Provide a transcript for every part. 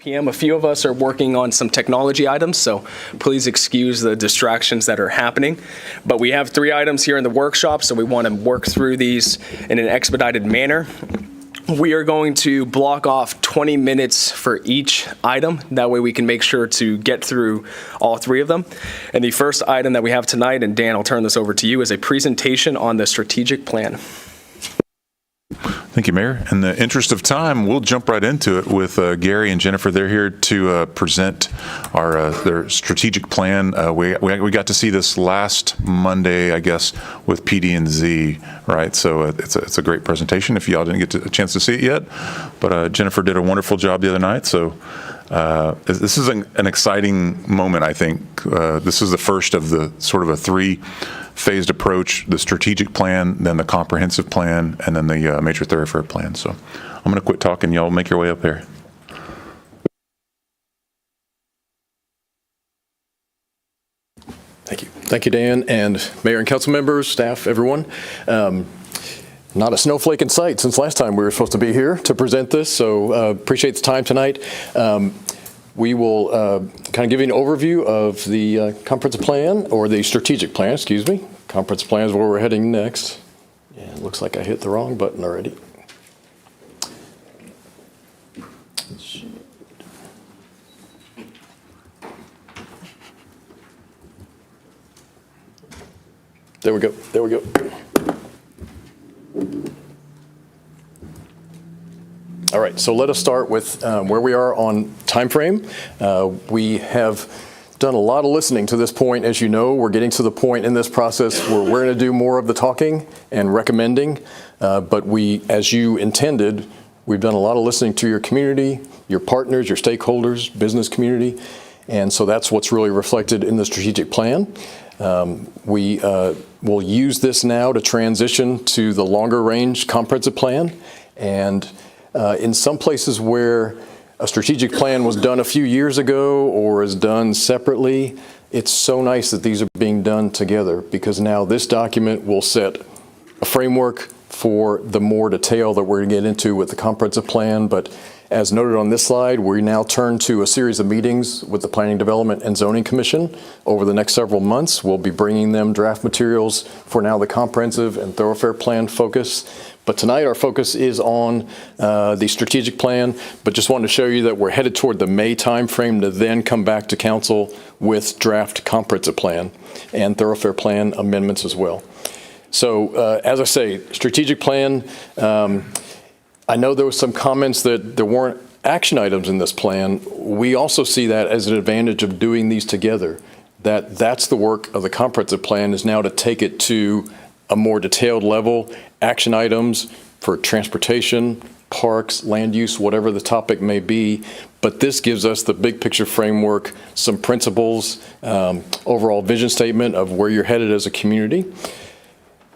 p.m. A few of us are working on some technology items, so please excuse the distractions that are happening. But we have 3 items here in the workshop, so we want to work through these in an expedited manner. We are going to block off 20 minutes for each item. That way we can make sure to get through all 3 of them. And the first item that we have tonight, and Dan, I'll turn this over to you, is a presentation on the strategic plan. Thank you, Mayor. In the interest of time, we'll jump right into it with Gary and Jennifer. They're here to present their strategic plan. We got to see this last Monday, I guess, with PD&Z, right? So it's a great presentation if y'all didn't get a chance to see it yet. But Jennifer did a wonderful job the other night. So this is an exciting moment, I think. This is the first of the sort of a 3-phased approach: the strategic plan, then the comprehensive plan, and then the major thoroughfare plan. So I'm going to quit talking. Y'all make your way up there. Thank you. Thank you, Dan, and Mayor and council members, staff, everyone. Not a snowflake in sight since last time we were supposed to be here to present this, so appreciate the time tonight. We will kind of give you an overview of the comprehensive plan, or the strategic plan, excuse me. Comprehensive plan is where we're heading next. Yeah, it looks like I hit the wrong button already. There we go. There we go. All right, so let us start with where we are on time frame. We have done a lot of listening to this point. As you know, we're getting to the point in this process where we're going to do more of the talking and recommending, but we, as you intended, we've done a lot of listening to your community, your partners, your stakeholders, business community, and so that's what's really reflected in the strategic plan. We will use this now to transition to the longer range comprehensive plan, and in some places where a strategic plan was done a few years ago or is done separately, it's so nice that these are being done together, because now this document will set a framework for the more detail that we're going to get into with the comprehensive plan. But as noted on this slide, we now turn to a series of meetings with the Planning, Development, and Zoning Commission over the next several months. We'll be bringing them draft materials for now the comprehensive and thoroughfare plan focus. But tonight our focus is on the strategic plan, but just wanted to show you that we're headed toward the May timeframe to then come back to council with draft comprehensive plan and thoroughfare plan amendments as well. So as I say, strategic plan, I know there was some comments that there weren't action items in this plan. We also see that as an advantage of doing these together, that's the work of the comprehensive plan, is now to take it to a more detailed level, action items for transportation, parks, land use, whatever the topic may be. But this gives us the big picture framework, some principles, overall vision statement of where you're headed as a community.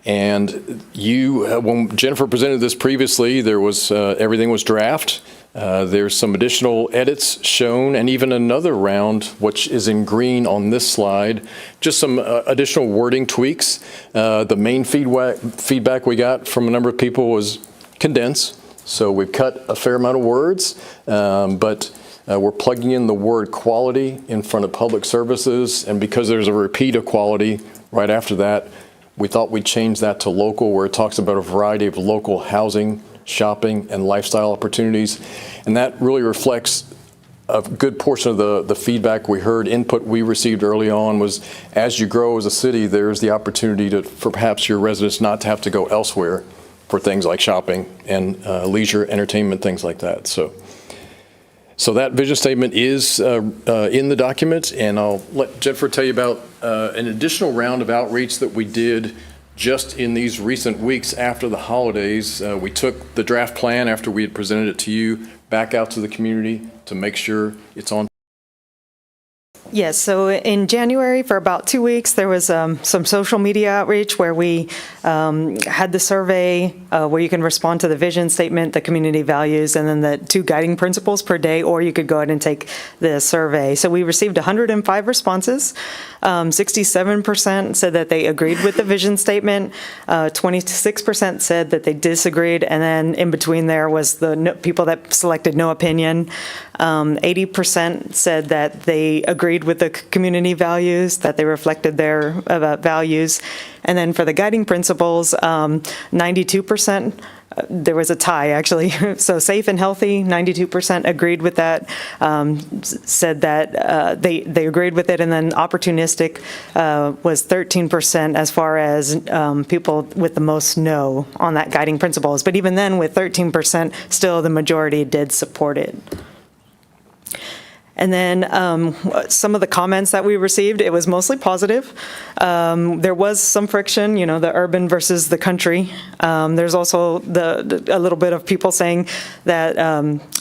And you, when Jennifer presented this previously, there was everything was draft. There's some additional edits shown, and even another round, which is in green on this slide, just some additional wording tweaks. The main feedback we got from a number of people was condense. So we've cut a fair amount of words, but we're plugging in the word quality in front of public services. And because there's a repeat of quality right after that, we thought we'd change that to local, where it talks about a variety of local housing, shopping, and lifestyle opportunities. And that really reflects a good portion of the feedback we heard. Input we received early on was, as you grow as a city, there's the opportunity for perhaps your residents not to have to go elsewhere for things like shopping and leisure, entertainment, things like that. So that vision statement is in the document, and I'll let Jennifer tell you about an additional round of outreach that we did just in these recent weeks after the holidays. We took the draft plan after we had presented it to you back out to the community to make sure it's on. Yes, so in January, for about 2 weeks, there was some social media outreach where we had the survey where you can respond to the vision statement, the community values, and then the 2 guiding principles per day, or you could go ahead and take the survey. So we received 105 responses. 67% said that they agreed with the vision statement, 26% said that they disagreed, and then in between there was the people that selected no opinion. 80% said that they agreed with the community values, that they reflected their values. And then for the guiding principles, 92%, there was a tie, actually. So safe and healthy, 92% agreed with that, said that they agreed with it. And then opportunistic was 13% as far as people with the most no on that guiding principles. But even then, with 13%, still the majority did support it. And then some of the comments that we received, it was mostly positive. There was some friction, the urban versus the country. There's also a little bit of people saying that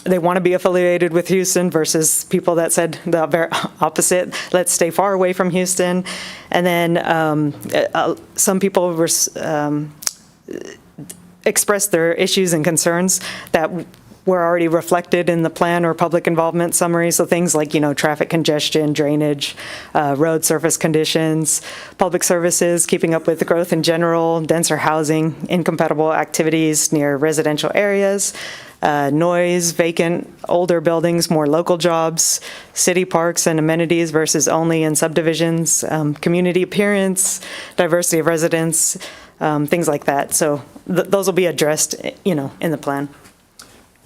they want to be affiliated with Houston versus people that said the very opposite, let's stay far away from Houston. And then some people were expressed their issues and concerns that were already reflected in the plan or public involvement summary. So things like, traffic congestion, drainage, road surface conditions, public services, keeping up with the growth in general, denser housing, incompatible activities near residential areas, noise, vacant, older buildings, more local jobs, city parks and amenities versus only in subdivisions, community appearance, diversity of residents, things like that. So those will be addressed, in the plan.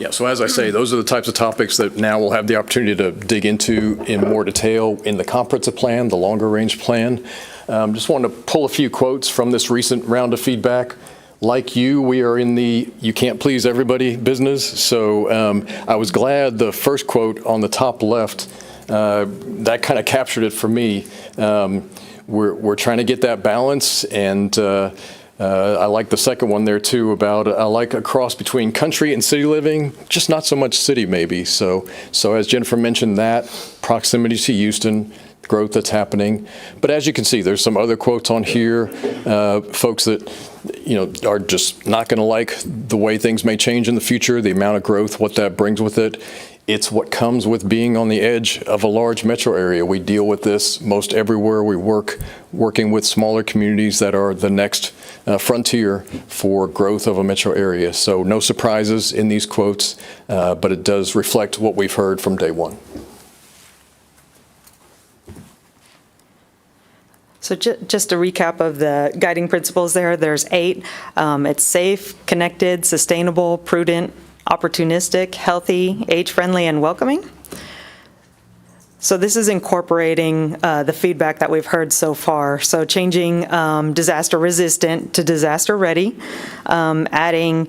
Yeah, so as I say, those are the types of topics that now we'll have the opportunity to dig into in more detail in the comprehensive plan, the longer range plan. Just wanted to pull a few quotes from this recent round of feedback. Like you, we are in the you can't please everybody business. So I was glad the first quote on the top left, that kind of captured it for me. We're trying to get that balance, and I like the second one there too about I like a cross between country and city living, just not so much city maybe. So as Jennifer mentioned, that proximity to Houston, growth that's happening. But as you can see, there's some other quotes on here, folks that are just not going to like the way things may change in the future, the amount of growth, what that brings with it. It's what comes with being on the edge of a large metro area. We deal with this most everywhere we working with smaller communities that are the next frontier for growth of a metro area. So no surprises in these quotes, but it does reflect what we've heard from day one. So just a recap of the guiding principles there's 8. It's safe, connected, sustainable, prudent, opportunistic, healthy, age-friendly, and welcoming. So this is incorporating the feedback that we've heard so far. So changing disaster-resistant to disaster-ready, adding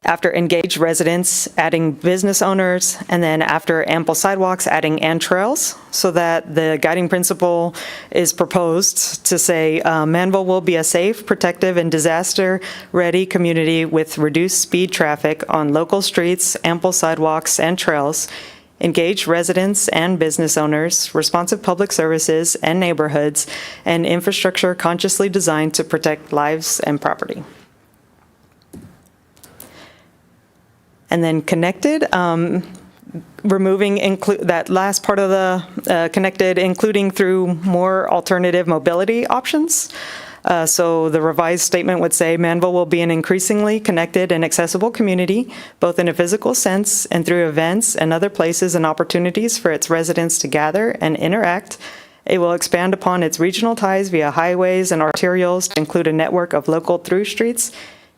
after engaged residents, adding business owners, and then after ample sidewalks, adding and trails, so that the guiding principle is proposed to say Manvel will be a safe, protective, and disaster-ready community with reduced speed traffic on local streets, ample sidewalks and trails, engaged residents and business owners, responsive public services and neighborhoods, and infrastructure consciously designed to protect lives and property. And then connected, removing that last part of the connected, including through more alternative mobility options. So the revised statement would say Manvel will be an increasingly connected and accessible community, both in a physical sense and through events and other places and opportunities for its residents to gather and interact. It will expand upon its regional ties via highways and arterials to include a network of local through streets,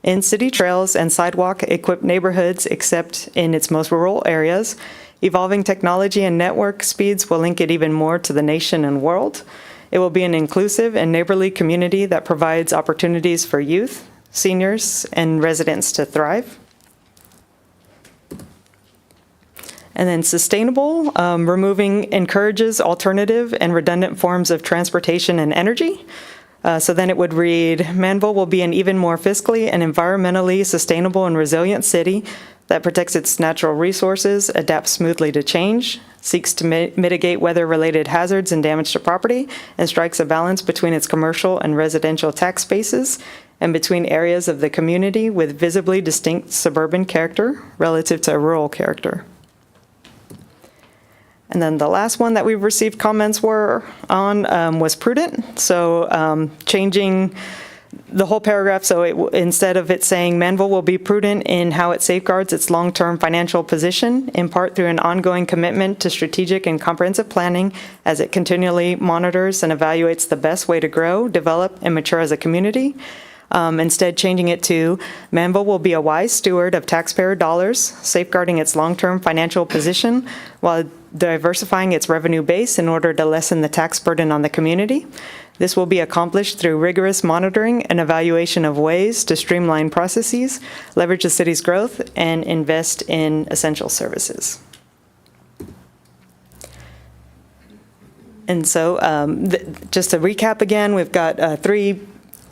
in-city trails and sidewalk-equipped neighborhoods, except in its most rural areas. Evolving technology and network speeds will link it even more to the nation and world. It will be an inclusive and neighborly community that provides opportunities for youth, seniors, and residents to thrive. And then sustainable, removing encourages alternative and redundant forms of transportation and energy. So then it would read, Manvel will be an even more fiscally and environmentally sustainable and resilient city that protects its natural resources, adapts smoothly to change, seeks to mitigate weather-related hazards and damage to property, and strikes a balance between its commercial and residential tax bases and between areas of the community with visibly distinct suburban character relative to a rural character. And then the last one that we've received comments on was prudent. So changing the whole paragraph, so instead of it saying Manvel will be prudent in how it safeguards its long-term financial position, in part through an ongoing commitment to strategic and comprehensive planning as it continually monitors and evaluates the best way to grow, develop, and mature as a community. Instead, changing it to Manvel will be a wise steward of taxpayer dollars, safeguarding its long-term financial position while diversifying its revenue base in order to lessen the tax burden on the community. This will be accomplished through rigorous monitoring and evaluation of ways to streamline processes, leverage the city's growth, and invest in essential services. And so just to recap again, we've got 3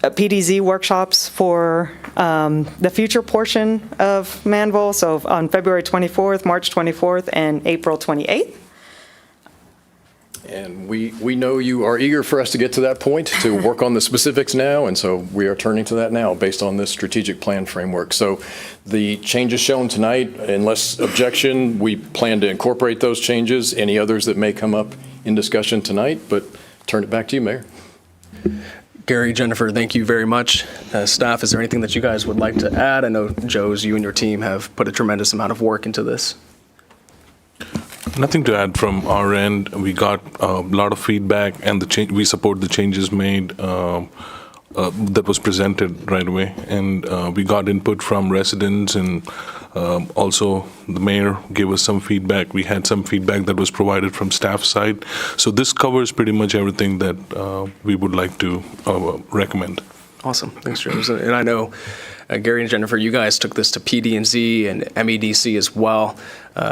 PDZ workshops for the future portion of Manvel, so on February 24th, March 24th, and April 28th. And we know you are eager for us to get to that point, to work on the specifics now, and so we are turning to that now based on this strategic plan framework. So the changes shown tonight, unless objection, we plan to incorporate those changes, any others that may come up in discussion tonight, but turn it back to you, Mayor. Gary, Jennifer, thank you very much. Staff, is there anything that you guys would like to add? I know, Joe's, you and your team have put a tremendous amount of work into this. Nothing to add from our end. We got a lot of feedback, and we support the changes made that was presented right away. And we got input from residents, and also the mayor gave us some feedback. We had some feedback that was provided from staff side. So this covers pretty much everything that we would like to recommend. Awesome. Thanks, James. And I know, Gary and Jennifer, you guys took this to PD&Z and MEDC as well,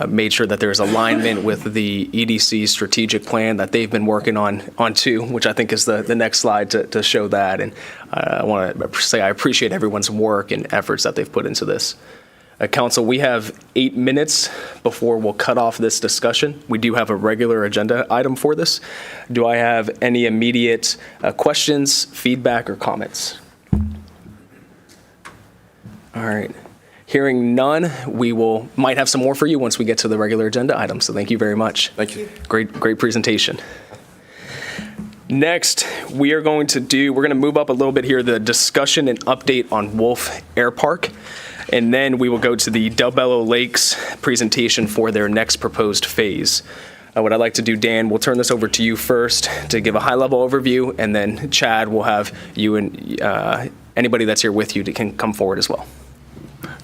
made sure that there's alignment with the EDC strategic plan that they've been working on too, which I think is the next slide to show that. And I want to say I appreciate everyone's work and efforts that they've put into this. Council, we have 8 minutes before we'll cut off this discussion. We do have a regular agenda item for this. Do I have any immediate questions, feedback, or comments? All right. Hearing none, we might have some more for you once we get to the regular agenda items. So thank you very much. Thank you. Great presentation. Next, we're going to move up a little bit here, the discussion and update on Wolf Air Park. And then we will go to the Del Bello Lakes presentation for their next proposed phase. What I'd like to do, Dan, we'll turn this over to you first to give a high-level overview, and then Chad will have you and anybody that's here with you can come forward as well.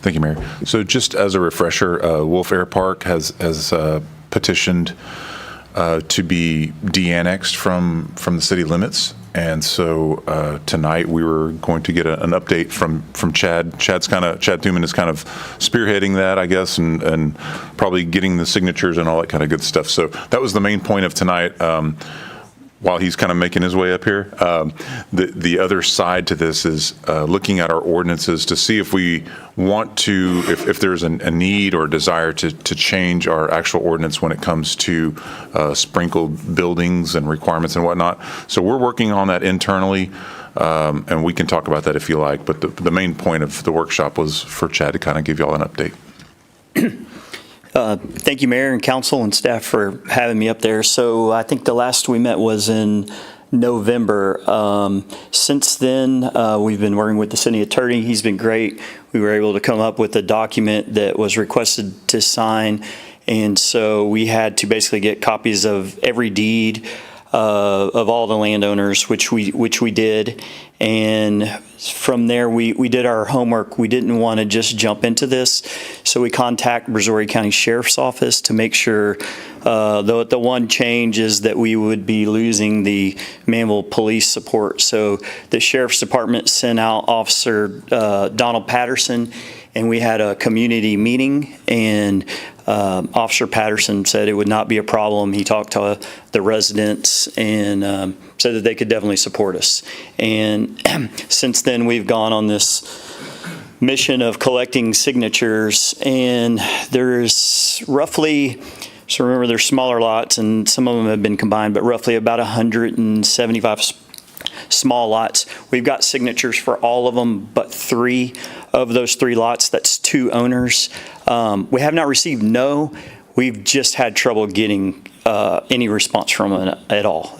Thank you, Mayor. So just as a refresher, Wolf Air Park has petitioned to be de-annexed from the city limits. And so tonight we were going to get an update from Chad. Chad Thuman is kind of spearheading that, I guess, and probably getting the signatures and all that kind of good stuff. So that was the main point of tonight. While he's kind of making his way up here, the other side to this is looking at our ordinances to see if we want to, if there's a need or desire to change our actual ordinance when it comes to sprinkled buildings and requirements and whatnot. So we're working on that internally, and we can talk about that if you like. But the main point of the workshop was for Chad to kind of give you all an update. Thank you, Mayor and Council and staff, for having me up there. So I think the last we met was in November. Since then, we've been working with the city attorney. He's been great. We were able to come up with a document that was requested to sign. And so we had to basically get copies of every deed of all the landowners, which we did. And from there, we did our homework. We didn't want to just jump into this, so we contacted Brazoria County Sheriff's Office to make sure. The one change is that we would be losing the Manvel police support. So the Sheriff's Department sent out Officer Donald Patterson, and we had a community meeting, and Officer Patterson said it would not be a problem. He talked to the residents and said that they could definitely support us. And since then, we've gone on this mission of collecting signatures, and there's roughly So remember, they're smaller lots, and some of them have been combined, but roughly about 175 small lots. We've got signatures for all of them, but 3 of those 3 lots, that's 2 owners. We have not received no. We've just had trouble getting any response from them at all.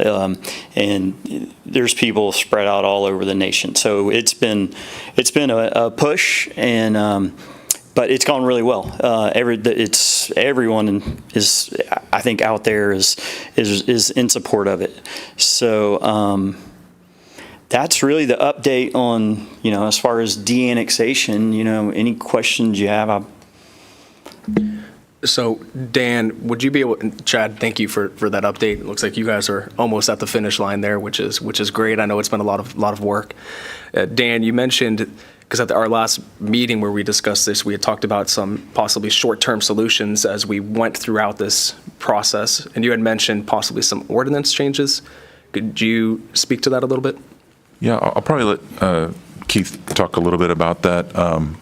And there's people spread out all over the nation. So it's been a push, and but it's gone really well. Everyone is, I think, out there is in support of it. So that's really the update on, as far as de-annexation. Any questions you have? So, Dan, would you be able, Chad, thank you for that update. It looks like you guys are almost at the finish line there, which is great. I know it's been a lot of work. Dan, you mentioned, because at our last meeting where we discussed this, we had talked about some possibly short-term solutions as we went throughout this process, and you had mentioned possibly some ordinance changes. Could you speak to that a little bit? Yeah, I'll probably let Keith talk a little bit about that.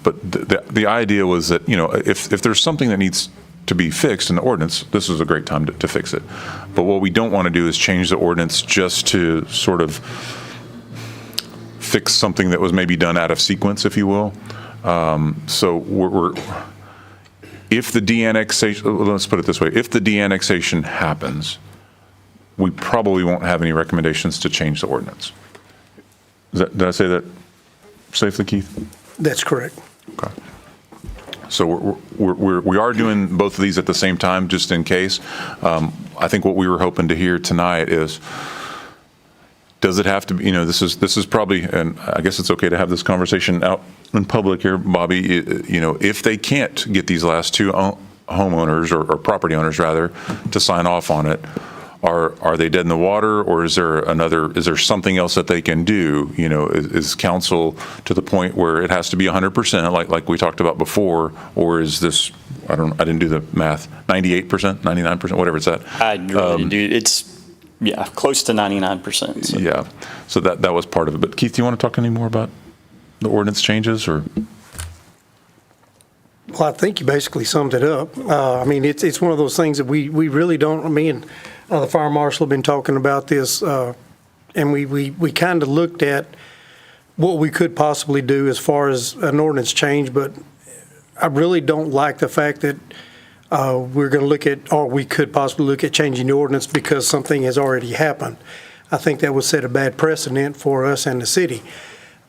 But the idea was that, if there's something that needs to be fixed in the ordinance, this is a great time to fix it. But what we don't want to do is change the ordinance just to sort of fix something that was maybe done out of sequence, if you will. So if the de-annexation, let's put it this way, if the de-annexation happens, we probably won't have any recommendations to change the ordinance. Did I say that safely, Keith? That's correct. Okay. So we are doing both of these at the same time, just in case. I think what we were hoping to hear tonight is, does it have to be, this is probably, and I guess it's okay to have this conversation out in public here, Bobby, if they can't get these last 2 homeowners or property owners rather to sign off on it, are they dead in the water, or is there something else that they can do? Is council to the point where it has to be 100%, like we talked about before, or is this, I didn't do the math, 98%, 99%, whatever it's at? I really do. It's, close to 99%. So. Yeah, so that was part of it. But Keith, do you want to talk any more about the ordinance changes, or? Well, I think you basically summed it up. It's one of those things that we really don't, me and the fire marshal have been talking about this, and we kind of looked at what we could possibly do as far as an ordinance change, but I really don't like the fact that we're going to look at, or we could possibly look at changing the ordinance because something has already happened. I think that would set a bad precedent for us and the city.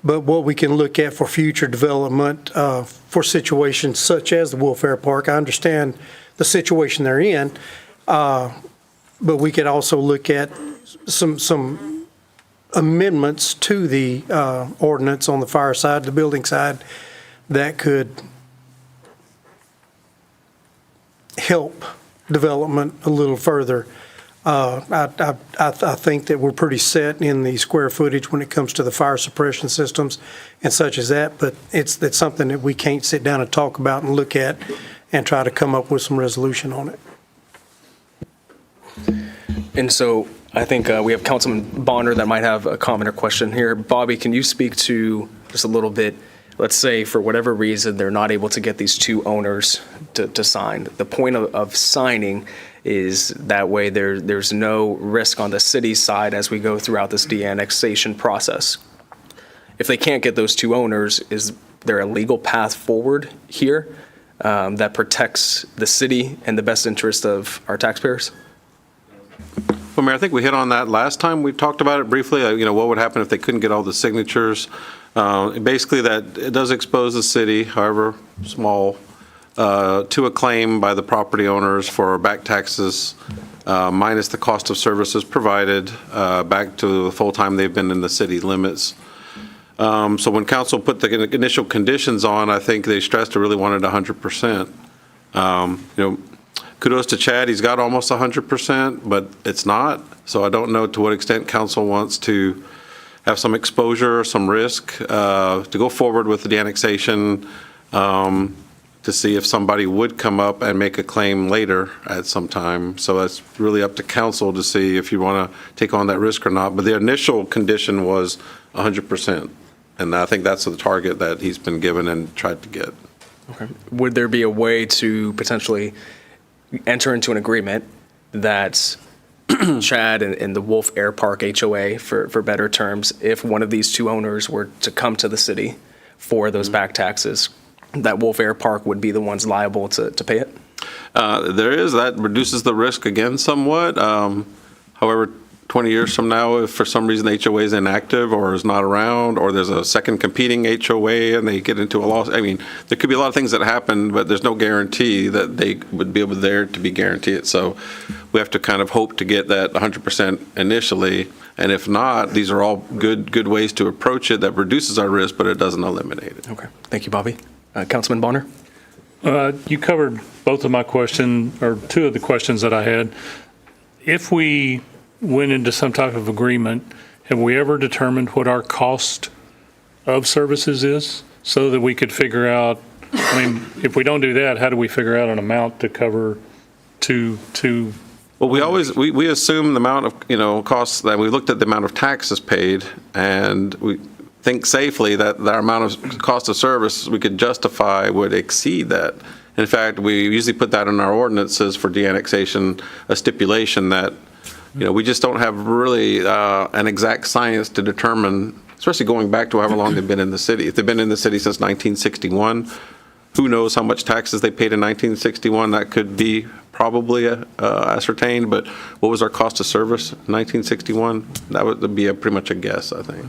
But what we can look at for future development for situations such as the Wolf Air Park, I understand the situation they're in, but we could also look at some amendments to the ordinance on the fire side, the building side, that could help development a little further. I think that we're pretty set in the square footage when it comes to the fire suppression systems and such as that, but it's something that we can't sit down and talk about and look at and try to come up with some resolution on it. And so I think we have Councilman Bonner that might have a comment or question here. Bobby, can you speak to just a little bit, let's say for whatever reason they're not able to get these 2 owners to sign. The point of signing is that way there's no risk on the city side as we go throughout this de-annexation process. If they can't get those 2 owners, is there a legal path forward here that protects the city and the best interest of our taxpayers? Well, Mayor, I think we hit on that last time. We talked about it briefly, what would happen if they couldn't get all the signatures. Basically, that it does expose the city, however small, to a claim by the property owners for back taxes, minus the cost of services provided, back to the full time they've been in the city limits. So when council put the initial conditions on, I think they stressed they really wanted 100%. Kudos to Chad, he's got almost 100%, but it's not. So I don't know to what extent council wants to have some exposure, some risk, to go forward with the annexation, to see if somebody would come up and make a claim later at some time. So that's really up to council to see if you want to take on that risk or not. But the initial condition was 100%. And I think that's the target that he's been given and tried to get. Okay. Would there be a way to potentially enter into an agreement that Chad and the Wolf Air Park HOA, for better terms, if one of these two owners were to come to the city for those back taxes, that Wolf Air Park would be the ones liable to pay it? That reduces the risk again somewhat. However, 20 years from now, if for some reason the HOA is inactive or is not around, or there's a second competing HOA and they get into a loss, I mean, there could be a lot of things that happen, but there's no guarantee that they would be able there to be guaranteed. So we have to kind of hope to get that 100% initially. And if not, these are all good ways to approach it that reduces our risk, but it doesn't eliminate it. Okay. Thank you, Bobby. Councilman Bonner? You covered both of my questions, or two of the questions that I had. If we went into some type of agreement, have we ever determined what our cost of services is so that we could figure out, I mean, if we don't do that, how do we figure out an amount to cover two? Well, we assume the amount of, costs, that we looked at the amount of taxes paid, and we think safely that our amount of cost of service we could justify would exceed that. In fact, we usually put that in our ordinances for de-annexation, a stipulation that, we just don't have really an exact science to determine, especially going back to however long they've been in the city. If they've been in the city since 1961, who knows how much taxes they paid in 1961? That could be probably ascertained, but what was our cost of service in 1961? That would be pretty much a guess, I think.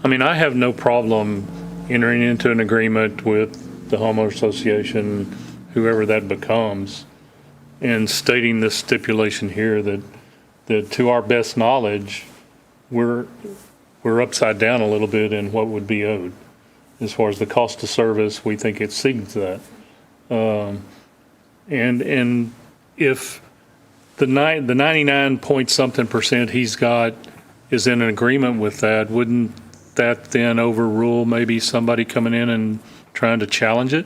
I mean, I have no problem entering into an agreement with the homeowner association, whoever that becomes, and stating this stipulation here that to our best knowledge, we're upside down a little bit in what would be owed. As far as the cost of service, we think it exceeds that. And if the 99 point something percent he's got is in an agreement with that, wouldn't that then overrule maybe somebody coming in and trying to challenge it?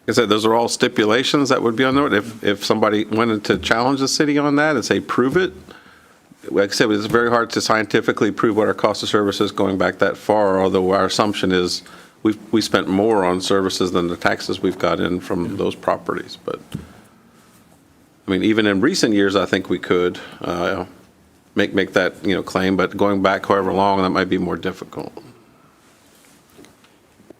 Like I said, those are all stipulations that would be on there. If somebody wanted to challenge the city on that and say, prove it, like I said, it's very hard to scientifically prove what our cost of service is going back that far, although our assumption is we spent more on services than the taxes we've got in from those properties. But, I mean, even in recent years, I think we could make that, claim, but going back however long, that might be more difficult.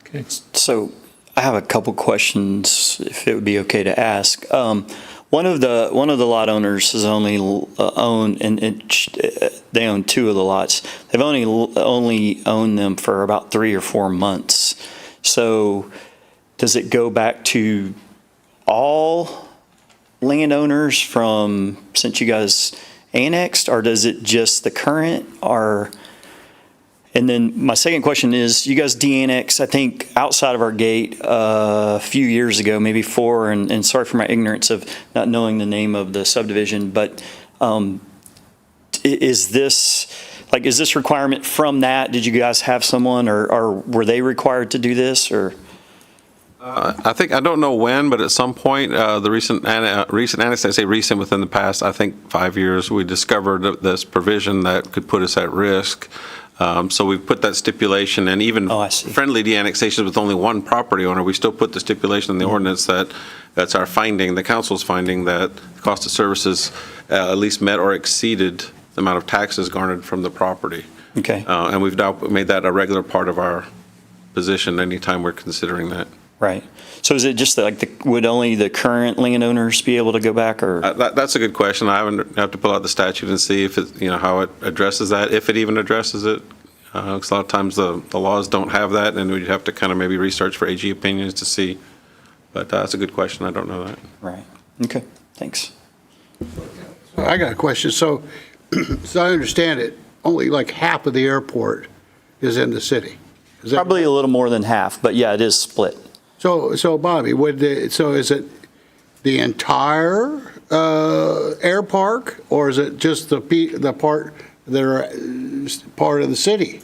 Okay. So I have a couple questions, if it would be okay to ask. One of the lot owners has only owned, and they own two of the lots. They've only owned them for about 3 or 4 months. So does it go back to all landowners since you guys annexed, or does it just the current? And then my second question is, you guys de-annexed, I think, outside of our gate a few years ago, maybe 4, and sorry for my ignorance of not knowing the name of the subdivision, but is this requirement from that? Did you guys have someone, or were they required to do this, or? I don't know when, but at some point, the recent annex, I say recent within the past, I think 5 years, we discovered this provision that could put us at risk. So we put that stipulation, and even friendly de-annexations with only one property owner, we still put the stipulation in the ordinance that's our finding, the council's finding, that the cost of services at least met or exceeded the amount of taxes garnered from the property. Okay. And we've now made that a regular part of our position anytime we're considering that. Right. So is it just would only the current landowners be able to go back, or? That's a good question. I have to pull out the statute and see if it, how it addresses that, if it even addresses it. Because a lot of times the laws don't have that, and we'd have to kind of maybe research for AG opinions to see. But that's a good question. I don't know that. Right. Okay. Thanks. I got a question. So I understand it, only like half of the airport is in the city. Is that Probably a little more than half, but yeah, it is split. So Bobby, so is it the entire air park, or is it just the part that are part of the city?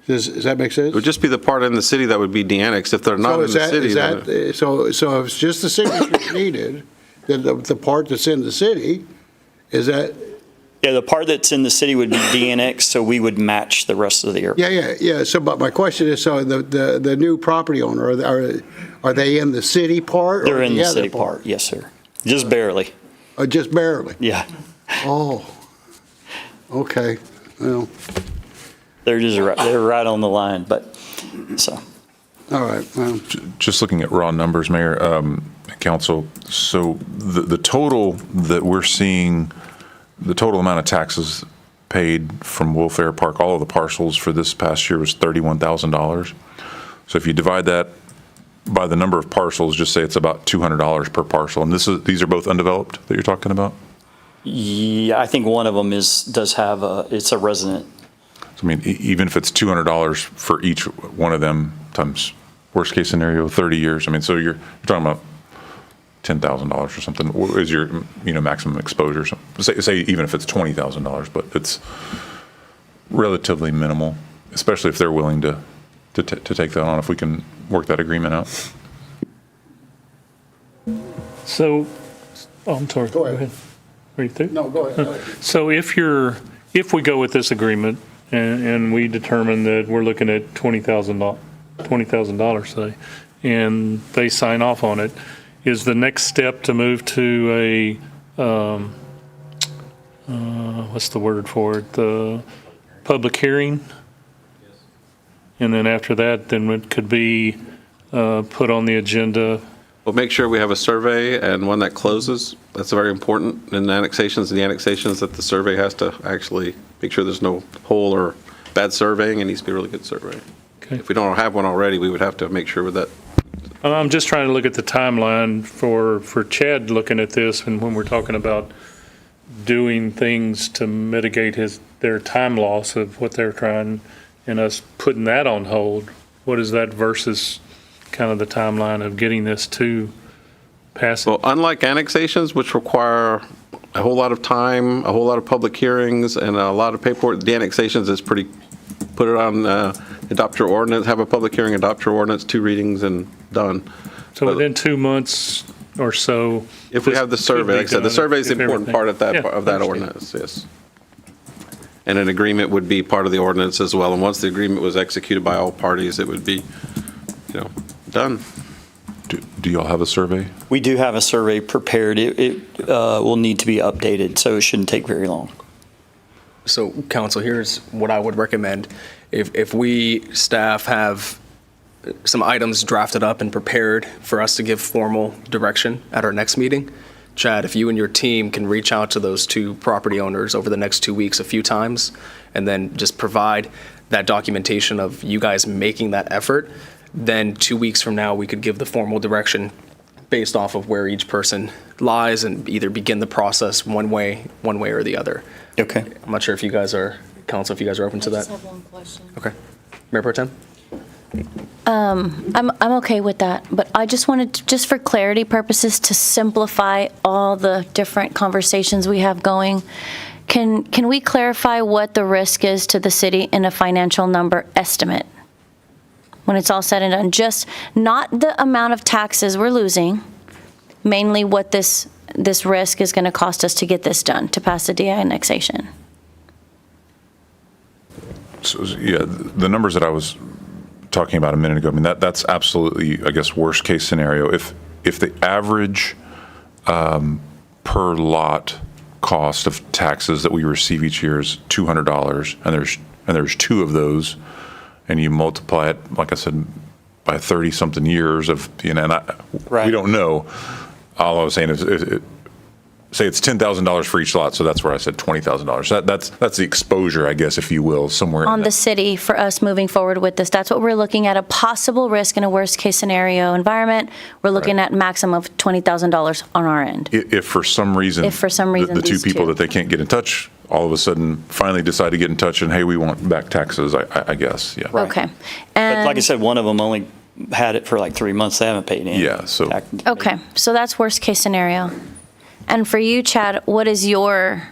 Does that make sense? It would just be the part in the city that would be de-annexed. If they're not in the city. So if it's just the signature needed, then the part that's in the city, is that? Yeah, the part that's in the city would be de-annexed, so we would match the rest of the airport. Yeah. So, but my question is, so the new property owner, are they in the city part? They're or in the other city part, yes, sir. Just barely, Just barely? yeah. Oh, okay. Well, They're right on the line, but, so. all right. Well, Just looking at raw numbers, Mayor, Council, so the total that we're seeing, the total amount of taxes paid from Wolf Air Park, all of the parcels for this past year was $31,000. So if you divide that by the number of parcels, just say it's about $200 per parcel. And these are both undeveloped that you're talking about? Yeah, I think one of them does have it's a resident. So, I mean, even if it's $200 for each one of them times worst case scenario, 30 years. I mean, so you're talking about $10,000 or something. What is your maximum exposure? Say even if it's $20,000, but it's relatively minimal, especially if they're willing to take that on. If we can work that agreement out. So, I'm sorry. Go ahead. Are you through? no, go ahead. So if we go with this agreement and we determine that we're looking at $20,000, say, and they sign off on it, is the next step to move to a, what's the word for it? The public hearing? And then after that, then it could be put on the agenda. We'll make sure we have a survey and one that closes. That's very important in annexations and the annexations, that the survey has to actually make sure there's no hole or bad surveying. It needs to be a really good survey. Okay. If we don't have one already, we would have to make sure with that. I'm just trying to look at the timeline for Chad looking at this, and when we're talking about doing things to mitigate their time loss of what they're trying, and us putting that on hold, what is that versus kind of the timeline of getting this to passage? Well, unlike annexations, which require a whole lot of time, a whole lot of public hearings, and a lot of paperwork, the annexations is pretty, put it on, adopt your ordinance, have a public hearing, adopt your ordinance, 2 readings, and done. So within 2 months or so. If we have the survey, like I said, the survey is the if important everything- part of Yeah, that understand. ordinance, yes. And an agreement would be part of the ordinance as well. And once the agreement was executed by all parties, it would be, done. Do y'all have a survey? We do have a survey prepared. It will need to be updated, so it shouldn't take very long. So, council, here's what I would recommend. If we, staff, have some items drafted up and prepared for us to give formal direction at our next meeting, Chad, if you and your team can reach out to those 2 property owners over the next 2 weeks a few times, and then just provide that documentation of you guys making that effort, then 2 weeks from now, we could give the formal direction based off of where each person lies and either begin the process one way or the other. Okay. I'm not sure if you guys are, council, if you guys are open to that. I just have one question. Okay. Mayor Pro Tem? I'm okay with that, but I just wanted, just for clarity purposes, to simplify all the different conversations we have going. Can we clarify what the risk is to the city in a financial number estimate? When it's all said and done, just not the amount of taxes we're losing, mainly what this risk is going to cost us to get this done, to pass the de-annexation. So, yeah, the numbers that I was talking about a minute ago, I mean, that's absolutely, I guess, worst case scenario. If the average per lot cost of taxes that we receive each year is $200, and there's 2 of those, and you multiply it, like I said, by 30-something years of, and Right. we don't know. All I was saying is, say it's $10,000 for each lot, so that's where I said $20,000. That's the exposure, I guess, if you will, somewhere. On the city for us moving forward with this, that's what we're looking at, a possible risk in a worst-case scenario environment. We're looking at maximum of $20,000 on our end. If for some reason. If for some reason the 2 these people 2. that they can't get in touch, all of a sudden finally decide to get in touch and, hey, we want back taxes, I guess, yeah. Okay. But like I And, said, one of them only had it for like 3 months. They haven't paid any. Yeah, so- okay, so that's worst-case scenario. And for you, Chad, what is your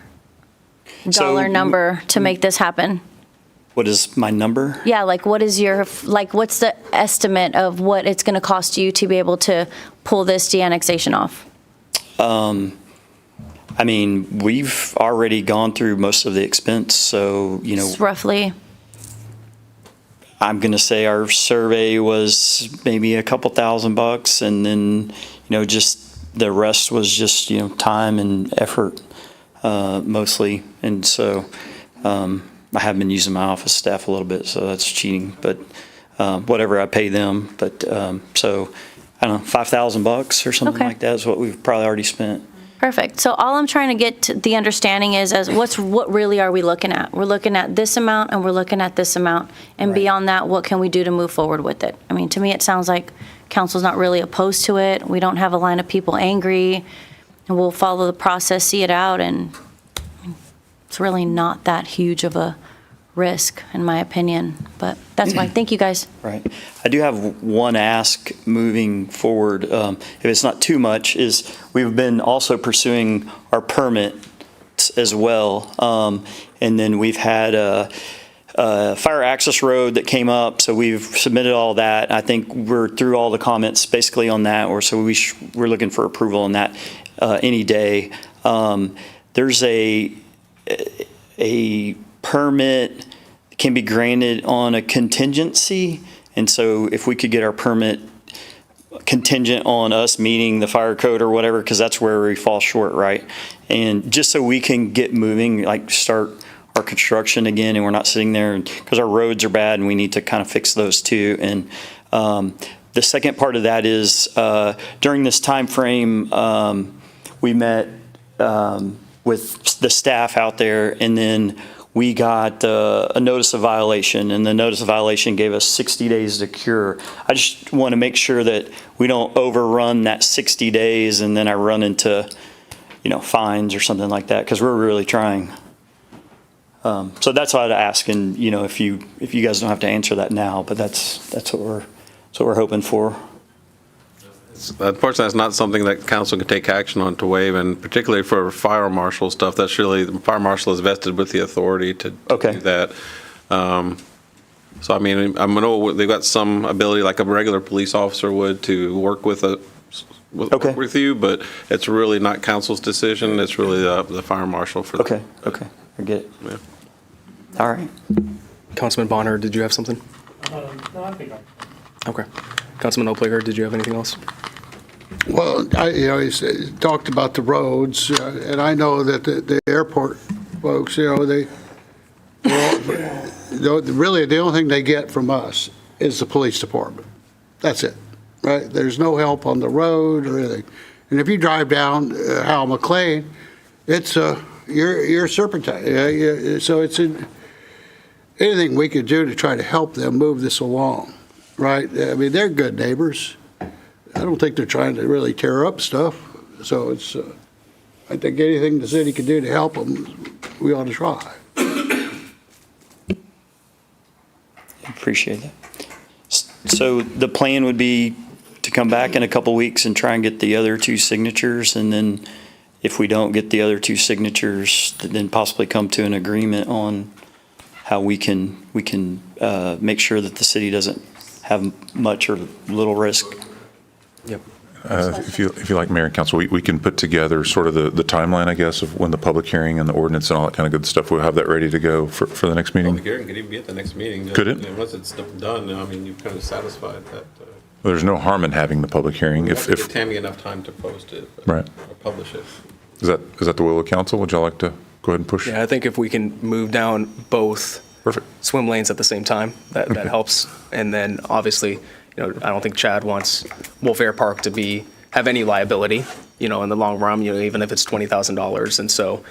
dollar number to make this happen? What is my number? Yeah, like what is your, like what's the estimate of what it's going to cost you to be able to pull this de-annexation off? I mean, we've already gone through most of the expense, so, Just roughly. I'm going to say our survey was maybe a couple $1,000, and then, just the rest was just, time and effort, mostly. And so, I have been using my office staff a little bit, so that's cheating, but, whatever I pay them. But, so, I don't know, $5,000 or something Okay. like that is what we've probably already spent. Perfect. So all I'm trying to get to the understanding is what really are we looking at? We're looking at this amount and we're looking at this amount. And beyond that, what can we do to move forward with it? I mean, to me, it sounds like council's not really opposed to it. We don't have a line of people angry. And we'll follow the process, see it out, and it's really not that huge of a risk, in my opinion. But that's fine. Thank you, guys. Right. I do have one ask moving forward, if it's not too much, is we've been also pursuing our permit as well. And then we've had a fire access road that came up, so we've submitted all that. I think we're through all the comments basically on that, so we're looking for approval on that any day. There's a permit can be granted on a contingency, and so if we could get our permit contingent on us meeting the fire code or whatever, because that's where we fall short, right? And just so we can get moving, like start our construction again, and we're not sitting there, because our roads are bad and we need to kind of fix those too. And the second part of that is during this time frame, we met with the staff out there, and then we got a notice of violation, and the notice of violation gave us 60 days to cure. I just want to make sure that we don't overrun that 60 days and then I run into, fines or something like that, because we're really trying. So that's what I'd ask, and if you guys don't have to answer that now, but that's what we're hoping for. Unfortunately, that's not something that council can take action on to waive, and particularly for fire marshal stuff, that's really, the fire marshal is vested with the authority to do that. So, I mean, I know they've got some ability, like a regular police officer would, to work with with you, but it's really not council's decision. It's really the fire marshal for that. Okay, I get it. Yeah. All right. Councilman Bonner, did you have something? No, I think Okay. Councilman Oplager, did you have anything else? Well, he talked about the roads, and I know that the airport folks, really the only thing they get from us is the police department. That's it, right? There's no help on the road or anything. And if you drive down Hal McLean, it's you're serpentine. So it's anything we could do to try to help them move this along, right? I mean, they're good neighbors. I don't think they're trying to really tear up stuff. So it's, I think anything the city can do to help them, we ought to try. Appreciate that. So the plan would be to come back in a couple weeks and try and get the other two signatures, and then if we don't get the other two signatures, then possibly come to an agreement on how we can make sure that the city doesn't have much or little risk. Yep. If you like, Mayor and Council, we can put together sort of the timeline, I guess, of when the public hearing and the ordinance and all that kind of good stuff. We'll have that ready to go for the next meeting. Public hearing could even be at the next meeting. Could it? Once it's done, I mean, you've kind of satisfied that. Well, there's no harm in having the public hearing You have to if give Tammy enough time to post it. Right. Or publish it. is that the will of council? Would y'all like to go ahead and push? Yeah, I think if we can move down both Perfect. swim lanes at the same time, that helps. And then obviously, I don't think Chad wants Wolf Air Park to have any liability, in the long run, even if it's $20,000. And so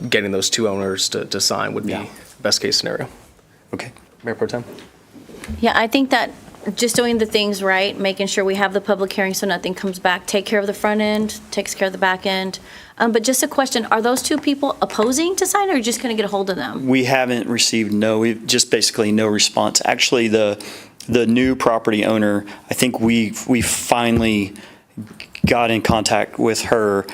getting those two owners to sign would be best case scenario. Okay. Mayor Pro Tem? Yeah, I think that just doing the things right, making sure we have the public hearing so nothing comes back, take care of the front end, takes care of the back end. But just a question, are those two people opposing to sign, or are you just going to get a hold of them? We haven't received we've just basically no response. Actually, the new property owner, I think we finally got in contact with her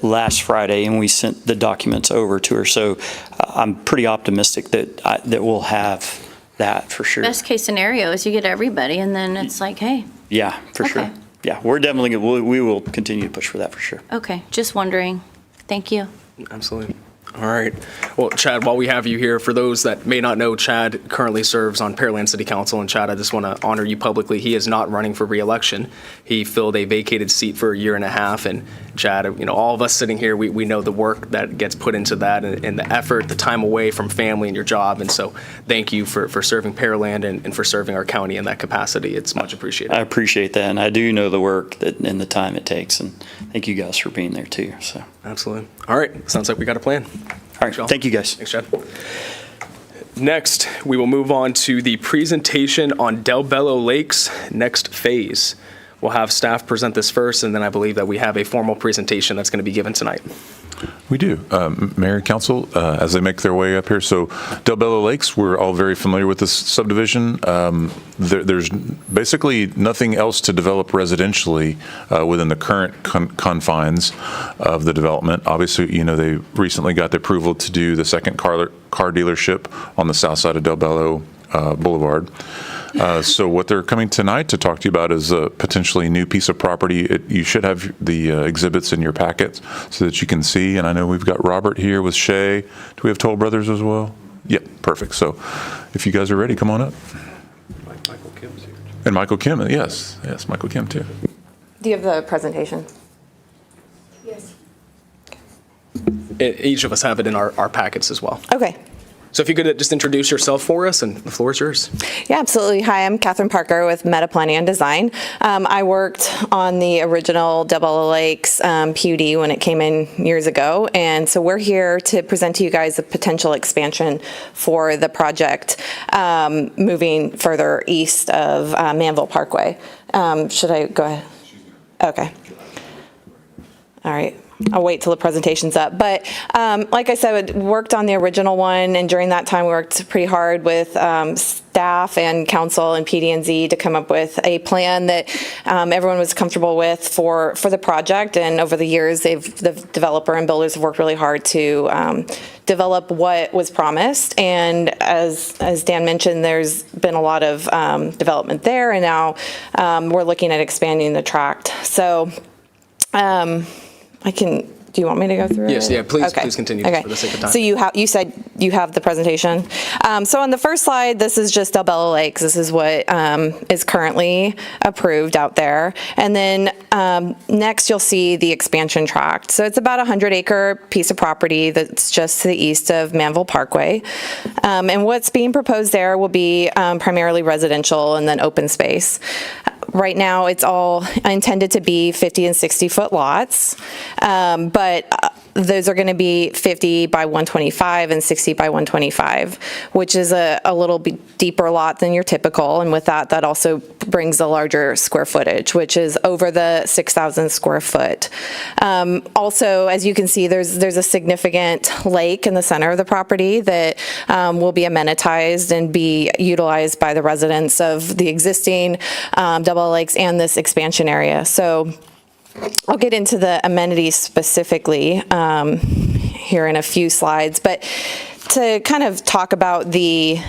last Friday, and we sent the documents over to her. So I'm pretty optimistic that we'll have that for sure. Best case scenario is you get everybody, and then it's like, hey. Yeah, for sure. Okay. Yeah, we're definitely, we will continue to push for that for sure. Okay, just wondering. Thank you. Absolutely. All right. Well, Chad, while we have you here, for those that may not know, Chad currently serves on Pearland City Council. And Chad, I just want to honor you publicly. He is not running for re-election. He filled a vacated seat for a year and a half. And Chad, all of us sitting here, we know the work that gets put into that and the effort, the time away from family and your job. And so thank you for serving Pearland and for serving our county in that capacity. It's much appreciated. I appreciate that, and I do know the work and the time it takes, and thank you guys for being there too. So. Absolutely. All right. Sounds like we got a plan. All right. Thank you, guys. Thanks, Chad. Next, we will move on to the presentation on Del Bello Lake's next phase. We'll have staff present this first, and then I believe that we have a formal presentation that's going to be given tonight. We do. Mayor and Council, as they make their way up here. So Del Bello Lakes, we're all very familiar with this subdivision. There's basically nothing else to develop residentially within the current confines of the development. Obviously, they recently got the approval to do the second car dealership on the south side of Del Bello Boulevard. So what they're coming tonight to talk to you about is a potentially new piece of property. You should have the exhibits in your packets so that you can see. And I know we've got Robert here with Shay. Do we have Toll Brothers as well? Yep, perfect. So if you guys are ready, come on up. Michael Kim's here. And Michael Kim, yes, Michael Kim too. Do you have the presentation? Each of us have it in our packets as well. Okay. So if you could just introduce yourself for us, and the floor is yours. Yeah, absolutely. Hi, I'm Catherine Parker with Meta Planning and Design. I worked on the original Del Bello Lakes PUD when it came in years ago, and so we're here to present to you guys a potential expansion for the project moving further east of Manvel Parkway. Should I go ahead? Okay. All right. I'll wait till the presentation's up. But like I said, we worked on the original one, and during that time we worked pretty hard with staff and council and PD&Z to come up with a plan that everyone was comfortable with for the project. And over the years, the developer and builders have worked really hard to develop what was promised. And as Dan mentioned, there's been a lot of development there, and now we're looking at expanding the tract. So do you want me to go through Yes, it? yeah, please, Okay. please continue Okay. for the sake of time. So you said you have the presentation. So on the first slide, this is just Del Bello Lakes. This is what is currently approved out there. And then next you'll see the expansion tract. So it's about a 100-acre piece of property that's just to the east of Manvel Parkway. And what's being proposed there will be primarily residential and then open space. Right now, it's all intended to be 50 and 60-foot lots, but those are going to be 50 by 125 and 60 by 125, which is a little bit deeper lot than your typical, and with that also brings a larger square footage, which is over the 6,000 square foot. Also, as you can see, there's a significant lake in the center of the property that will be amenitized and be utilized by the residents of the existing Del Bello Lakes and this expansion area. So I'll get into the amenities specifically here in a few slides, but to kind of talk about the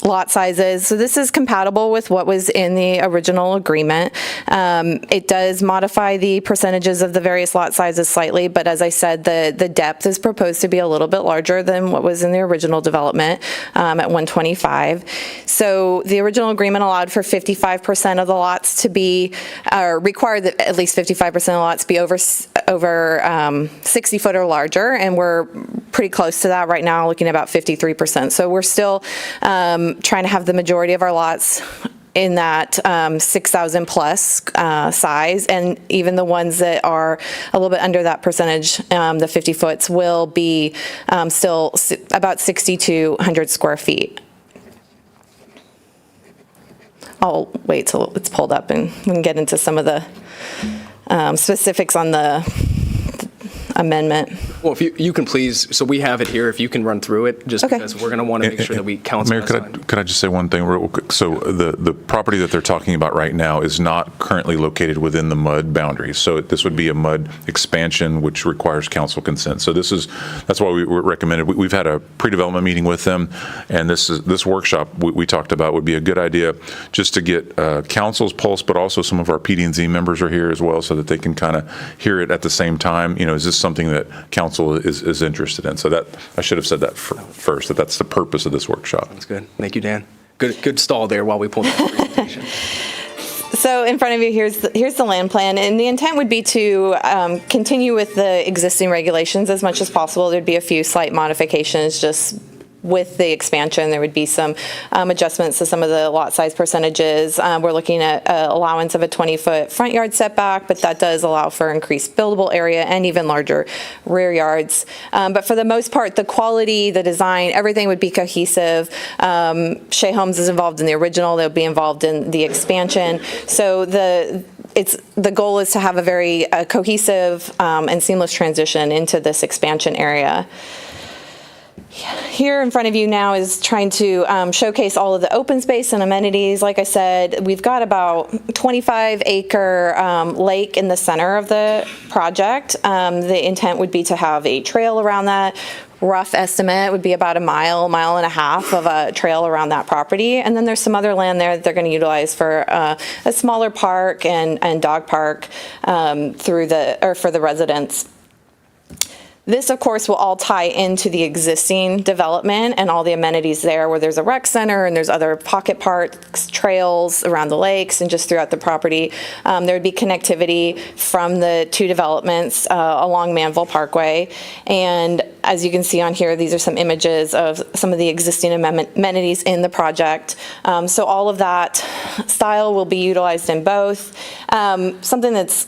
lot sizes. So this is compatible with what was in the original agreement. It does modify the percentages of the various lot sizes slightly, but as I said, the depth is proposed to be a little bit larger than what was in the original development at 125. So the original agreement allowed for 55% of the lots to be, or required that at least 55% of the lots be over 60 foot or larger, and we're pretty close to that right now, looking at about 53%. So we're still trying to have the majority of our lots in that 6,000 plus size, and even the ones that are a little bit under that percentage, the 50 foots, will be still about 6,200 square feet. I'll wait till it's pulled up and we can get into some of the specifics on the amendment. Well, if you can please, so we have it here, if you can run through it, just Okay. because we're going to want to make sure that we count. Mayor, could I just say one thing real quick? So the property that they're talking about right now is not currently located within the MUD boundaries. So this would be a MUD expansion, which requires council consent. So that's why we recommended. We've had a pre-development meeting with them, and this workshop we talked about would be a good idea just to get council's pulse, but also some of our PD&Z members are here as well, so that they can kind of hear it at the same time. Is this something that council is interested in. So that, I should have said that first, that that's the purpose of this workshop. That's good. Thank you, Dan. Good stall there while we pull that presentation. So in front of you, here's the land plan, and the intent would be to continue with the existing regulations as much as possible. There'd be a few slight modifications just with the expansion. There would be some adjustments to some of the lot size percentages. We're looking at allowance of a 20-foot front yard setback, but that does allow for increased buildable area and even larger rear yards. But for the most part, the quality, the design, everything would be cohesive. Shea Homes is involved in the original. They'll be involved in the expansion. So the goal is to have a very cohesive and seamless transition into this expansion area. Here in front of you now is trying to showcase all of the open space and amenities. Like I said, we've got about 25-acre lake in the center of the project. The intent would be to have a trail around that. Rough estimate would be about a mile and a half of a trail around that property. And then there's some other land there that they're going to utilize for a smaller park and dog park for the residents. This, of course, will all tie into the existing development and all the amenities there, where there's a rec center and there's other pocket parks, trails around the lakes and just throughout the property. There would be connectivity from the two developments along Manvel Parkway. And as you can see on here, these are some images of some of the existing amenities in the project. So all of that style will be utilized in both. Something that's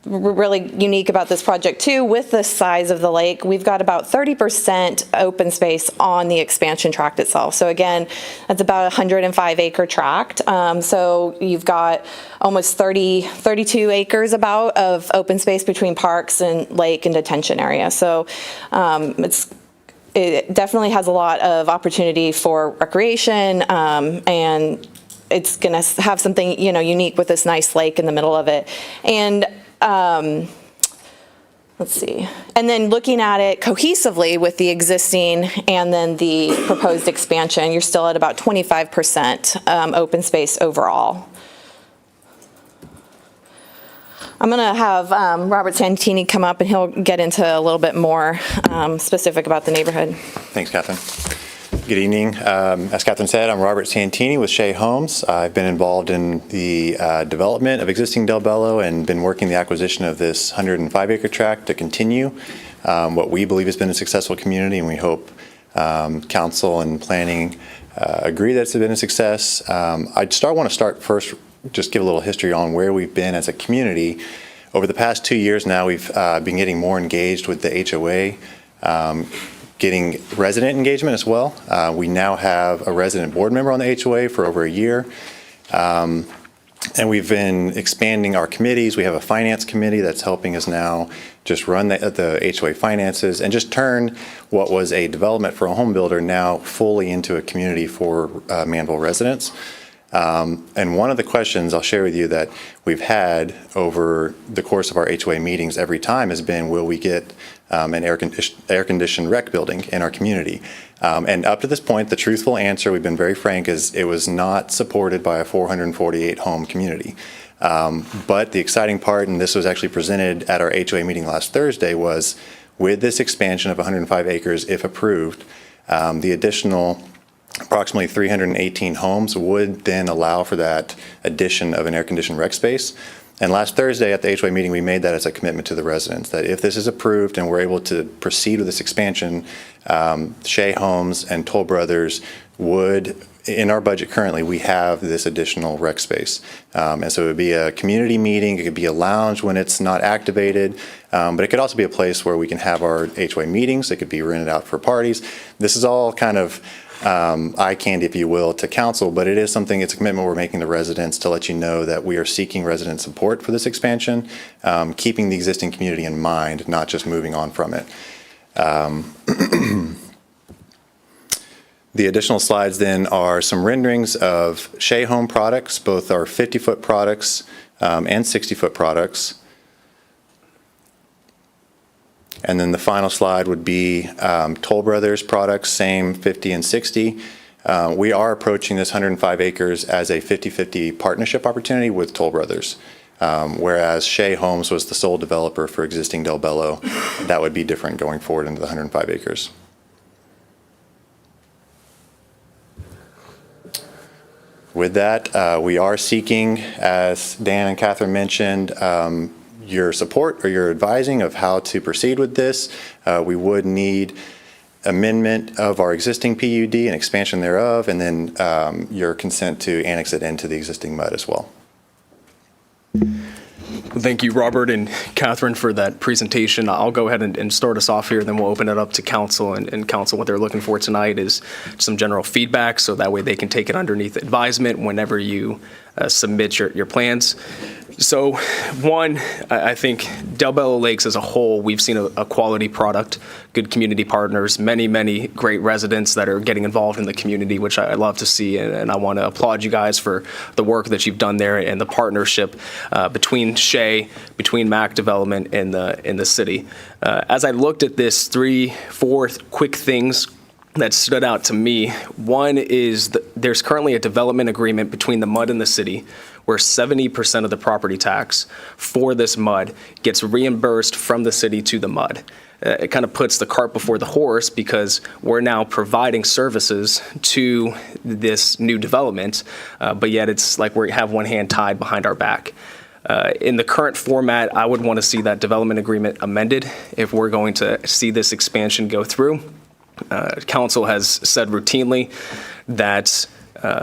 really unique about this project too, with the size of the lake, we've got about 30% open space on the expansion tract itself. So again, that's about a 105-acre tract. So you've got almost 32 acres about of open space between parks and lake and detention area. So it definitely has a lot of opportunity for recreation, and it's going to have something, unique with this nice lake in the middle of it. And let's see. And then looking at it cohesively with the existing and then the proposed expansion, you're still at about 25% open space overall. I'm going to have Robert Santini come up and he'll get into a little bit more specific about the neighborhood. Thanks, Catherine. Good evening. As Catherine said, I'm Robert Santini with Shea Homes. I've been involved in the development of existing Del Bello and been working the acquisition of this 105-acre tract to continue what we believe has been a successful community, and we hope council and planning agree that it's been a success. I want to start first, just give a little history on where we've been as a community. Over the past 2 years now, we've been getting more engaged with the HOA, getting resident engagement as well. We now have a resident board member on the HOA for over a year. And we've been expanding our committees. We have a finance committee that's helping us now just run the HOA finances and just turn what was a development for a home builder now fully into a community for Manvel residents. And one of the questions I'll share with you that we've had over the course of our HOA meetings every time has been, will we get an air-conditioned rec building in our community? And up to this point, the truthful answer, we've been very frank, is it was not supported by a 448 home community. But the exciting part, and this was actually presented at our HOA meeting last Thursday, was with this expansion of 105 acres, if approved, the additional approximately 318 homes would then allow for that addition of an air-conditioned rec space. And last Thursday at the HOA meeting, we made that as a commitment to the residents, that if this is approved and we're able to proceed with this expansion, Shea Homes and Toll Brothers would, in our budget currently, we have this additional rec space. And so it would be a community meeting, it could be a lounge when it's not activated, but it could also be a place where we can have our HOA meetings, it could be rented out for parties. This is all kind of eye candy, if you will, to council, but it is something, it's a commitment we're making to residents to let you know that we are seeking resident support for this expansion, keeping the existing community in mind, not just moving on from it. The additional slides then are some renderings of Shea Home products, both our 50-foot products and 60-foot products. And then the final slide would be Toll Brothers products, same 50 and 60. We are approaching this 105 acres as a 50-50 partnership opportunity with Toll Brothers. Whereas Shea Homes was the sole developer for existing Del Bello, that would be different going forward into the 105 acres. With that, we are seeking, as Dan and Catherine mentioned, your support or your advising of how to proceed with this. We would need amendment of our existing PUD and expansion thereof, and then your consent to annex it into the existing MUD as well. Thank you, Robert and Catherine, for that presentation. I'll go ahead and start us off here, then we'll open it up to council. And council, what they're looking for tonight is some general feedback, so that way they can take it underneath advisement whenever you submit your plans. So one, I think Del Bello Lakes as a whole, we've seen a quality product, good community partners, many great residents that are getting involved in the community, which I love to see. And I want to applaud you guys for the work that you've done there and the partnership between Shea, between Mac Development and the city. As I looked at this, 3-4 quick things that stood out to me. One is there's currently a development agreement between the MUD and the city where 70% of the property tax for this MUD gets reimbursed from the city to the MUD. It kind of puts the cart before the horse because we're now providing services to this new development, but yet it's like we have one hand tied behind our back. In the current format, I would want to see that development agreement amended if we're going to see this expansion go through. Council has said routinely that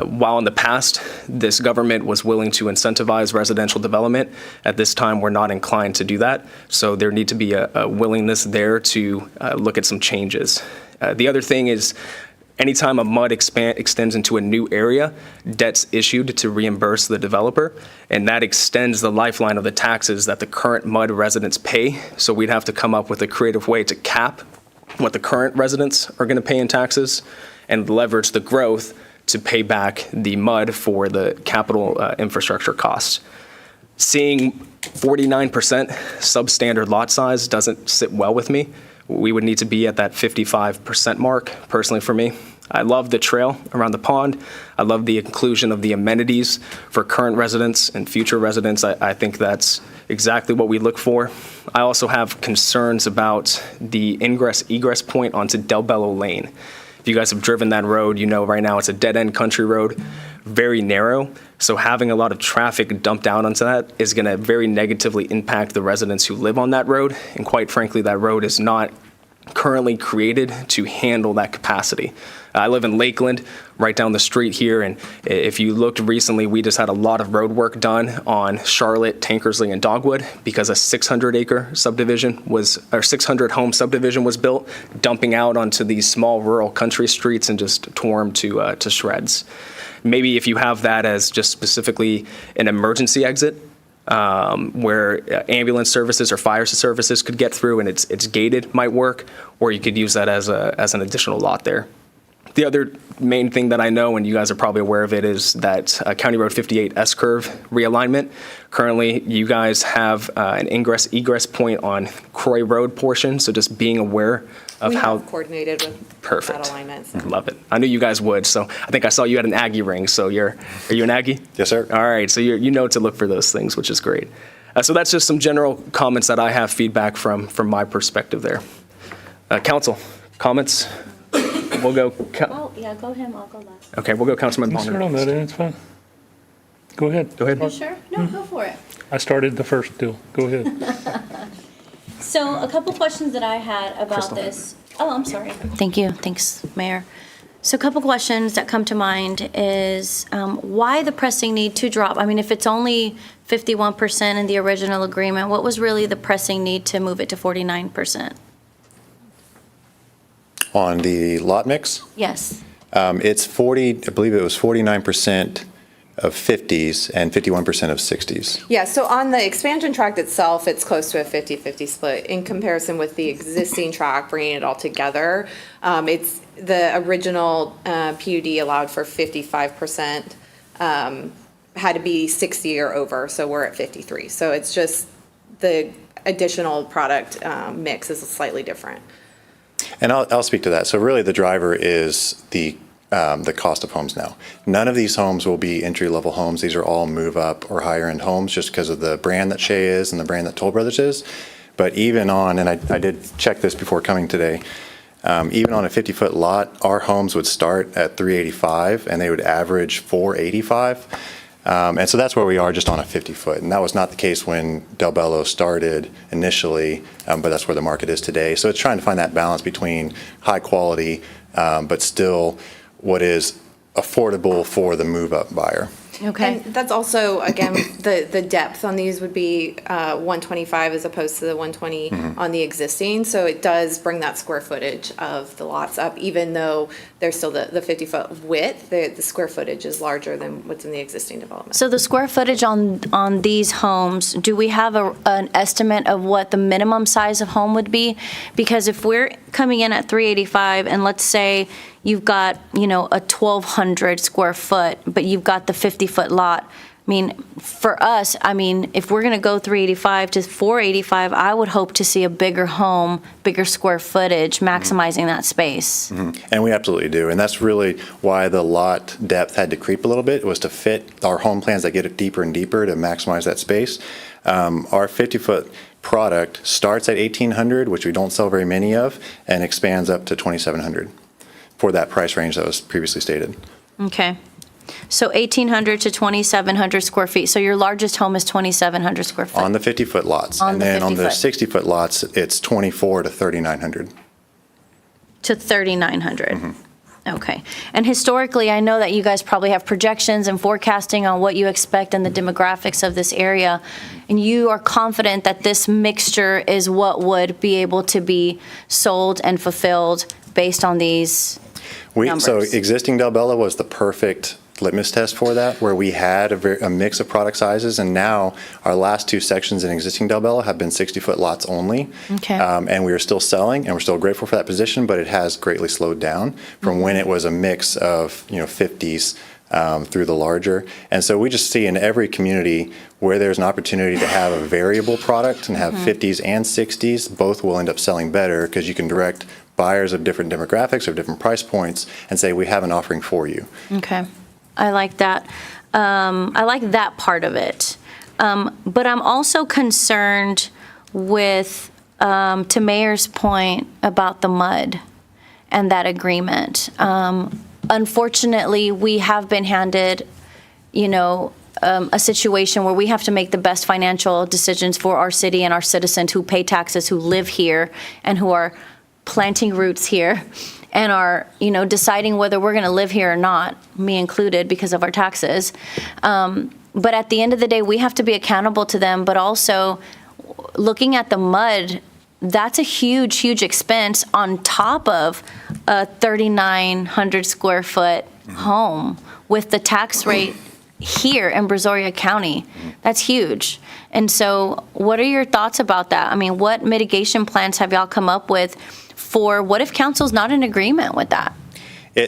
while in the past this government was willing to incentivize residential development, at this time we're not inclined to do that. So there need to be a willingness there to look at some changes. The other thing is anytime a MUD extends into a new area, debt's issued to reimburse the developer, and that extends the lifeline of the taxes that the current MUD residents pay. So we'd have to come up with a creative way to cap what the current residents are going to pay in taxes and leverage the growth to pay back the MUD for the capital infrastructure costs. Seeing 49% substandard lot size doesn't sit well with me. We would need to be at that 55% mark, personally for me. I love the trail around the pond. I love the inclusion of the amenities for current residents and future residents. I think that's exactly what we look for. I also have concerns about the ingress-egress point onto Del Bello Lane. If you guys have driven that road, you know right now it's a dead-end country road, very narrow. So having a lot of traffic dumped out onto that is going to very negatively impact the residents who live on that road. And quite frankly, that road is not currently created to handle that capacity. I live in Lakeland, right down the street here, and if you looked recently, we just had a lot of road work done on Charlotte, Tankersley, and Dogwood because a 600-acre subdivision was, or 600-home subdivision was built, dumping out onto these small rural country streets and just tore them to shreds. Maybe if you have that as just specifically an emergency exit, where ambulance services or fire services could get through and it's gated might work, or you could use that as an additional lot there. The other main thing that I know, and you guys are probably aware of it, is that County Road 58 S-curve realignment. Currently, you guys have an ingress-egress point on Croy Road portion, so just being aware of how. We have coordinated with Perfect. that alignment. Love it. I knew you guys would, so I think I saw you had an Aggie ring, so are you an Aggie? Yes, sir. All right, so you know to look for those things, which is great. So that's just some general comments that I have feedback from my perspective there. Council, comments? We'll go. Oh, yeah, go him, I'll go last. Okay, we'll go Councilman You start on Bonner. that, it's fine. Go ahead. Go ahead. You sure? No, go for it. I started the first deal. Go ahead. So a couple questions that I had about Crystal. this. Oh, I'm sorry. Thank you. Thanks, Mayor. So a couple questions that come to mind is why the pressing need to drop? I mean, if it's only 51% in the original agreement, what was really the pressing need to move it to 49%? On the lot mix, Yes. it's 40, I believe it was 49% of 50s and 51% of 60s. Yeah, so on the expansion tract itself, it's close to a 50-50 split. In comparison with the existing tract, bringing it all together, it's the original PUD allowed for 55%, had to be 60 or over, so we're at 53. So it's just the additional product mix is slightly different. And I'll speak to that. So really the driver is the the cost of homes now. None of these homes will be entry-level homes. These are all move-up or higher-end homes just because of the brand that Shea is and the brand that Toll Brothers is. But even on, and I did check this before coming today, even on a 50-foot lot, our homes would start at $385 and they would average $485. And so that's where we are just on a 50-foot. And that was not the case when Del Bello started initially, but that's where the market is today. So it's trying to find that balance between high quality, but still what is affordable for the move-up buyer. Okay. And that's also, again, the depth on these would be 125 as opposed to the 120 on the existing. So it does bring that square footage of the lots up, even though there's still the 50-foot width, the square footage is larger than what's in the existing development. So the square footage on these homes, do we have an estimate of what the minimum size of home would be? Because if we're coming in at 385 and let's say you've got, a 1,200 square foot, but you've got the 50-foot lot. I mean, for us, if we're going to go 385 to 485, I would hope to see a bigger home, bigger square footage, maximizing that space. And we absolutely do. And that's really why the lot depth had to creep a little bit, was to fit our home plans that get it deeper and deeper to maximize that space. Our 50-foot product starts at 1,800, which we don't sell very many of, and expands up to 2,700. For that price range that was previously stated. Okay. So 1,800 to 2,700 square feet. So your largest home is 2,700 square feet? On the 50-foot lots. On and the then on the 50-foot. 60-foot lots, it's 2,400 to 3,900. To 3,900. Okay. And historically, I know that you guys probably have projections and forecasting on what you expect and the demographics of this area. And you are confident that this mixture is what would be able to be sold and fulfilled based on these numbers. So existing Del Bello was the perfect litmus test for that, where we had a mix of product sizes, and now our last two sections in existing Del Bello have been 60-foot lots only. Okay. And we are still selling, and we're still grateful for that position, but it has greatly slowed down from when it was a mix of 50s through the larger. And so we just see in every community where there's an opportunity to have a variable product and have 50s and 60s, both will end up selling better because you can direct buyers of different demographics or different price points and say, we have an offering for you. Okay. I like that. I like that part of it. But I'm also concerned with, to Mayor's point about the mud and that agreement. Unfortunately, we have been handed, a situation where we have to make the best financial decisions for our city and our citizens who pay taxes, who live here, and who are planting roots here and are, deciding whether we're going to live here or not, me included, because of our taxes. But at the end of the day, we have to be accountable to them. But also, looking at the mud, that's a huge, huge expense on top of a 3,900 square foot home with the tax rate here in Brazoria County. That's huge. And so what are your thoughts about that? What mitigation plans have y'all come up with for what if council's not in agreement with that?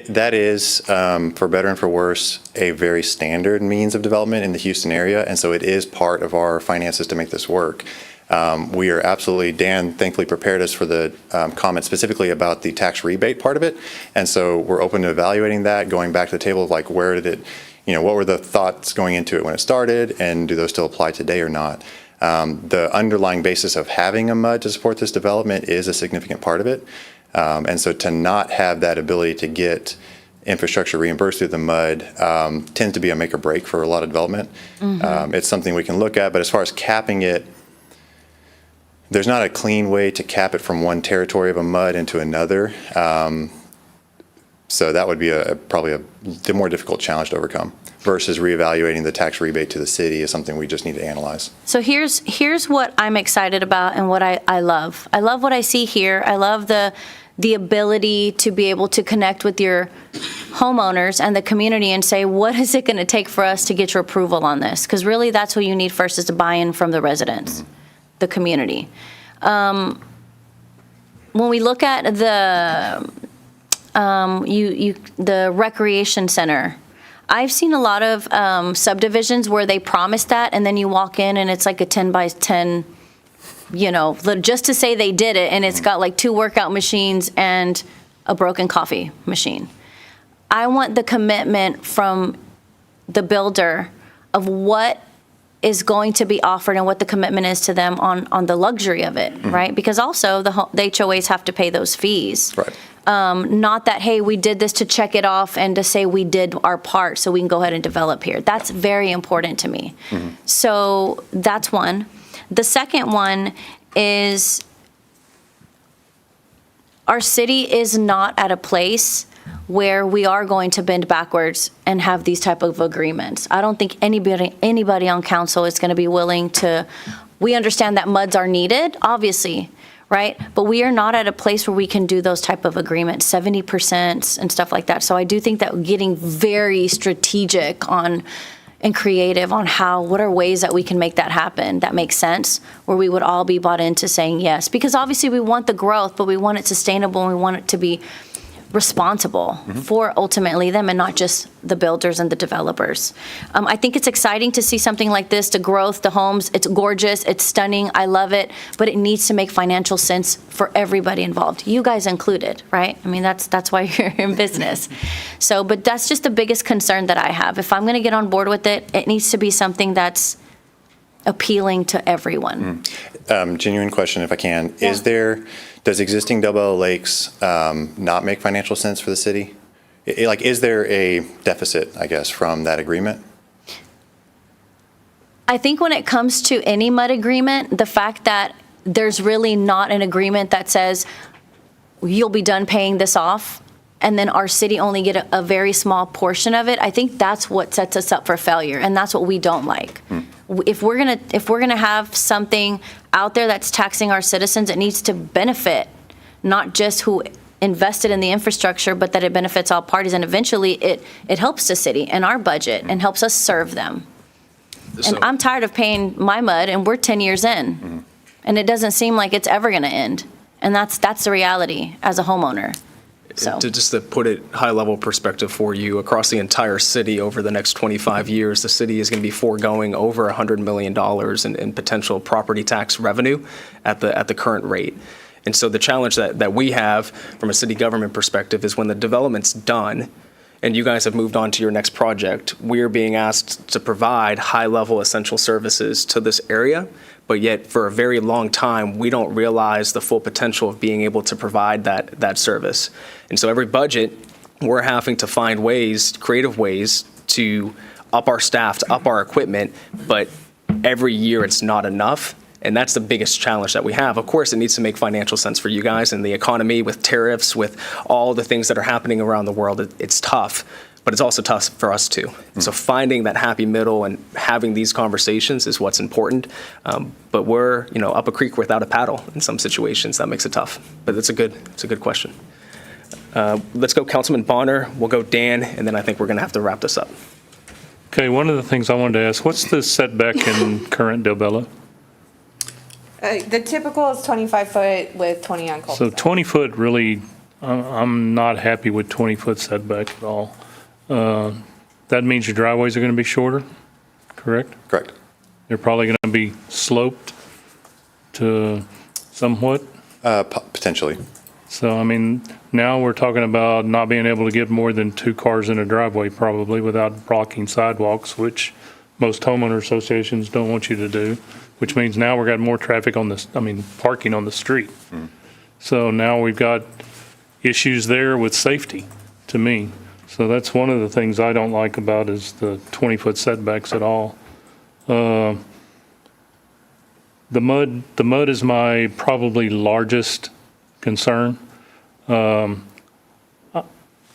That is, for better and for worse, a very standard means of development in the Houston area, and so it is part of our finances to make this work. We are absolutely, Dan thankfully prepared us for the comment specifically about the tax rebate part of it, and so we're open to evaluating that, going back to the table of where did it, what were the thoughts going into it when it started, and do those still apply today or not? The underlying basis of having a MUD to support this development is a significant part of it. And so to not have that ability to get infrastructure reimbursed through the MUD tends to be a make or break for a lot of development. It's something we can look at, but as far as capping it, there's not a clean way to cap it from one territory of a MUD into another. So that would be probably the more difficult challenge to overcome versus reevaluating the tax rebate to the city is something we just need to analyze. So here's what I'm excited about and what I love. I love what I see here. I love the ability to be able to connect with your homeowners and the community and say, what is it going to take for us to get your approval on this? Because really that's what you need first is to buy-in from the residents, the community. When we look at the recreation center, I've seen a lot of subdivisions where they promise that, and then you walk in and it's like a 10 by 10, just to say they did it, and it's got like 2 workout machines and a broken coffee machine. I want the commitment from the builder of what is going to be offered and what the commitment is to them on the luxury of it, right? Because also the HOAs have to pay those fees. Right. Not that, hey, we did this to check it off and to say we did our part so we can go ahead and develop here. That's very important to me. So that's one. The second one is our city is not at a place where we are going to bend backwards and have these type of agreements. I don't think anybody on council is going to be willing to, we understand that MUDs are needed, obviously, right? But we are not at a place where we can do those type of agreements, 70% and stuff like that. So I do think that getting very strategic on and creative on what are ways that we can make that happen that makes sense, where we would all be bought into saying yes. Because obviously we want the growth, but we want it sustainable and we want it to be responsible for ultimately them and not just the builders and the developers. I think it's exciting to see something like this, the growth, the homes. It's gorgeous, it's stunning, I love it, but it needs to make financial sense for everybody involved, you guys included, right? I mean, that's why you're in business. So, but that's just the biggest concern that I have. If I'm gonna get on board with it, it needs to be something that's appealing to everyone. Genuine question, if I can. Does existing Del Lakes not make financial sense for the city? Is there a deficit, I guess, from that agreement? I think when it comes to any MUD agreement, the fact that there's really not an agreement that says you'll be done paying this off and then our city only get a very small portion of it, I think that's what sets us up for failure, and that's what we don't like. If we're gonna have something out there that's taxing our citizens, it needs to benefit not just who invested in the infrastructure, but that it benefits all parties, and eventually it helps the city and our budget and helps us serve them. And I'm tired of paying my MUD, and we're 10 years in, and it doesn't seem like it's ever gonna end. And that's the reality as a homeowner. So. To put it high-level perspective for you, across the entire city over the next 25 years, the city is going to be foregoing over $100 million in potential property tax revenue at the current rate. And so the challenge that we have from a city government perspective is when the development's done and you guys have moved on to your next project, we're being asked to provide high-level essential services to this area, but yet for a very long time, we don't realize the full potential of being able to provide that service. And so every budget, we're having to find ways, creative ways, to up our staff, to up our equipment, but every year it's not enough. And that's the biggest challenge that we have. Of course, it needs to make financial sense for you guys and the economy with tariffs, with all the things that are happening around the world. It's tough, but it's also tough for us too. So finding that happy middle and having these conversations is what's important. But we're, up a creek without a paddle in some situations. That makes it tough. But it's a good question. Let's go Councilman Bonner. We'll go Dan, and then I think we're going to have to wrap this up. Okay, one of the things I wanted to ask, what's the setback in current Del Bella? The typical is 25 foot with 20 on cul-de-sac. So 20 foot really, I'm not happy with 20 foot setback at all. That means your driveways are going to be shorter, correct? Correct. They're probably going to be sloped to somewhat. Potentially. So, I mean, now we're talking about not being able to get more than 2 cars in a driveway probably without blocking sidewalks, which most homeowner associations don't want you to do, which means now we've got more traffic parking on the street. So now we've got issues there with safety, to me. So that's one of the things I don't like about is the 20-foot setbacks at all. The mud is my probably largest concern. I'm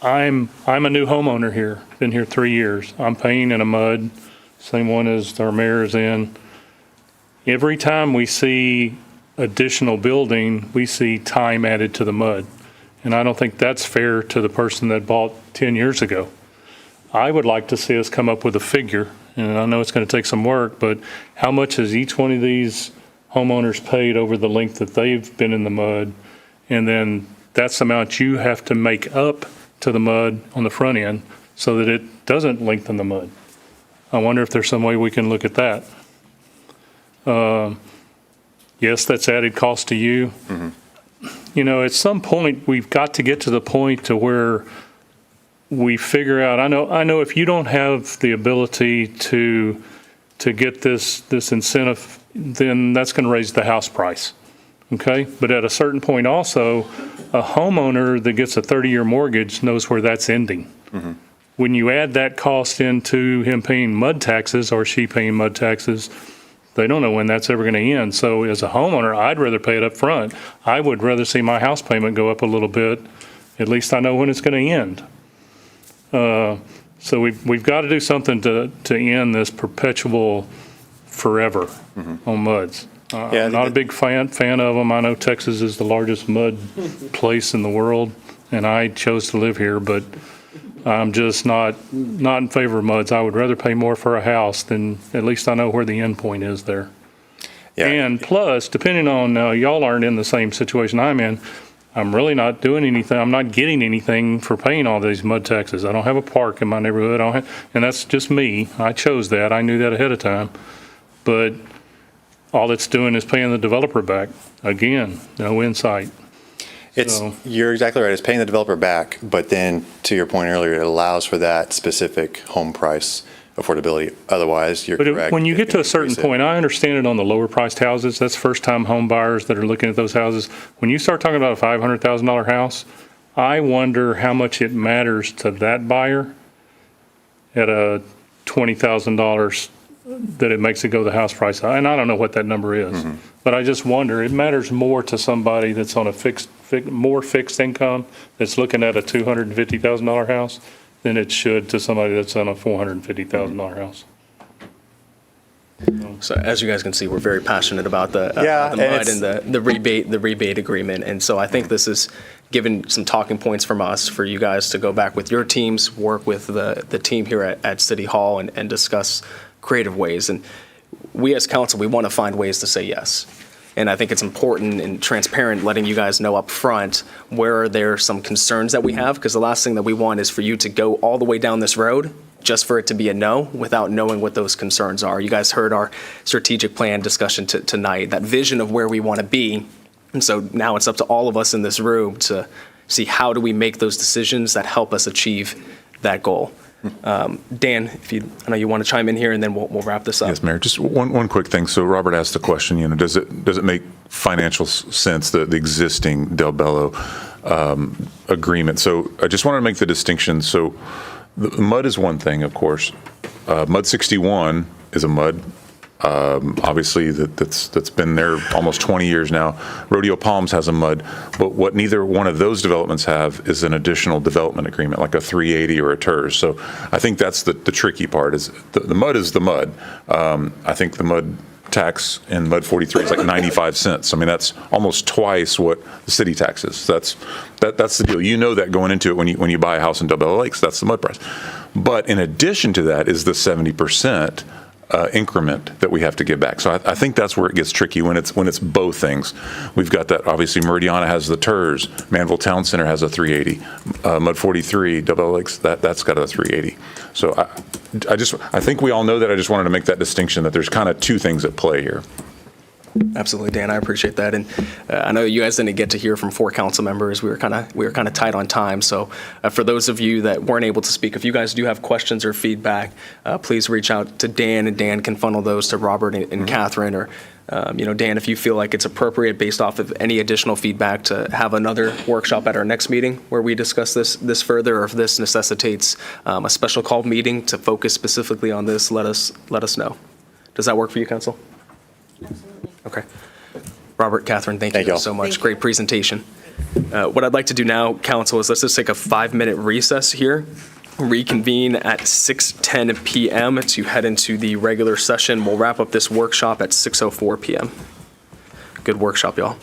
a new homeowner here, been here 3 years. I'm paying in a mud, same one as our mayor is in. Every time we see additional building, we see time added to the mud. And I don't think that's fair to the person that bought 10 years ago. I would like to see us come up with a figure, and I know it's going to take some work, but how much has each one of these homeowners paid over the length that they've been in the mud? And then that's the amount you have to make up to the mud on the front end so that it doesn't lengthen the mud. I wonder if there's some way we can look at that. Yes, that's added cost to you. At some point, we've got to get to the point to where we figure out, I know if you don't have the ability to get this incentive, then that's going to raise the house price. Okay? But at a certain point also, a homeowner that gets a 30-year mortgage knows where that's ending. Mm-hmm. When you add that cost into him paying mud taxes or she paying mud taxes, they don't know when that's ever going to end. So as a homeowner, I'd rather pay it up front. I would rather see my house payment go up a little bit. At least I know when it's going to end. So we've got to do something to end this perpetual forever on muds. I'm not a big fan of them. I know Texas is the largest mud place in the world, and I chose to live here, but I'm just not in favor of muds. I would rather pay more for a house than, at least I know where the end point is there. Yeah. And plus, depending on, y'all aren't in the same situation I'm in, I'm really not doing anything. I'm not getting anything for paying all these mud taxes. I don't have a park in my neighborhood. And that's just me. I chose that. I knew that ahead of time. But all it's doing is paying the developer back. Again, no insight. You're exactly right. It's paying the developer back, but then to your point earlier, it allows for that specific home price affordability. Otherwise, you're correct. When you get to a certain point, I understand it on the lower priced houses. That's first-time home buyers that are looking at those houses. When you start talking about a $500,000 house, I wonder how much it matters to that buyer at a $20,000 that it makes it go the house price. And I don't know what that number is, but I just wonder, it matters more to somebody that's on a more fixed income that's looking at a $250,000 house than it should to somebody that's on a $450,000 house. So as you guys can see, we're very passionate about the and mud and the rebate agreement. And so I think this is given some talking points from us for you guys to go back with your teams, work with the team here at City Hall and discuss creative ways. And we as council, we want to find ways to say yes. And I think it's important and transparent letting you guys know up front where there are some concerns that we have, because the last thing that we want is for you to go all the way down this road just for it to be a no without knowing what those concerns are. You guys heard our strategic plan discussion tonight, that vision of where we want to be. And so now it's up to all of us in this room to see how do we make those decisions that help us achieve that goal. Dan, I know you want to chime in here, and then we'll wrap this up. Yes, Mayor. Just one quick thing. So Robert asked the question. Does it make financial sense the existing Del Bello agreement? So I just wanted to make the distinction. So the mud is one thing, of course. Mud 61 is a mud. Obviously, that's been there almost 20 years now. Rodeo Palms has a mud, but what neither one of those developments have is an additional development agreement, like a 380 or a TERS. So I think that's the tricky part. Is the mud is the mud. I think the mud tax in Mud 43 is like 95 cents. I mean, that's almost twice what the city tax is. That's the deal. You know that going into it when you buy a house in Del Bello Lakes, that's the mud price. But in addition to that is the 70%. Increment that we have to give back. So I think that's where it gets tricky when it's both ththings. We've got that, obviously Meridiana has the TERS, Manvel Town Center has a 380, Mud 43, Del Bello Lakes, that's got a 380. So I think we all know that. I just wanted to make that distinction that there's kind of two things at play here. Absolutely, Dan. I appreciate that, and I know you guys didn't get to hear from 4 council members. We were kind of tight on time. So, for those of you that weren't able to speak, if you guys do have questions or feedback, please reach out to Dan, and Dan can funnel those to Robert and Catherine. Or, Dan, if you feel like it's appropriate, based off of any additional feedback, to have another workshop at our next meeting where we discuss this further, or if this necessitates a special call meeting to focus specifically on this, let us know. Does that work for you, Council? Okay. Robert, Catherine, thank you so much. Great presentation. What I'd like to do now, Council, is let's just take a 5-minute recess here, reconvene at 6:10 p.m. to head into the regular session. We'll wrap up this workshop at 6:04 p.m. Good workshop, y'all.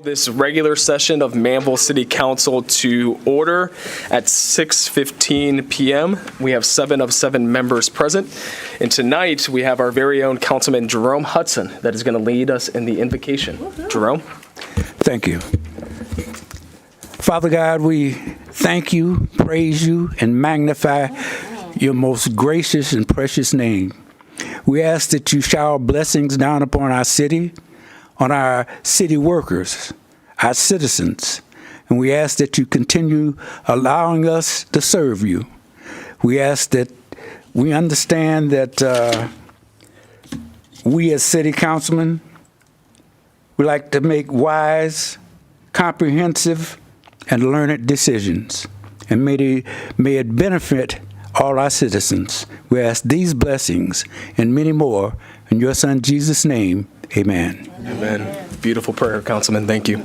This regular session of Manvel City Council to order at 6:15 p.m. We have 7 of 7 members present. And tonight, we have our very own Councilman Jerome Hudson that is going to lead us in the invocation. Jerome? Thank you. Father God, we thank you, praise you, and magnify your most gracious and precious name. We ask that you shower blessings down upon our city, on our city workers, our citizens, and we ask that you continue allowing us to serve you. We ask that we understand that we as city councilmen, we like to make wise, comprehensive, and learned decisions, and may it benefit all our citizens. We ask these blessings and many more in your Son Jesus' name. Amen. Amen. Beautiful prayer, Councilman. Thank you.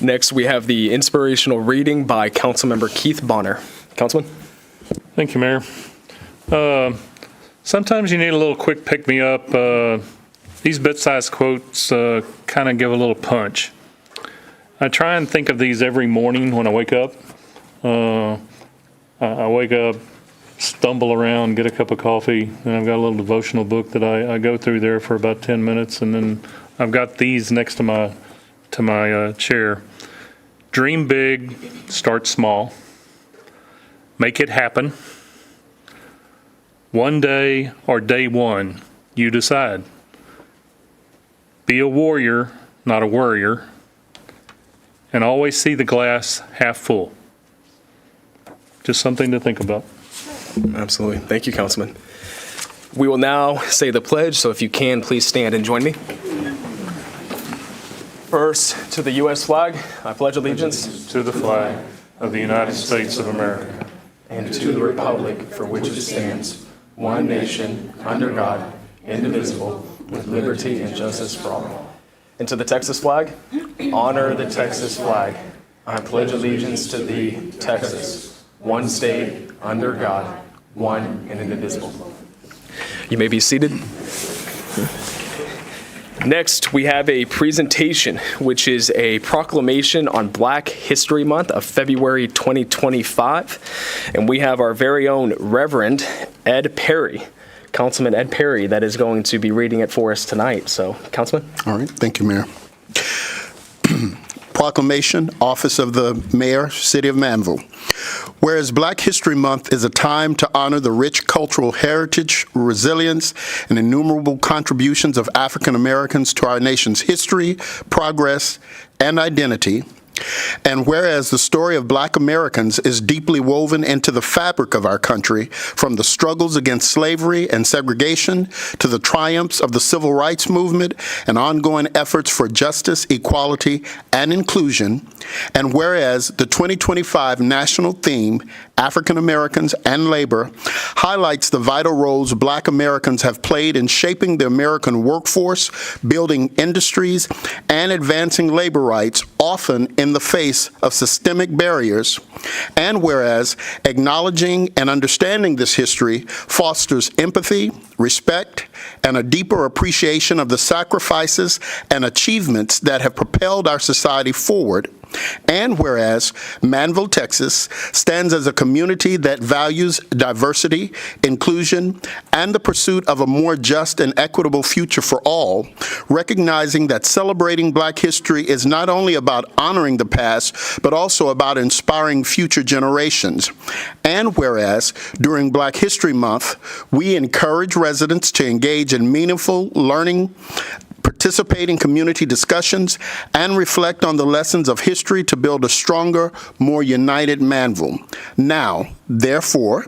Next, we have the inspirational reading by Councilmember Keith Bonner. Councilman? Thank you, Mayor. Sometimes you need a little quick pick-me-up. These bit-sized quotes kind of give a little punch. I try and think of these every morning when I wake up. I wake up, stumble around, get a cup of coffee, and I've got a little devotional book that I go through there for about 10 minutes, and then I've got these next to my chair. Dream big, start small. Make it happen. One day or day one, you decide. Be a warrior, not a worrier, and always see the glass half full. Just something to think about. Absolutely. Thank you, Councilman. We will now say the pledge, so if you can, please stand and join me. First, to the U.S. flag, I pledge allegiance To the flag of the United States of America, and to the republic for which it stands, one nation, under God, indivisible, with liberty and justice for all. And to the Texas flag, honor the Texas flag. I pledge allegiance to thee, Texas, one state, under God, one and indivisible. You may be seated. Next, we have a presentation, which is a proclamation on Black History Month of February 2025. And we have our very own Reverend Ed Perry, Councilman Ed Perry, that is going to be reading it for us tonight. So, Councilman? All right, thank you, Mayor. Proclamation, Office of the Mayor, City of Manvel. Whereas Black History Month is a time to honor the rich cultural heritage, resilience, and innumerable contributions of African Americans to our nation's history, progress, and identity, and whereas the story of Black Americans is deeply woven into the fabric of our country, from the struggles against slavery and segregation to the triumphs of the civil rights movement and ongoing efforts for justice, equality, and inclusion, and whereas the 2025 national theme, African Americans and Labor, highlights the vital roles Black Americans have played in shaping the American workforce, building industries, and advancing labor rights, often in the face of systemic barriers, and whereas acknowledging and understanding this history fosters empathy, respect, and a deeper appreciation of the sacrifices and achievements that have propelled our society forward, and whereas Manvel, Texas, stands as a community that values diversity, inclusion, and the pursuit of a more just and equitable future for all, recognizing that celebrating Black history is not only about honoring the past, but also about inspiring future generations. And whereas during Black History Month, we encourage residents to engage in meaningful learning, participate in community discussions, and reflect on the lessons of history to build a stronger, more united Manvel. Now, therefore,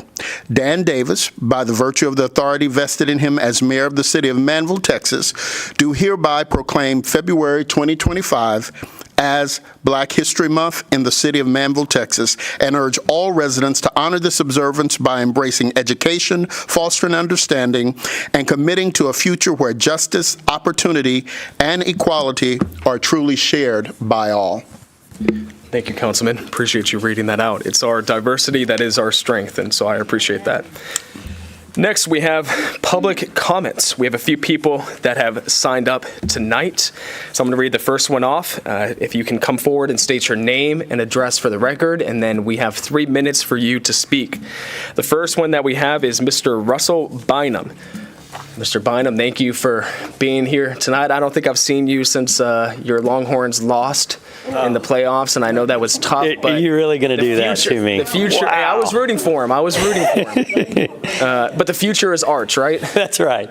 Dan Davis, by the virtue of the authority vested in him as mayor of the city of Manvel, Texas, do hereby proclaim February 2025 as Black History Month in the city of Manvel, Texas, and urge all residents to honor this observance by embracing education, fostering understanding, and committing to a future where justice, opportunity, and equality are truly shared by all. Thank you, Councilman. Appreciate you reading that out. It's our diversity that is our strength, and so I appreciate that. Next, we have public comments. We have a few people that have signed up tonight. So I'm going to read the first one off. If you can come forward and state your name and address for the record, and then we have 3 minutes for you to speak. The first one that we have is Mr. Russell Bynum. Mr. Bynum, thank you for being here tonight. I don't think I've seen you since your Longhorns lost in the playoffs, and I know that was tough. Are you really going to do that future, to me? The future, wow. Hey, I was rooting for him. But the future is Arch, right? That's right.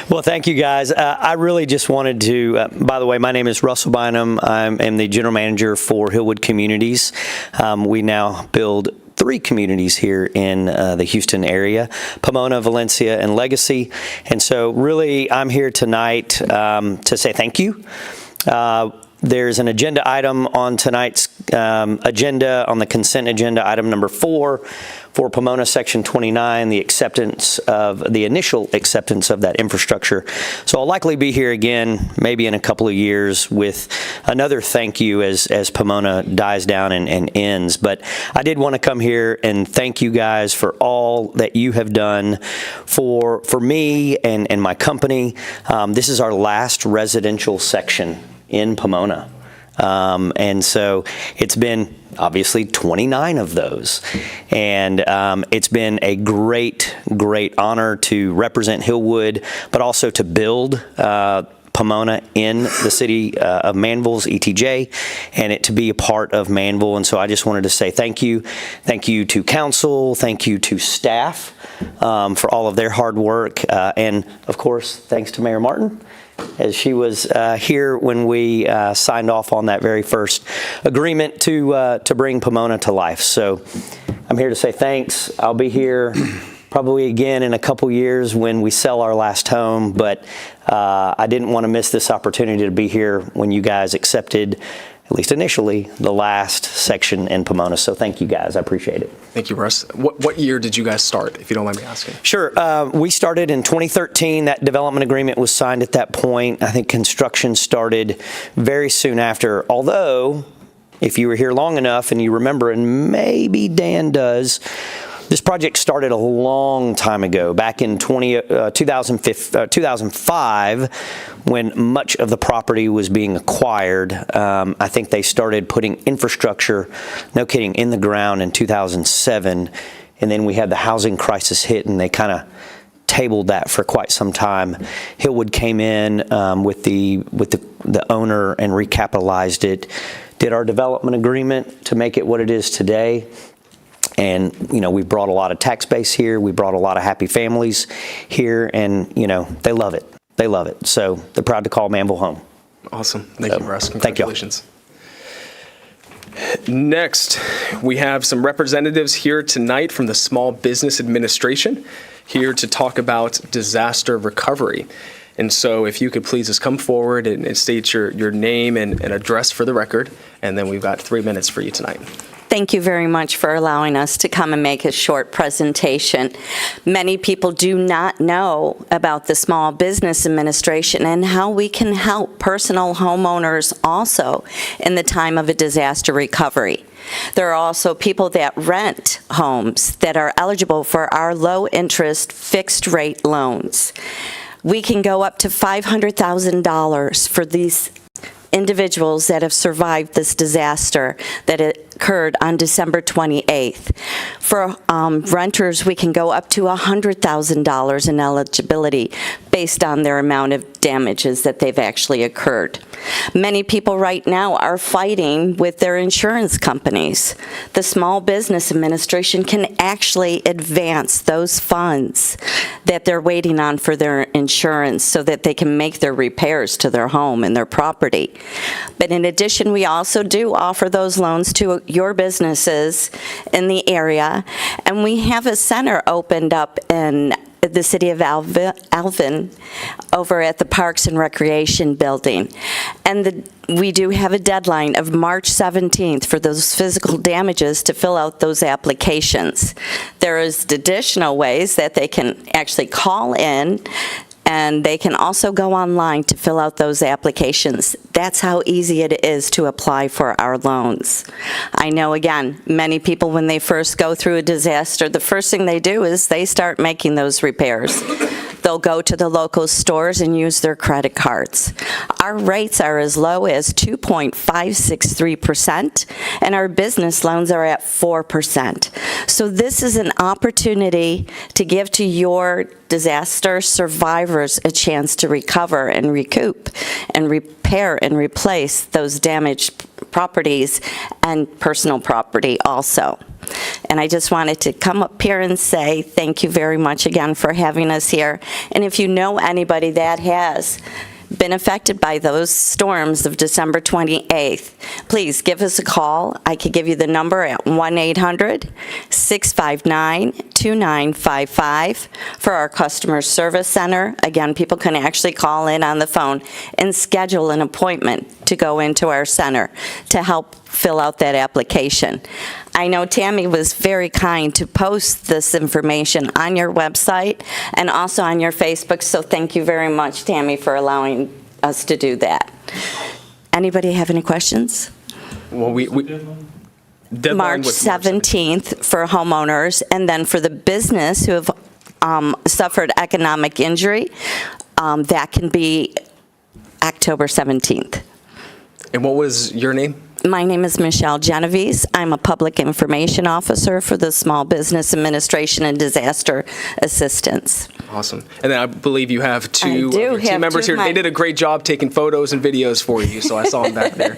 Well, thank you, guys. I really just wanted to, by the way, my name is Russell Bynum. I am the general manager for Hillwood Communities. We now build 3 communities here in the Houston area, Pomona, Valencia, and Legacy. And so really, I'm here tonight to say thank you. There's an agenda item on tonight's agenda, on the consent agenda, item number 4, for Pomona Section 29, the initial acceptance of that infrastructure. So I'll likely be here again, maybe in a couple of years, with another thank you as Pomona dies down and ends. But I did want to come here and thank you guys for all that you have done for me and my company. This is our last residential section in Pomona. And so it's been obviously 29 of those. And it's been a great, great honor to represent Hillwood, but also to build Pomona in the city of Manvel's ETJ, and it to be a part of Manvel. And so I just wanted to say thank you. Thank you to council. Thank you to staff for all of their hard work. And of course, thanks to Mayor Martin, as she was here when we signed off on that very first agreement to bring Pomona to life. So I'm here to say thanks. I'll be here probably again in a couple years when we sell our last home, but I didn't want to miss this opportunity to be here when you guys accepted, at least initially, the last section in Pomona. So thank you guys. I appreciate it. Thank you, Russ. What year did you guys start, if you don't mind me asking? Sure. We started in 2013. That development agreement was signed at that point. I think construction started very soon after, although if you were here long enough and you remember, and maybe Dan does, this project started a long time ago, back in 2005, when much of the property was being acquired. I think they started putting infrastructure, no kidding, in the ground in 2007, and then we had the housing crisis hit, and they kind of tabled that for quite some time. Hillwood came in with the owner and recapitalized it, did our development agreement to make it what it is today. And, we brought a lot of tax base here. We brought a lot of happy families here, and, they love it. They love it. So they're proud to call Manvel home. Awesome. Thank you, Russ. Thank you. Congratulations. Next, we have some representatives here tonight from the Small Business Administration here to talk about disaster recovery. And so if you could please just come forward and state your name and address for the record, and then we've got 3 minutes for you tonight. Thank you very much for allowing us to come and make a short presentation. Many people do not know about the Small Business Administration and how we can help personal homeowners also in the time of a disaster recovery. There are also people that rent homes that are eligible for our low-interest fixed-rate loans. We can go up to $500,000 for these individuals that have survived this disaster that occurred on December 28th. For renters, we can go up to $100,000 in eligibility based on their amount of damages that they've actually occurred. Many people right now are fighting with their insurance companies. The Small Business Administration can actually advance those funds that they're waiting on for their insurance so that they can make their repairs to their home and their property. But in addition, we also do offer those loans to your businesses in the area, and we have a center opened up in the city of Alvin over at the Parks and Recreation Building. And we do have a deadline of March 17th for those physical damages to fill out those applications. There is additional ways that they can actually call in And they can also go online to fill out those applications. That's how easy it is to apply for our loans. I know, again, many people, when they first go through a disaster, the first thing they do is they start making those repairs. They'll go to the local stores and use their credit cards. Our rates are as low as 2.563%, and our business loans are at 4%. So this is an opportunity to give to your disaster survivors a chance to recover and recoup and repair and replace those damaged properties and personal property also. And I just wanted to come up here and say thank you very much again for having us here. And if you know anybody that has been affected by those storms of December 28th, please give us a call. I could give you the number at 1-800-659-2955 for our customer service center. Again, people can actually call in on the phone and schedule an appointment to go into our center to help fill out that application. I know Tammy was very kind to post this information on your website and also on your Facebook, so thank you very much, Tammy, for allowing us to do that. Anybody have any questions? Well, deadline March was 17th for homeowners, and then for the business who have suffered economic injury, that can be October 17th. And what was your name? My name is Michelle Genovese. I'm a public information officer for the Small Business Administration and Disaster Assistance. Awesome. And then I believe you have two I do of your team have members two here. of They my- did a great job taking photos and videos for you, so I saw them back there.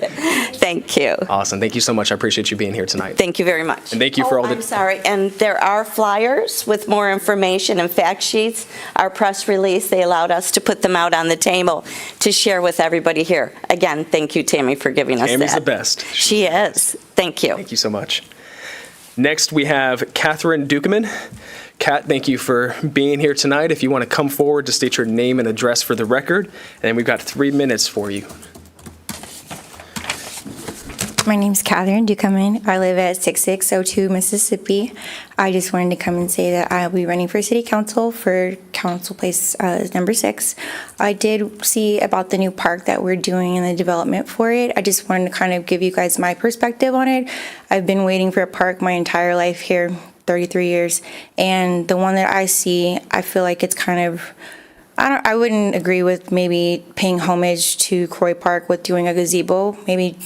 Thank you. Awesome. Thank you so much. I appreciate you being here tonight. Thank you very much. And thank you for all the... I'm sorry, and there are flyers with more information and fact sheets. Our press release, they allowed us to put them out on the table to share with everybody here. Again, thank you, Tammy, for giving us that. Tammy's the best. She is. Thank you. Thank you so much. Next, we have Catherine Dukeman. Kat, thank you for being here tonight. If you want to come forward to state your name and address for the record, and then we've got 3 minutes for you. My name's Catherine Dukeman. I live at 6602 Mississippi. I just wanted to come and say that I'll be running for City Council for Council Place number 6. I did see about the new park that we're doing and the development for it. I just wanted to kind of give you guys my perspective on it. I've been waiting for a park my entire life here, 33 years, and the one that I see, I feel like it's kind of, I wouldn't agree with maybe paying homage to Croy Park with doing a gazebo, maybe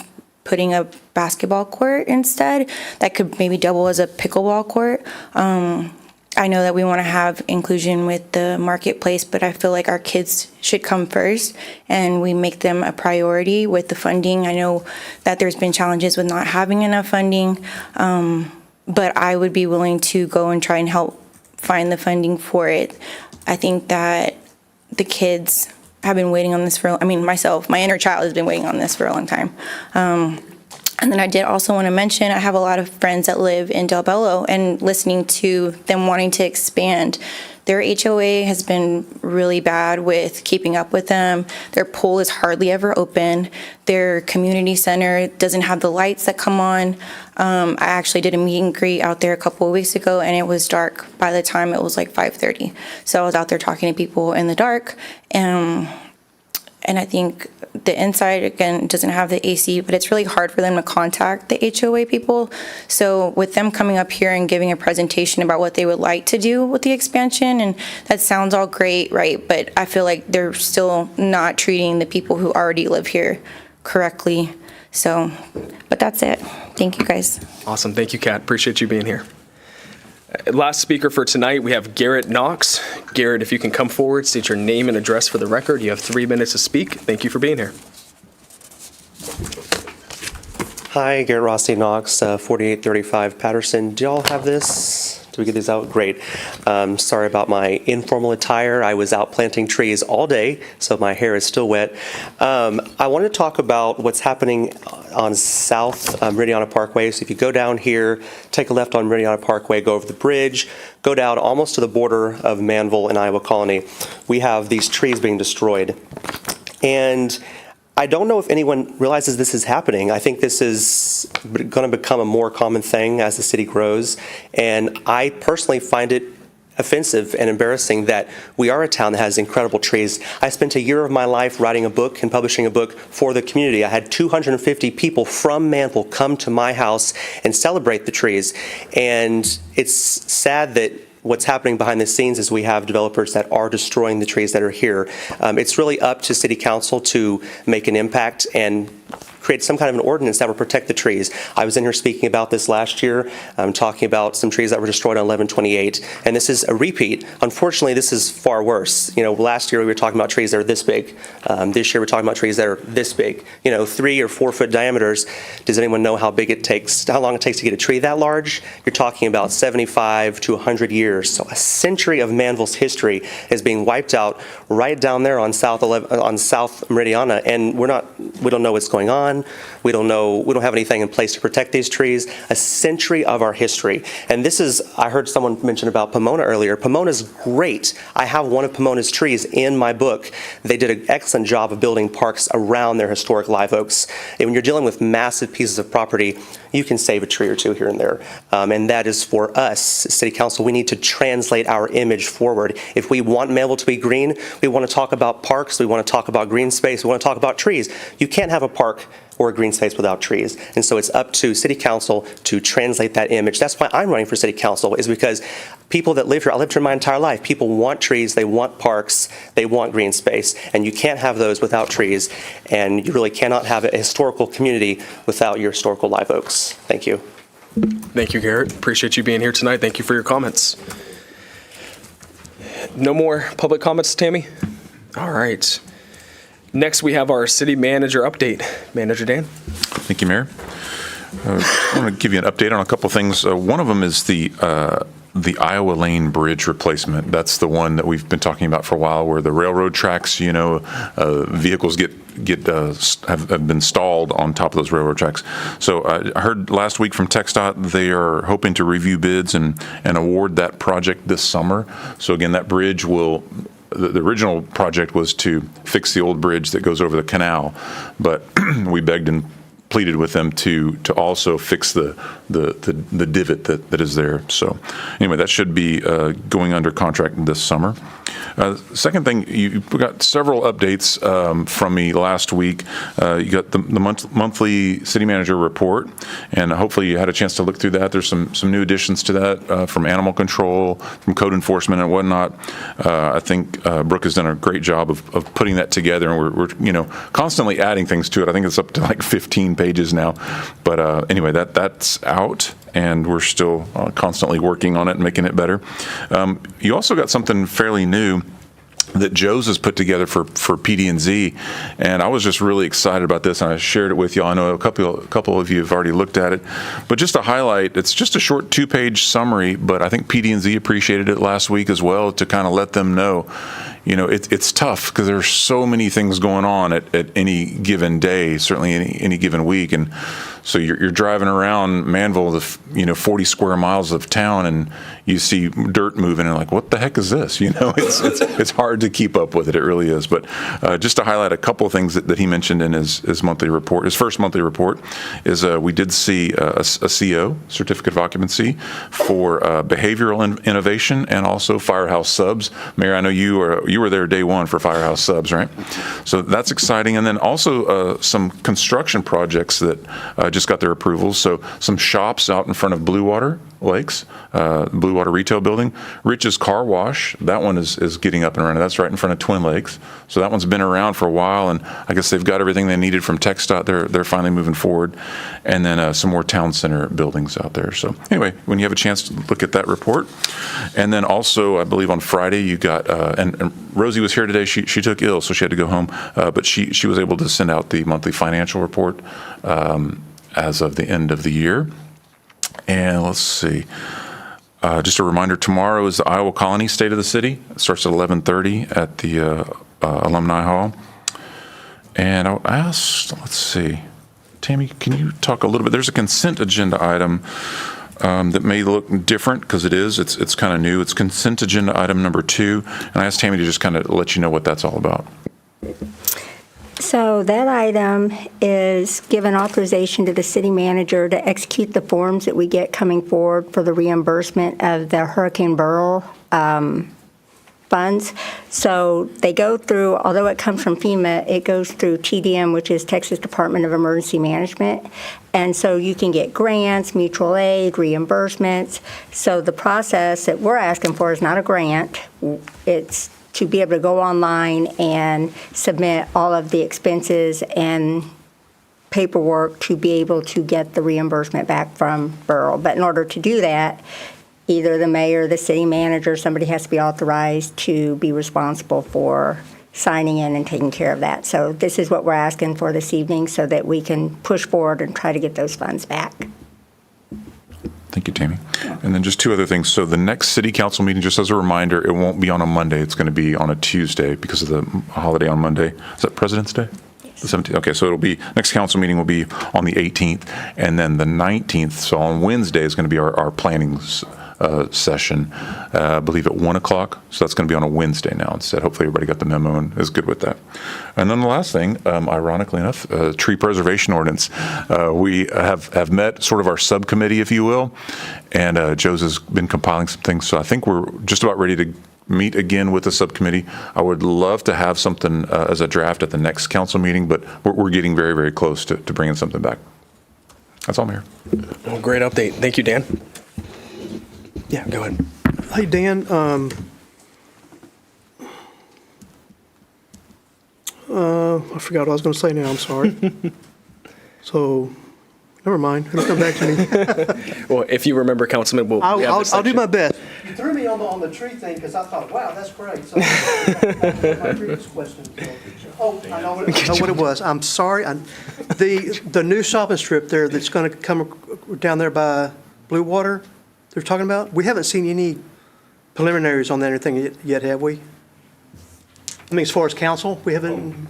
putting a basketball court instead that could maybe double as a pickleball court. I know that we want to have inclusion with the marketplace, but I feel like our kids should come first and we make them a priority with the funding. I know that there's been challenges with not having enough funding, but I would be willing to go and try and help find the funding for it. I think that the kids have been waiting on this myself, my inner child has been waiting on this for a long time. And then I did also want to mention, I have a lot of friends that live in Del Bello, and listening to them wanting to expand, their HOA has been really bad with keeping up with them. Their pool is hardly ever open. Their community center doesn't have the lights that come on. I actually did a meet and greet out there a couple of weeks ago, and it was dark by the time it was like 5:30. So I was out there talking to people in the dark, and I think the inside, again, doesn't have the AC, but it's really hard for them to contact the HOA people. So with them coming up here and giving a presentation about what they would like to do with the expansion, and that sounds all great, right? But I feel like they're still not treating the people who already live here correctly. So, but that's it. Thank you, guys. Awesome. Thank you, Kat. Appreciate you being here. Last speaker for tonight, we have Garrett Knox. Garrett, if you can come forward, state your name and address for the record. You have 3 minutes to speak. Thank you for being here. Hi, Garrett Rossi Knox, 4835 Patterson. Do y'all have this? Do we get these out? Great. Sorry about my informal attire. I was out planting trees all day, so my hair is still wet. I want to talk about what's happening on South Meridiana Parkway. So if you go down here, take a left on Meridiana Parkway, go over the bridge, go down almost to the border of Manvel and Iowa Colony. We have these trees being destroyed. And I don't know if anyone realizes this is happening. I think this is going to become a more common thing as the city grows. And I personally find it offensive and embarrassing that we are a town that has incredible trees. I spent a year of my life writing a book and publishing a book for the community. I had 250 people from Manvel come to my house and celebrate the trees. And it's sad that what's happening behind the scenes is we have developers that are destroying the trees that are here. It's really up to City Council to make an impact and create some kind of an ordinance that would protect the trees. I was in here speaking about this last year, talking about some trees that were destroyed on 1128, and this is a repeat. Unfortunately, this is far worse. Last year we were talking about trees that are this big. This year we're talking about trees that are this big. 3 or 4 foot diameters. Does anyone know how long it takes to get a tree that large? You're talking about 75 to 100 years. So a century of Manvel's history is being wiped out right down there on South Meridiana, and we don't know what's going on. We don't have anything in place to protect these trees. A century of our history. And this is, I heard someone mention about Pomona earlier. Pomona's great. I have one of Pomona's trees in my book. They did an excellent job of building parks around their historic live oaks. And when you're dealing with massive pieces of property, you can save a tree or two here and there. And that is for us, City Council. We need to translate our image forward. If we want Manvel to be green, we want to talk about parks, we want to talk about green space, we want to talk about trees. You can't have a park or a green space without trees. And so it's up to City Council to translate that image. That's why I'm running for City Council, is because people that live here, I lived here my entire life, people want trees, they want parks, they want green space, and you can't have those without trees, and you really cannot have a historical community without your historical live oaks. Thank you. Thank you, Garrett. Appreciate you being here tonight. Thank you for your comments. No more public comments, Tammy? All right. Next, we have our city manager update. Manager Dan. Thank you, Mayor. I want to give you an update on a couple things. One of them is the Iowa Lane Bridge replacement. That's the one that we've been talking about for a while, where the railroad tracks, vehicles have been stalled on top of those railroad tracks. So I heard last week from TxDOT they are hoping to review bids and award that project this summer. So again, that bridge will. The original project was to fix the old bridge that goes over the canal, but we begged and pleaded with them to also fix the divot that is there. So anyway, that should be going under contract this summer. Second thing, you got several updates from me last week. You got the monthly city manager report, and hopefully you had a chance to look through that. There's some new additions to that from animal control, from code enforcement and whatnot. I think Brooke has done a great job of putting that together, and we're constantly adding things to it. I think it's up to like 15 pages now. But anyway, that's out, and we're still constantly working on it and making it better. You also got something fairly new that Joe's has put together for PD&Z, and I was just really excited about this, and I shared it with you. I know a couple of you have already looked at it, but just to highlight, it's just a short 2-page summary, but I think PD&Z appreciated it last week as well, to kind of let them know, it's tough because there's so many things going on at any given day, certainly any given week, and so you're driving around Manvel, the 40 square miles of town, and you see dirt moving, and like, what the heck is this? It's hard to keep up with it. It really is. But just to highlight a couple of things that he mentioned in his monthly report, his first monthly report, is we did see a CO, certificate of occupancy, for behavioral innovation and also Firehouse subs. Mayor, I know you were there day one for Firehouse subs, right? So that's exciting. And then also some construction projects that just got their approvals. So some shops out in front of Blue Water Lakes, Blue Water Retail Building. Rich's Car Wash, that one is getting up and running. That's right in front of Twin Lakes. So that one's been around for a while, and I guess they've got everything they needed from TxDOT. They're finally moving forward. And then some more town center buildings out there. So anyway, when you have a chance to look at that report. And then also, I believe on Friday you got, and Rosie was here today. She took ill, so she had to go home. But she was able to send out the monthly financial report as of the end of the year. And let's see. Just a reminder, tomorrow is the Iowa Colony State of the City. It starts at 11:30 at the Alumni Hall. And I asked, let's see, Tammy, can you talk a little bit? There's a consent agenda item that may look different because it's kind of new. It's consent agenda item number 2. And I asked Tammy to just kind of let you know what that's all about. So that item is given authorization to the city manager to execute the forms that we get coming forward for the reimbursement of the Hurricane Beryl funds. So they go through, although it comes from FEMA, it goes through TDM, which is Texas Department of Emergency Management. And so you can get grants, mutual aid, reimbursements. So the process that we're asking for is not a grant. It's to be able to go online and submit all of the expenses and paperwork to be able to get the reimbursement back from Beryl. But in order to do that, either the mayor, the city manager, somebody has to be authorized to be responsible for signing in and taking care of that. So this is what we're asking for this evening so that we can push forward and try to get those funds back. Thank you, Tammy. And then just two other things. So the next city council meeting, just as a reminder, it won't be on a Monday. It's going to be on a Tuesday because of the holiday on Monday. Is that President's Day? The 17th. Okay, so it'll be, next council meeting will be on the 18th, and then the 19th, so on Wednesday, is going to be our planning session, I believe at 1 o'clock. So that's going to be on a Wednesday now instead. Hopefully everybody got the memo and is good with that. And then the last thing, ironically enough, tree preservation ordinance. We have met sort of our subcommittee, if you will, and Joe's has been compiling some things. So I think we're just about ready to meet again with the subcommittee. I would love to have something as a draft at the next council meeting, but we're getting very, very close to bringing something back. That's all, Mayor. Well, great update. Thank you, Dan. Yeah, go ahead. Hey, Dan, I forgot what I was going to say now, I'm sorry. So, never mind, it'll come back to me. Well, if you remember, Councilman, we have this I'll do section. my best. You threw me on the tree thing because I thought, wow, that's great. So, my previous question. Oh, I know what it was. I'm sorry. The new shopping strip there that's going to come down there by Blue Water, they're talking about, we haven't seen any preliminaries on that or anything yet, have we? I mean, as far as council, we haven't?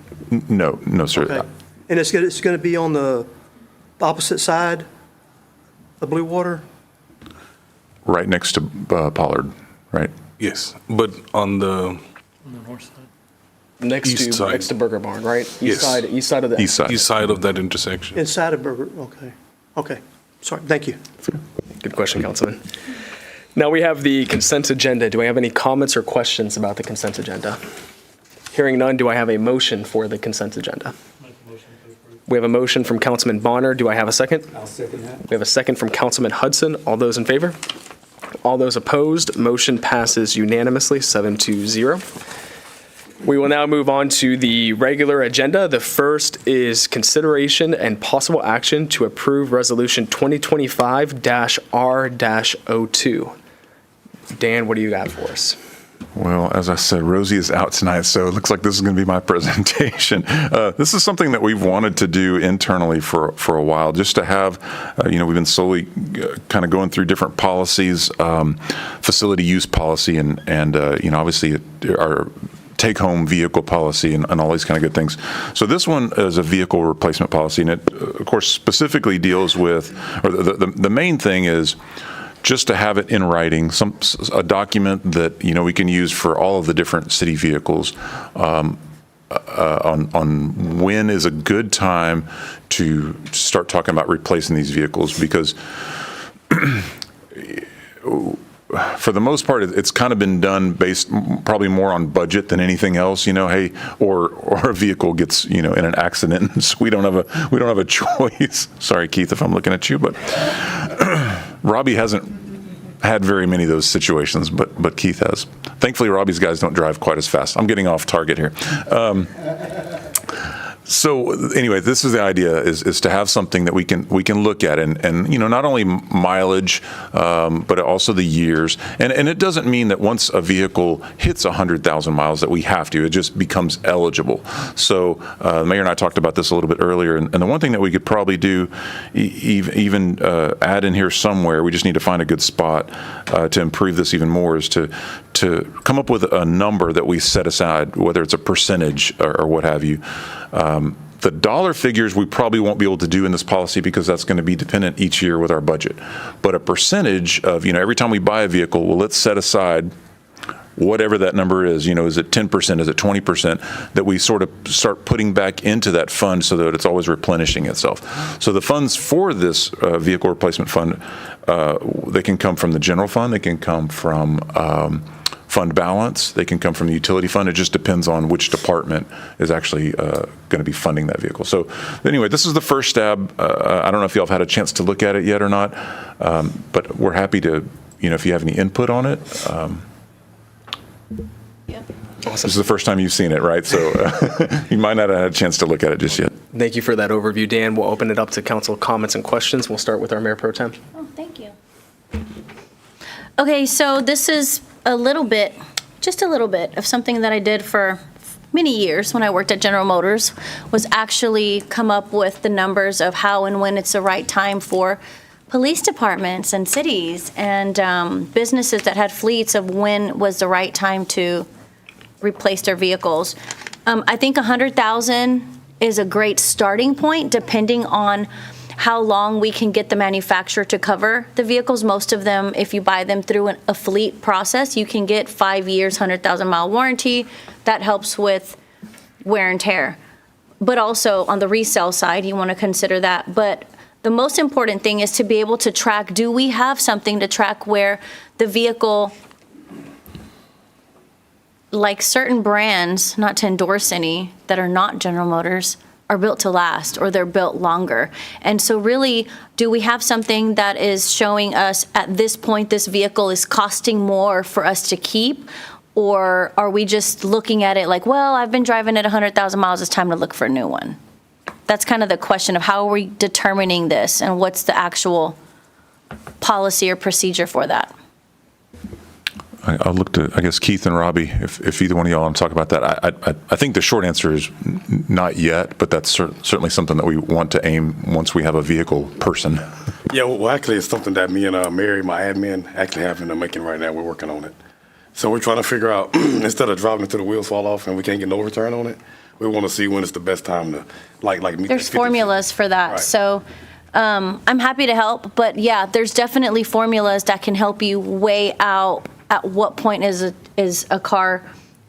No, sir. Okay. And it's going to be on the opposite side of Blue Water? Right next to Pollard, right? Yes, but on the north side. Next to Burger Barn, right? East side of the. East side of that intersection. Inside of Burger, okay. Sorry, thank you. Good question, Councilman. Now we have the consent agenda. Do I have any comments or questions about the consent agenda? Hearing none, do I have a motion for the consent agenda? We have a motion from Councilman Bonner. Do I have a second? I'll second that. We have a second from Councilman Hudson. All those in favor? All those opposed? Motion passes unanimously, 7-0. We will now move on to the regular agenda. The first is consideration and possible action to approve Resolution 2025-R-02. Dan, what do you got for us? Well, as I said, Rosie is out tonight, so it looks like this is going to be my presentation. This is something that we've wanted to do internally for a while, just to have, we've been slowly kind of going through different policies, facility use policy, and obviously our take-home vehicle policy and all these kind of good things. So this one is a vehicle replacement policy, and it, of course, specifically deals with, or the main thing is just to have it in writing, a document that we can use for all of the different city vehicles on when is a good time to start talking about replacing these vehicles, because for the most part, it's kind of been done based probably more on budget than anything else. Hey, or a vehicle gets in an accident, and so we don't have a choice. Sorry, Keith, if I'm looking at you, but Robbie hasn't had very many of those situations, but Keith has. Thankfully, Robbie's guys don't drive quite as fast. I'm getting off target here. So anyway, this is the idea: is to have something that we can look at, and not only mileage, but also the years. And it doesn't mean that once a vehicle hits 100,000 miles that we have to. It just becomes eligible. So the mayor and I talked about this a little bit earlier, and the one thing that we could probably do, even add in here somewhere, we just need to find a good spot to improve this even more, is to come up with a number that we set aside, whether it's a percentage or what have you. The dollar figures we probably won't be able to do in this policy because that's going to be dependent each year with our budget. But a percentage of, every time we buy a vehicle, well, let's set aside whatever that number is, is it 10%, is it 20%, that we sort of start putting back into that fund so that it's always replenishing itself. So the funds for this vehicle replacement fund, they can come from the general fund, they can come from fund balance, they can come from the utility fund. It just depends on which department is actually going to be funding that vehicle. So anyway, this is the first stab. I don't know if y'all have had a chance to look at it yet or not, but we're happy to, if you have any input on it. This is the first time you've seen it, right? So you might not have had a chance to look at it just yet. Thank you for that overview, Dan. We'll open it up to council comments and questions. We'll start with our Mayor Pro Tem. Oh, thank you. Okay, so this is just a little bit of something that I did for many years when I worked at General Motors, was actually come up with the numbers of how and when it's the right time for police departments and cities and businesses that had fleets of when was the right time to replace their vehicles. I think 100,000 is a great starting point, depending on how long we can get the manufacturer to cover the vehicles. Most of them, if you buy them through a fleet process, you can get 5 years, 100,000 mile warranty. That helps with wear and tear. But also on the resale side, you want to consider that. But the most important thing is to be able to track, do we have something to track where the vehicle, like certain brands, not to endorse any that are not General Motors, are built to last, or they're built longer. And so really, do we have something that is showing us at this point this vehicle is costing more for us to keep? Or are we just looking at it like, well, I've been driving it 100,000 miles, it's time to look for a new one? That's kind of the question of how are we determining this, and what's the actual policy or procedure for that? I'll look to, I guess, Keith and Robbie, if either one of y'all want to talk about that. I think the short answer is not yet, but that's certainly something that we want to aim once we have a vehicle person. Yeah, well, actually, it's something that me and Mary, my admin, actually have in the making right now. We're working on it. So we're trying to figure out, instead of driving until the wheels fall off and we can't get no return on it, we want to see when it's the best time to, like meet. There's formulas for that. Right. So I'm happy to help, but yeah, there's definitely formulas that can help you weigh out at what point is a car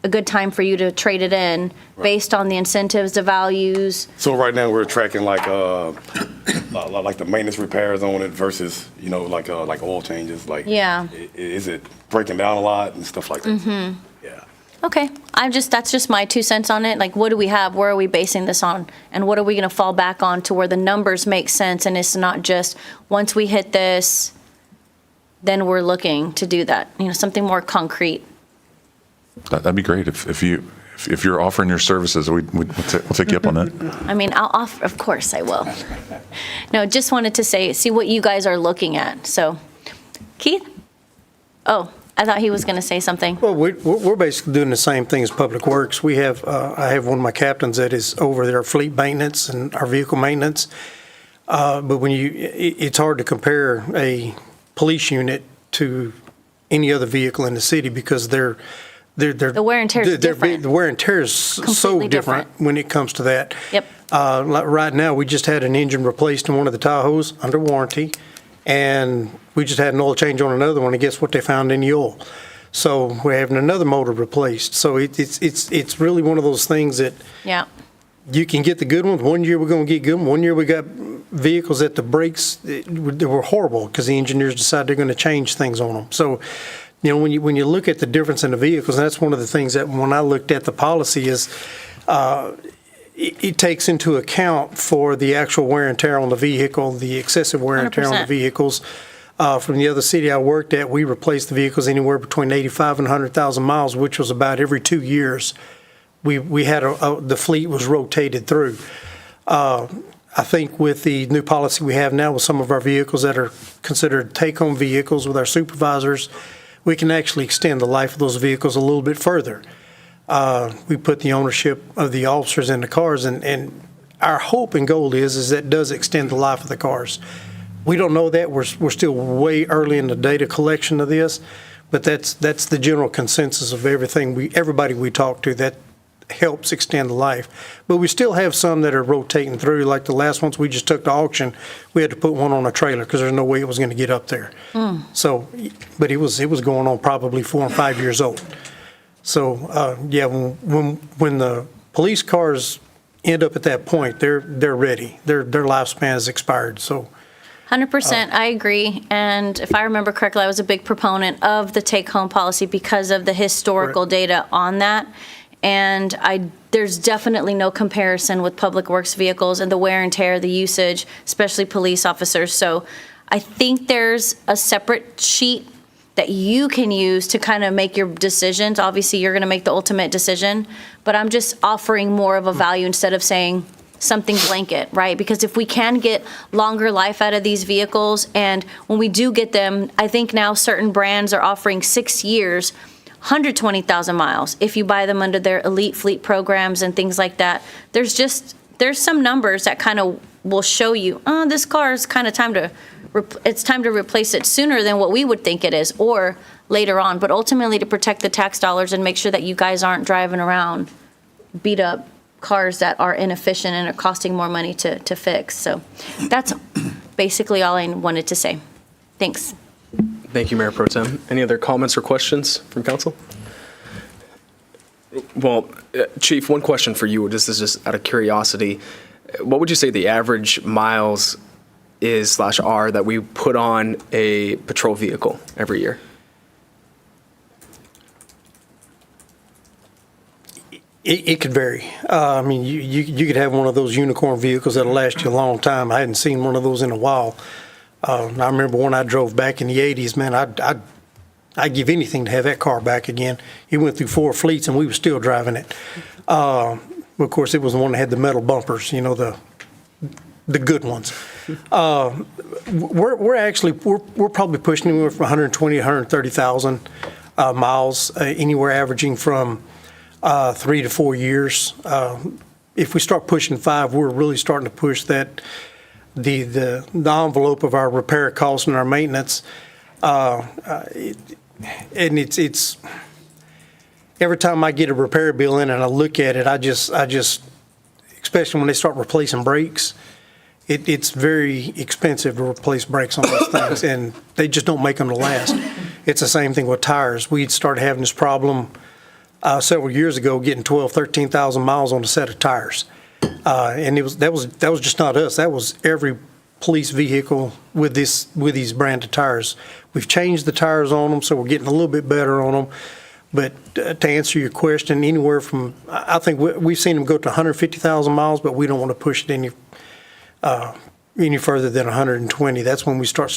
a good time for you to trade it in, based on the incentives, the values. So right now we're tracking like the maintenance repairs on it versus, like oil changes. Like, yeah, is it breaking down a lot and stuff like that? Mm-hmm. Yeah. Okay, that's just my 2 cents on it. Like, what do we have? Where are we basing this on? And what are we going to fall back on to where the numbers make sense, and it's not just once we hit this, then we're looking to do that. Something more concrete. That'd be great if you're offering your services, we'll take you up on that. I mean, I'll offer, of course I will. No, just wanted to see what you guys are looking at. So, Keith? Oh, I thought he was going to say something. Well, we're basically doing the same thing as Public Works. We have, I have one of my captains that is over their fleet maintenance and our vehicle maintenance. But it's hard to compare a police unit to any other vehicle in the city because the wear and tear is different. The wear and tear is so different when it comes to that. Yep. Like right now, we just had an engine replaced in one of the Tahoes under warranty, and we just had an oil change on another one, and guess what they found in the oil? So we're having another motor replaced. So it's really one of those things that you can get the good ones. One year we're going to get good ones. One year we got vehicles that the brakes they were horrible because the engineers decided they're going to change things on them. So, when you look at the difference in the vehicles, and that's one of the things that when I looked at the policy is it takes into account for the actual wear and tear on the vehicle, the excessive wear and tear on the 100%. Vehicles. From the other city I worked at, we replaced the vehicles anywhere between 85 and 100,000 miles, which was about every 2 years. We had the fleet was rotated through. I think with the new policy we have now with some of our vehicles that are considered take-home vehicles with our supervisors, we can actually extend the life of those vehicles a little bit further. We put the ownership of the officers in the cars, and our hope and goal is that does extend the life of the cars. We don't know that. We're still way early in the data collection of this, but that's the general consensus of everybody we talk to, that helps extend the life. But we still have some that are rotating through, like the last ones we just took to auction. We had to put one on a trailer because there's no way it was going to get up there. So, but it was going on probably 4 and 5 years old. So, yeah, when the police cars end up at that point, they're ready. Their lifespan is expired, so. 100%, I agree. And if I remember correctly, I was a big proponent of the take-home policy because of the historical data on that. And there's definitely no comparison with public works vehicles and the wear and tear, the usage, especially police officers. So I think there's a separate sheet that you can use to kind of make your decisions. Obviously, you're going to make the ultimate decision, but I'm just offering more of a value instead of saying something blanket, right? Because if we can get longer life out of these vehicles, and when we do get them, I think now certain brands are offering 6 years, 120,000 miles if you buy them under their elite fleet programs and things like that. There's some numbers that kind of will show you, oh, this car is kind of it's time to replace it sooner than what we would think it is, or later on. But ultimately to protect the tax dollars and make sure that you guys aren't driving around beat up cars that are inefficient and are costing more money to fix. So that's basically all I wanted to say. Thanks. Thank you, Mayor Pro Tem. Any other comments or questions from council? Well, Chief, one question for you. This is just out of curiosity. What would you say the average miles is/are that we put on a patrol vehicle every year? It could vary. I mean, you could have one of those unicorn vehicles that'll last you a long time. I hadn't seen one of those in a while. I remember when I drove back in the 80s, man, I'd give anything to have that car back again. It went through 4 fleets and we were still driving it. Of course, it was the one that had the metal bumpers, you know, the good ones. We're probably pushing anywhere from 120 to 130,000 miles, anywhere averaging from 3 to 4 years. If we start pushing 5, we're really starting to push that the envelope of our repair costs and our maintenance. And it's every time I get a repair bill in and I look at it, I just especially when they start replacing brakes, it's very expensive to replace brakes on those things, and they just don't make them to last. It's the same thing with tires. We started having this problem several years ago, getting 13,000 miles on a set of tires, and that was just not us. That was every police vehicle with these branded tires. We've changed the tires on them, so we're getting a little bit better on them. But to answer your question, anywhere from, I think we've seen them go to 150,000 miles, but we don't want to push it any further than 120. That's when we start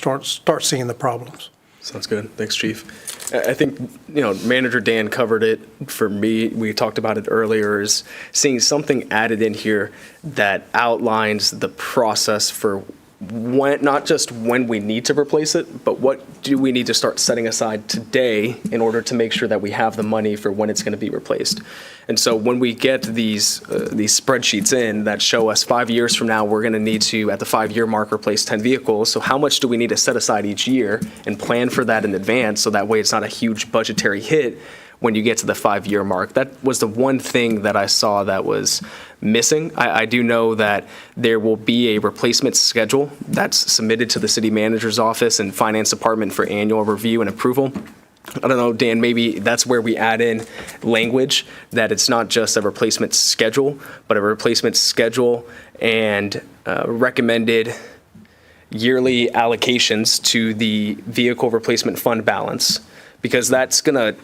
seeing the problems. Sounds good. Thanks, Chief. I think, Manager Dan covered it. For me, we talked about it earlier, is seeing something added in here that outlines the process for when, not just when we need to replace it, but what do we need to start setting aside today in order to make sure that we have the money for when it's going to be replaced. And so when we get these spreadsheets in that show us 5 years from now, we're going to need to, at the 5-year mark, replace 10 vehicles. So how much do we need to set aside each year and plan for that in advance, so that way it's not a huge budgetary hit when you get to the 5-year mark? That was the one thing that I saw that was missing. I do know that there will be a replacement schedule that's submitted to the city manager's office and finance department for annual review and approval. I don't know, Dan, maybe that's where we add in language that it's not just a replacement schedule, but a replacement schedule and recommended yearly allocations to the vehicle replacement fund balance, because that's going to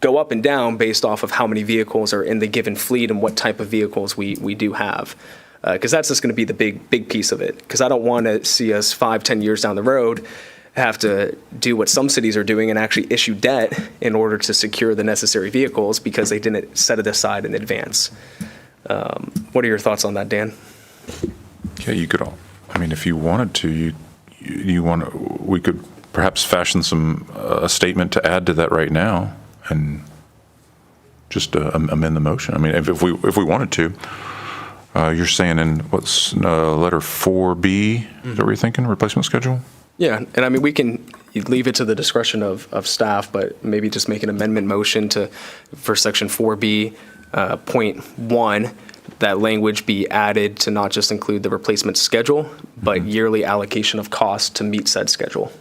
go up and down based off of how many vehicles are in the given fleet and what type of vehicles we do have. Because that's just going to be the big piece of it. Because I don't want to see us 5-10 years down the road have to do what some cities are doing and actually issue debt in order to secure the necessary vehicles because they didn't set it aside in advance. What are your thoughts on that, Dan? Yeah, you could all. I mean, if you wanted to, we could perhaps fashion a statement to add to that right now and just amend the motion. I mean, if we wanted to. You're saying in what's letter 4B? Is that what you're thinking? Replacement schedule? Yeah, and I mean, we can leave it to the discretion of staff, but maybe just make an amendment motion for section 4B, point 1, that language be added to not just include the replacement schedule, but yearly allocation of cost to meet said schedule.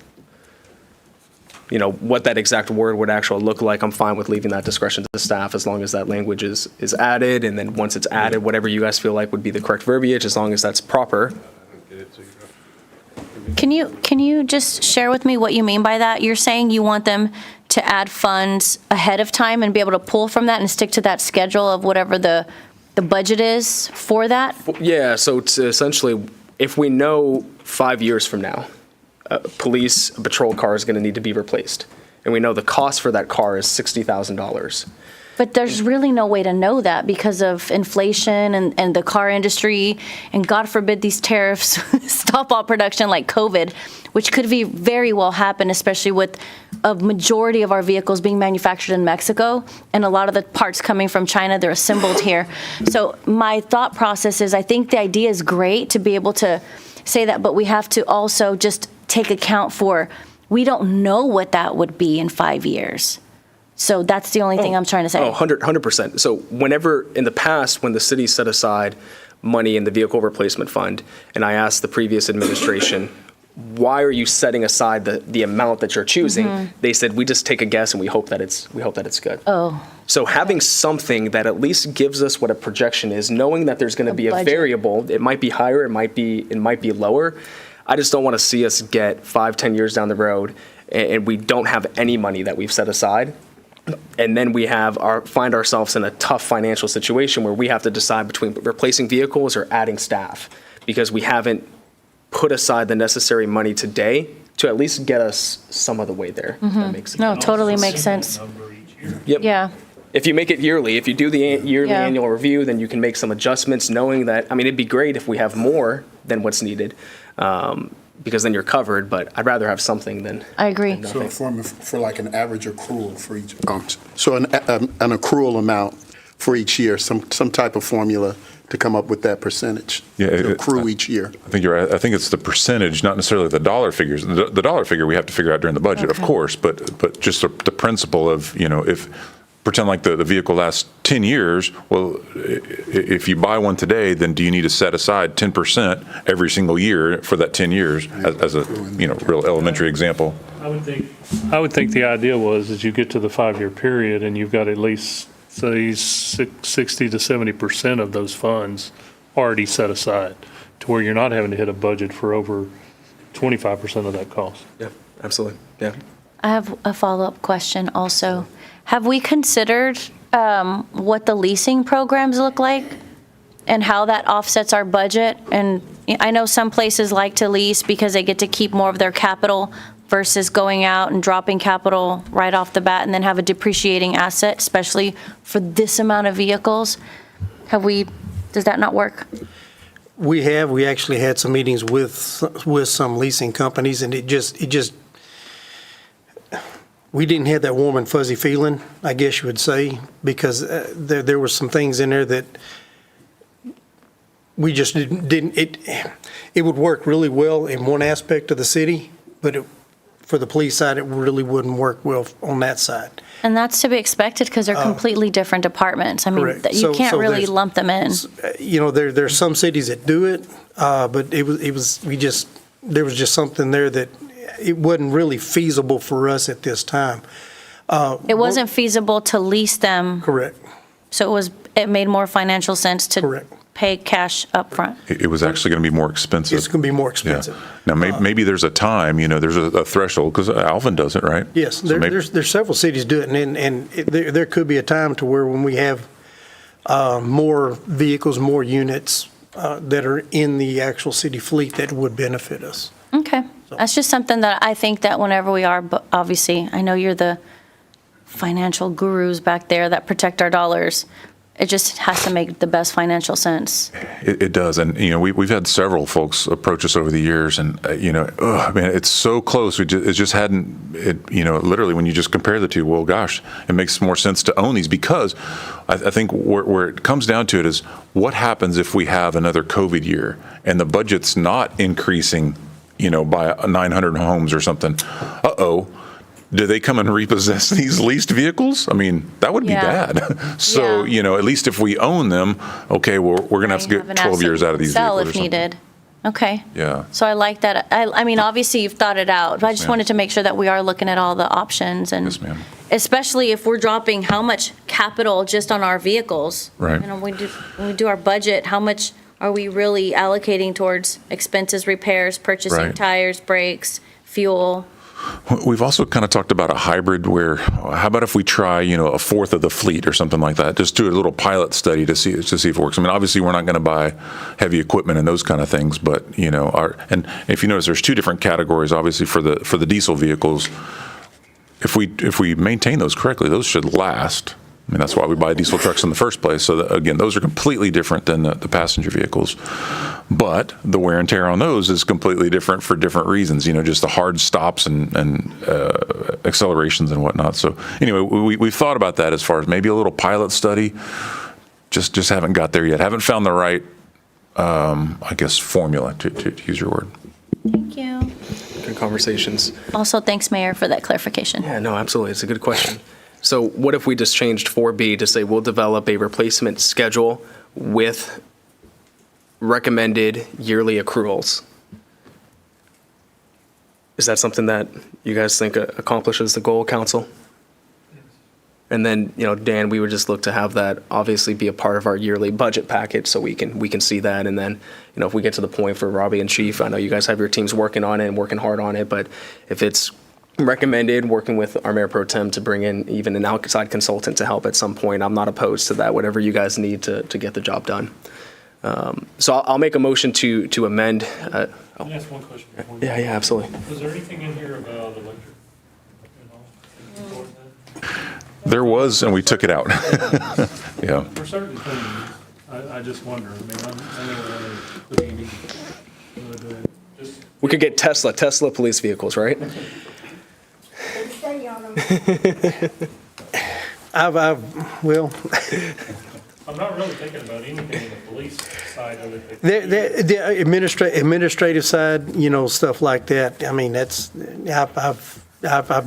what that exact word would actually look like, I'm fine with leaving that discretion to the staff as long as that language is added. And then once it's added, whatever you guys feel like would be the correct verbiage, as long as that's proper. Can you just share with me what you mean by that? You're saying you want them to add funds ahead of time and be able to pull from that and stick to that schedule of whatever the budget is for that? Yeah, so it's essentially, if we know 5 years from now, a patrol car is going to need to be replaced, and we know the cost for that car is $60,000. But there's really no way to know that because of inflation and the car industry, and God forbid these tariffs stop all production like COVID, which could be very well happen, especially with a majority of our vehicles being manufactured in Mexico and a lot of the parts coming from China, they're assembled here. So my thought process is I think the idea is great to be able to say that, but we have to also just take account for we don't know what that would be in 5 years. So that's the only thing I'm trying to say. 100%. So whenever in the past, when the city set aside money in the vehicle replacement fund, and I asked the previous administration, why are you setting aside the amount that you're choosing? They said, we just take a guess and we hope that it's good. Oh. So having something that at least gives us what a projection is, knowing that there's going to be a variable, it might be higher, it might be lower. I just don't want to see us get 5-10 years down the road and we don't have any money that we've set aside. And then we find ourselves in a tough financial situation where we have to decide between replacing vehicles or adding staff because we haven't put aside the necessary money today to at least get us some of the way there. If that makes sense. No, totally makes sense. Yep. Yeah. If you make it yearly, if you do the yearly annual review, then you can make some adjustments knowing that, it'd be great if we have more than what's needed. Because then you're covered, but I'd rather have something than. I agree. So a formula for like an average accrual for each, so an accrual amount for each year, some type of formula to come up with that percentage to accrue each year. I think you're right. I think it's the percentage, not necessarily the dollar figures. The dollar figure we have to figure out during the budget, of course, but just the principle of, if pretend like the vehicle lasts 10 years, well, if you buy one today, then do you need to set aside 10% every single year for that 10 years as a, real elementary example? I would think the idea was as you get to the 5-year period and you've got at least, say, 60 to 70% of those funds already set aside to where you're not having to hit a budget for over 25% of that cost. Yeah, absolutely. Yeah. I have a follow-up question also. Have we considered what the leasing programs look like and how that offsets our budget? And I know some places like to lease because they get to keep more of their capital versus going out and dropping capital right off the bat and then have a depreciating asset, especially for this amount of vehicles. Does that not work? We actually had some meetings with some leasing companies, and it just we didn't have that warm and fuzzy feeling, I guess you would say, because there were some things in there that we just didn't. It would work really well in one aspect of the city, but for the police side, it really wouldn't work well on that side. And that's to be expected because they're completely different departments. Correct. You can't really lump them in. There's some cities that do it, but there was just something there that it wasn't really feasible for us at this time. It wasn't feasible to lease them. Correct. So it made more financial sense to pay cash up front. It was actually going to be more expensive. It's going to be more expensive. Yeah. Now, maybe there's a time, there's a threshold, because Alvin does it, right? Yes, there's several cities do it, and there could be a time to where when we have more vehicles, more units that are in the actual city fleet, that would benefit us. Okay. That's just something that I think that whenever we are, but obviously, I know you're the financial gurus back there that protect our dollars. It just has to make the best financial sense. It does. And, we've had several folks approach us over the years and, it's so close. It just hadn't, literally when you just compare the two, well, gosh, it makes more sense to own these because I think where it comes down to it is what happens if we have another COVID year and the budget's not increasing, by 900 homes or something. Do they come and repossess these leased vehicles? That would be bad. So, at least if we own them, okay, we're going to have to get 12 years out of these vehicles. Sell if needed. Okay. Yeah. So I like that. I mean, obviously you've thought it out, but I just ma'am. wanted to make sure that we are looking at all the options and Yes, ma'am. especially if we're dropping how much capital just on our vehicles. Right. You know, when we do our budget, how much are we really allocating towards expenses, repairs, purchasing Right. tires, brakes, fuel? We've also kind of talked about a hybrid where, how about if we try, a fourth of the fleet or something like that? Just do a little pilot study to see if it works. I mean, obviously, we're not going to buy heavy equipment and those kind of things, but and if you notice, there's two different categories. Obviously, for the diesel vehicles, if we maintain those correctly, those should last. I mean, that's why we buy diesel trucks in the first place. So again, those are completely different than the passenger vehicles. But the wear and tear on those is completely different for different reasons, just the hard stops and accelerations and whatnot. So anyway, we've thought about that as far as maybe a little pilot study. Just haven't got there yet. Haven't found the right, I guess, formula to use your word. Thank you. Good conversations. Also, thanks, Mayor, for that clarification. Yeah, no, absolutely. It's a good question. So what if we just changed 4B to say we'll develop a replacement schedule with recommended yearly accruals? Is that something that you guys think accomplishes the goal, council? And then, Dan, we would just look to have that obviously be a part of our yearly budget package so we can see that. And then, if we get to the point for Robbie and Chief, I know you guys have your teams working on it and working hard on it, but if it's recommended working with our Mayor Pro Tem to bring in even an outside consultant to help at some point, I'm not opposed to that, whatever you guys need to get the job done. So I'll make a motion to amend. Can I ask one question before you? Yeah, absolutely. Was there anything in here about electric? There was, and we took it out. Yeah. For certain things, I just wonder. I mean, I know what you need. We could get Tesla police vehicles, right? Well, I'm not really thinking about anything in the police side of it. the administrative side, stuff like that. I mean, I've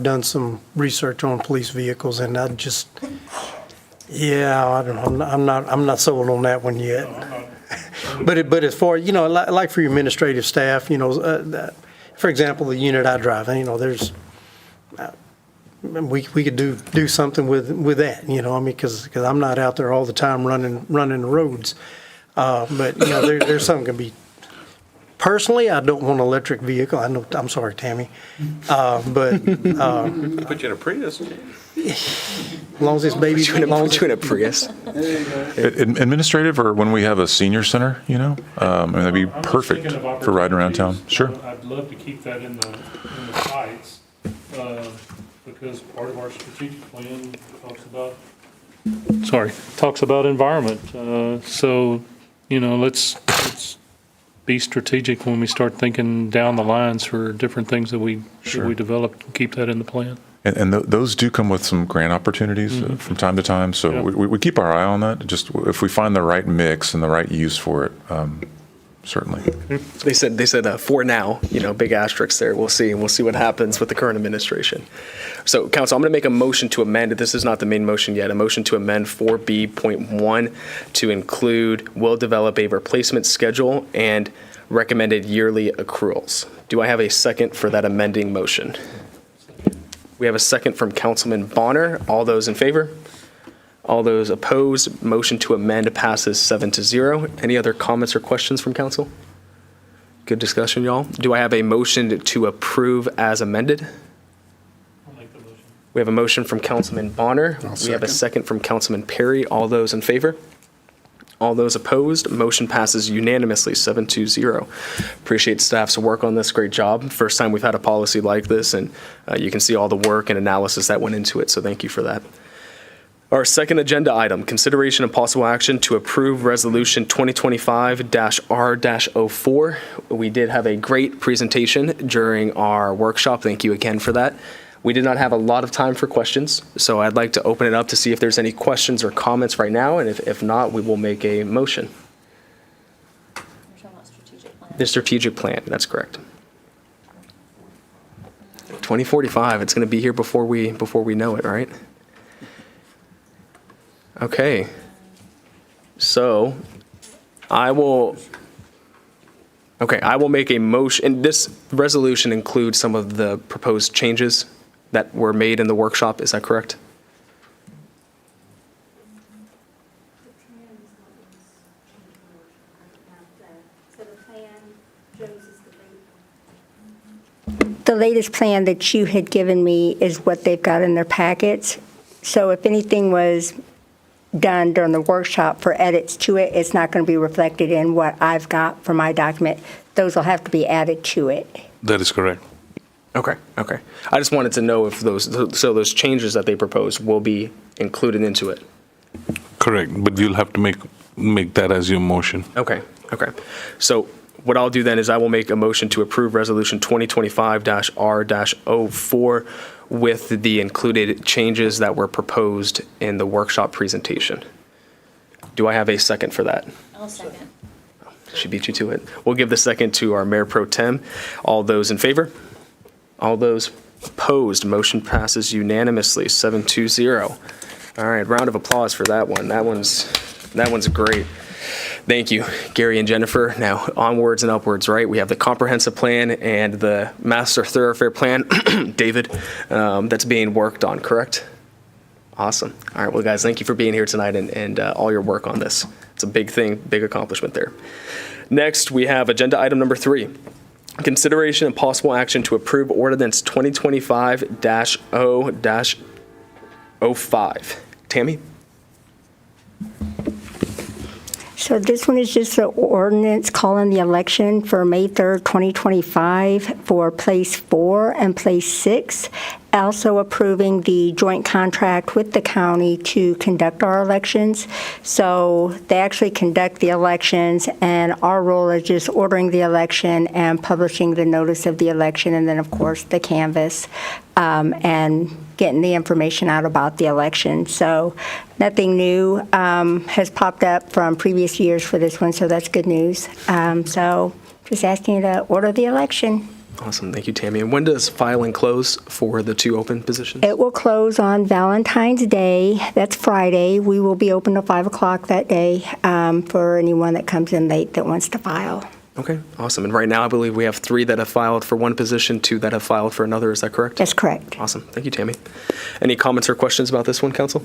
done some research on police vehicles, and I just, I don't know. I'm not sold on that one yet. But as far, like for your administrative staff, for example, the unit I drive, there's. We could do something with that, because I'm not out there all the time running the roads. But there's something can be. Personally, I don't want an electric vehicle. I'm sorry, Tammy, but Put you in a Prius. as long as this baby, Put you in a Prius. Administrative, or when we have a senior center, that'd be perfect for riding around town. Sure. I'd love to keep that in the sites, because part of our strategic plan talks about environment. So, let's be strategic when we start thinking down the lines for different things that we develop, and keep that in the plan. And those do come with some grant opportunities from time to time. So Yeah. we keep our eye on that. Just if we find the right mix and the right use for it, certainly. They said for now, big asterisk there. We'll see what happens with the current administration. So, council, I'm going to make a motion to amend. This is not the main motion yet. A motion to amend 4B.1 to include will develop a replacement schedule and recommended yearly accruals. Do I have a second for that amending motion? We have a second from Councilman Bonner. All those in favor? All those opposed? Motion to amend passes 7-0. Any other comments or questions from council? Good discussion, y'all. Do I have a motion to approve as amended? We have a motion from Councilman Bonner. We have a second from Councilman Perry. All those in favor? All those opposed? Motion passes unanimously, 7-0. Appreciate staff's work on this. Great job. First time we've had a policy like this, and you can see all the work and analysis that went into it, so thank you for that. Our second agenda item, consideration and possible action to approve Resolution 2025-R-04. We did have a great presentation during our workshop. Thank you again for that. We did not have a lot of time for questions, so I'd like to open it up to see if there's any questions or comments right now, and if not, we will make a motion. The strategic plan, that's correct. 2045, it's going to be here before we know it, right? Okay. So I will Okay, I will make a motion, and this resolution includes some of the proposed changes that were made in the workshop, is that correct? The latest plan that you had given me is what they've got in their packets. So if anything was done during the workshop for edits to it, it's not going to be reflected in what I've got for my document. Those will have to be added to it. That is correct. Okay. I just wanted to know if those changes that they proposed will be included into it. Correct, but you'll have to make that as your motion. Okay. So what I'll do then is I will make a motion to approve Resolution 2025-R-04 with the included changes that were proposed in the workshop presentation. Do I have a second for that? I'll second. She beat you to it. We'll give the second to our Mayor Pro Tem. All those in favor? All those opposed? Motion passes unanimously, 7-0. All right, round of applause for that one. That one's great. Thank you, Gary and Jennifer. Now, onwards and upwards, right? We have the comprehensive plan and the master thoroughfare plan, David, that's being worked on, correct? Awesome. All right, well, guys, thank you for being here tonight and all your work on this. It's a big thing, big accomplishment there. Next, we have agenda item number 3. Consideration and possible action to approve ordinance 2025-0-05. Tammy? So this one is just an ordinance calling the election for May 3rd, 2025 for Place 4 and Place 6. Also approving the joint contract with the county to conduct our elections. So they actually conduct the elections, and our role is just ordering the election and publishing the notice of the election, and then, of course, the canvass, and getting the information out about the election. So nothing new has popped up from previous years for this one, so that's good news. So just asking you to order the election. Awesome. Thank you, Tammy. And when does filing close for the 2 open positions? It will close on Valentine's Day. That's Friday. We will be open till 5 o'clock that day for anyone that comes in late that wants to file. Okay, awesome. And right now, I believe we have 3 that have filed for one position, 2 that have filed for another. Is that correct? That's correct. Awesome. Thank you, Tammy. Any comments or questions about this one, Council?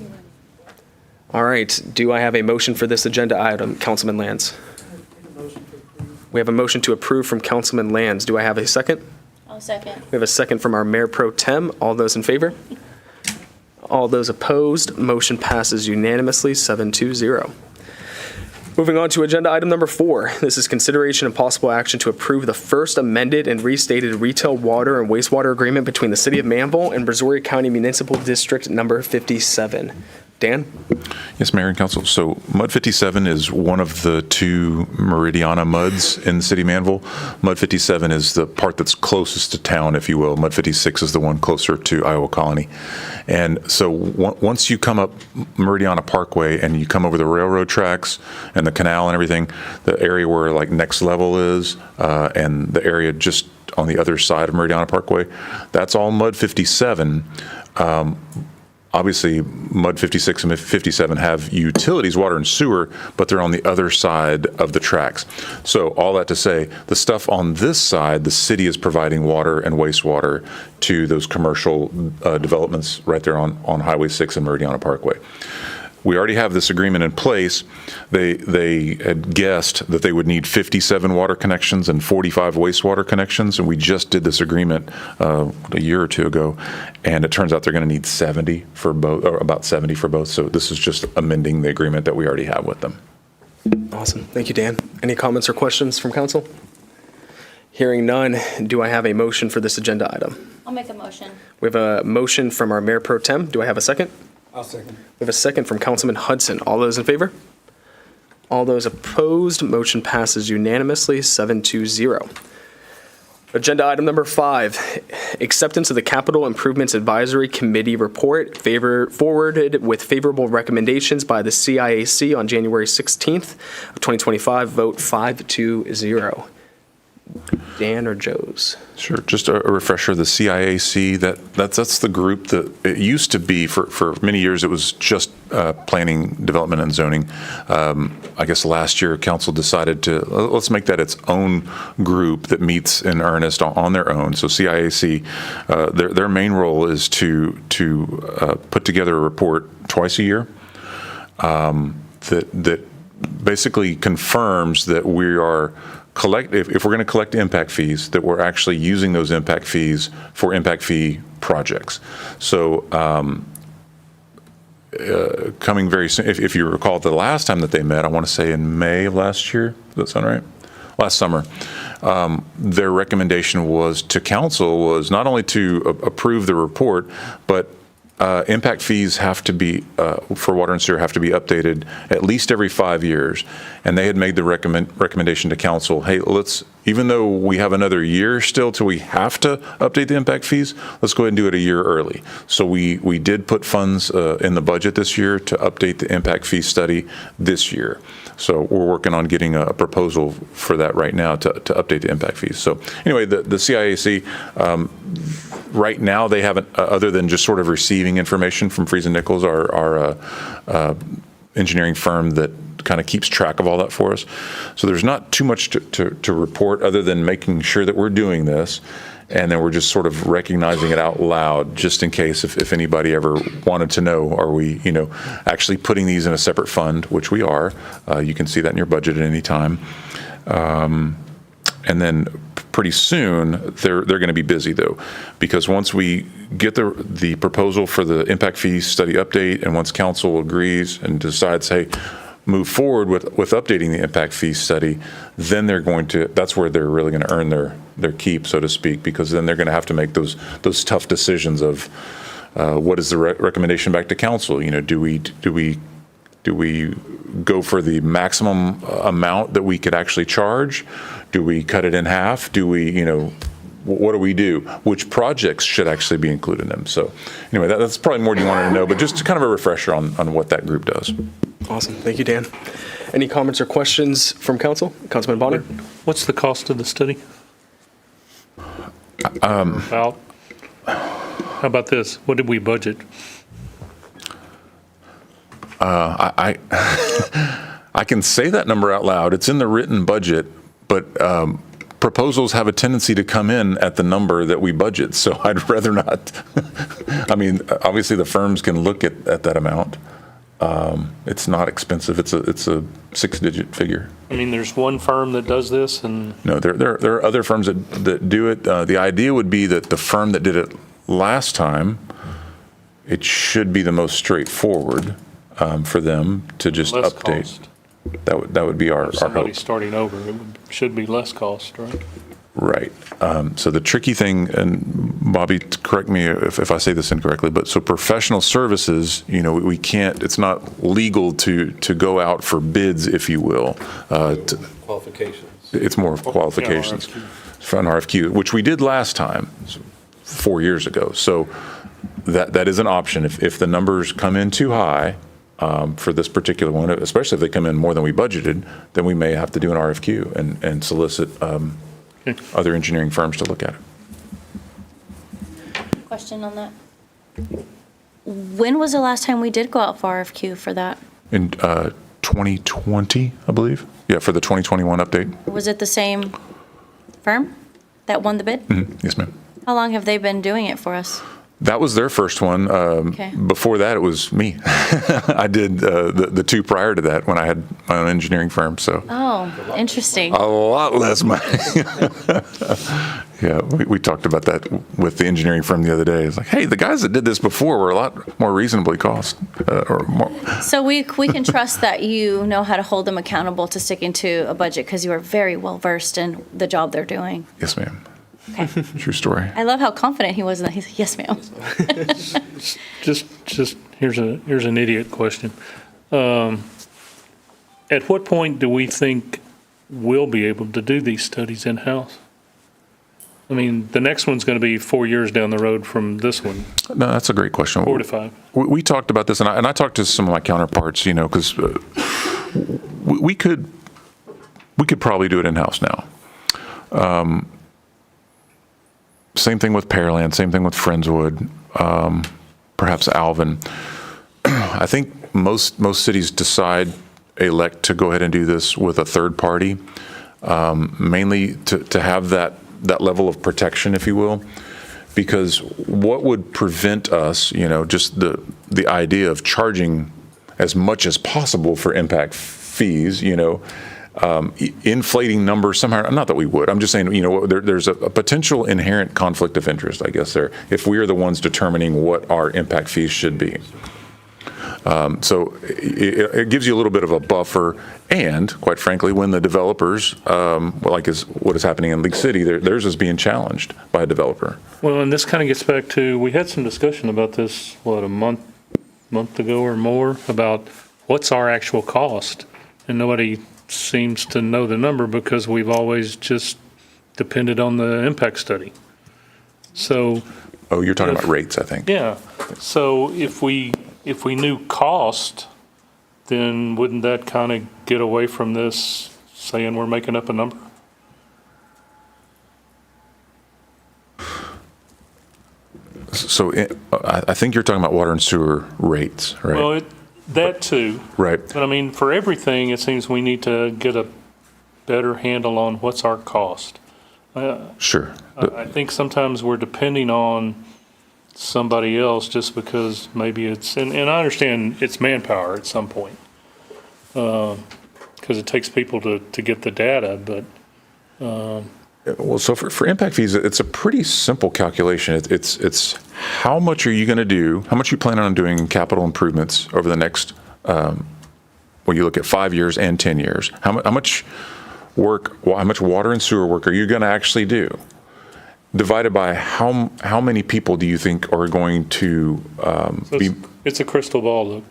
All right. Do I have a motion for this agenda item, Councilman Lands? We have a motion to approve from Councilman Lands. Do I have a second? I'll second. We have a second from our Mayor Pro Tem. All those in favor? All those opposed? Motion passes unanimously, 7-0. Moving on to agenda item number 4. This is consideration and possible action to approve the first amended and restated retail water and wastewater agreement between the City of Manvel and Brazoria County Municipal District number 57. Dan? Yes, Mayor and Council. So Mud 57 is one of the 2 Meridiana muds in the city of Manvel. Mud 57 is the part that's closest to town, if you will. Mud 56 is the one closer to Iowa Colony. And so once you come up Meridiana Parkway and you come over the railroad tracks and the canal and everything, the area where like Next Level is and the area just on the other side of Meridiana Parkway, that's all Mud 57. Obviously, Mud 56 and 57 have utilities, water and sewer, but they're on the other side of the tracks. So all that to say, the stuff on this side, the city is providing water and wastewater to those commercial developments right there on Highway 6 and Meridiana Parkway. We already have this agreement in place. They had guessed that they would need 57 water connections and 45 wastewater connections, and we just did this agreement a year or 2 ago, and it turns out they're going to need 70 for both, or about 70 for both. So this is just amending the agreement that we already have with them. Awesome. Thank you, Dan. Any comments or questions from council? Hearing none, do I have a motion for this agenda item? I'll make a motion. We have a motion from our Mayor Pro Tem. Do I have a second? I'll second. We have a second from Councilman Hudson. All those in favor? All those opposed? Motion passes unanimously, 7-0. Agenda item number 5, acceptance of the Capital Improvements Advisory Committee report forwarded with favorable recommendations by the CIAC on January 16th of 2025, vote 5-0. Dan or Joe's? Sure. Just a refresher, the CIAC, that's the group that it used to be for many years. It was just planning, development, and zoning. I guess last year council decided to let's make that its own group that meets in earnest on their own. So CIAC, their main role is to put together a report twice a year that basically confirms that we are if we're going to collect impact fees, that we're actually using those impact fees for impact fee projects. So coming very soon, if you recall the last time that they met, I want to say in May of last year, does that sound right? Last summer, their recommendation was to council was not only to approve the report, but impact fees have to be, for water and sewer, have to be updated at least every 5 years. And they had made the recommendation to council, hey, even though we have another year still till we have to update the impact fees, let's go ahead and do it a year early. So we did put funds in the budget this year to update the impact fee study this year. So we're working on getting a proposal for that right now to update the impact fees. So anyway, the CIAC, right now they haven't, other than just sort of receiving information from Freese and Nichols, our engineering firm that kind of keeps track of all that for us. So there's not too much to report other than making sure that we're doing this. And then we're just sort of recognizing it out loud, just in case if anybody ever wanted to know, are we, actually putting these in a separate fund, which we are. You can see that in your budget at any time. And then pretty soon, they're going to be busy though, because once we get the proposal for the impact fee study update, and once council agrees and decides, hey, move forward with updating the impact fee study, then that's where they're really going to earn their keep, so to speak, because then they're going to have to make those tough decisions of what is the recommendation back to council. Do we go for the maximum amount that we could actually charge? Do we cut it in half? Do we, what do we do? Which projects should actually be included in them? So anyway, that's probably more than you wanted to know, but just kind of a refresher on what that group does. Awesome. Thank you, Dan. Any comments or questions from council? Councilman Bonner? What's the cost of the study? How about this? What did we budget? I can say that number out loud. It's in the written budget, but proposals have a tendency to come in at the number that we budget. So I'd rather not. I mean, obviously the firms can look at that amount. It's not expensive. It's a 6-digit figure. I mean, there's one firm that does this, and no, there are other firms that do it. The idea would be that the firm that did it last time, it should be the most straightforward for them to just less update. Cost. That would be our hope. Somebody starting over, should be less cost, right? Right. So the tricky thing, and Bobby, correct me if I say this incorrectly, but so professional services, we can't, it's not legal to go out for bids, if you will. Qualifications. It's more of qualifications for an RFQ, which we did last time, 4 years ago. So that is an option. If the numbers come in too high for this particular one, especially if they come in more than we budgeted, then we may have to do an RFQ and solicit other engineering firms to look at it. Question on that? When was the last time we did go out for RFQ for that? In 2020, I believe. Yeah, for the 2021 update. Was it the same firm that won the bid? Mm-hmm. Yes, ma'am. How long have they been doing it for us? That was their first one. Okay. Before that, it was me. I did the two prior to that when I had my own engineering firm. So. Oh, interesting. A lot less money. Yeah, we talked about that with the engineering firm the other day. It's like, hey, the guys that did this before were a lot more reasonably cost. So we can trust that you know how to hold them accountable to sticking to a budget because you are very well versed in the job they're doing. Yes, ma'am. Okay. True story. I love how confident he was in that. He's like, yes, ma'am. Just here's an idiot question. At what point do we think we'll be able to do these studies in-house? I mean, the next one's going to be 4 years down the road from this one. No, that's a great question. 4 to 5. We talked about this, and I talked to some of my counterparts, because we could probably do it in-house now. Same thing with Pearland, same thing with Friendswood, perhaps Alvin. I think most cities elect to go ahead and do this with a third party, mainly to have that level of protection, if you will. Because what would prevent us, just the idea of charging as much as possible for impact fees, inflating numbers somehow, not that we would, I'm just saying, there's a potential inherent conflict of interest, I guess, there, if we are the ones determining what our impact fees should be. So it gives you a little bit of a buffer, and quite frankly, when the developers, what is happening in League City, theirs is being challenged by a developer. Well, and this kind of gets back to, we had some discussion about this, a month ago or more, about what's our actual cost, and nobody seems to know the number because we've always just depended on the impact study. So. Oh, you're talking about rates, I think. Yeah. So if we knew cost, then wouldn't that kind of get away from this saying we're making up a number? So I think you're talking about water and sewer rates, right? Well, that too. Right. But I mean, for everything, it seems we need to get a better handle on what's our cost. Sure. I think sometimes we're depending on somebody else just because maybe it's, and I understand it's manpower at some point, because it takes people to get the data, but. Well, so for impact fees, it's a pretty simple calculation. It's how much are you going to do, how much you plan on doing capital improvements over the next, when you look at 5 years and 10 years, how much work, how much water and sewer work are you going to actually do? Divided by how many people do you think are going to be? It's a crystal ball, look.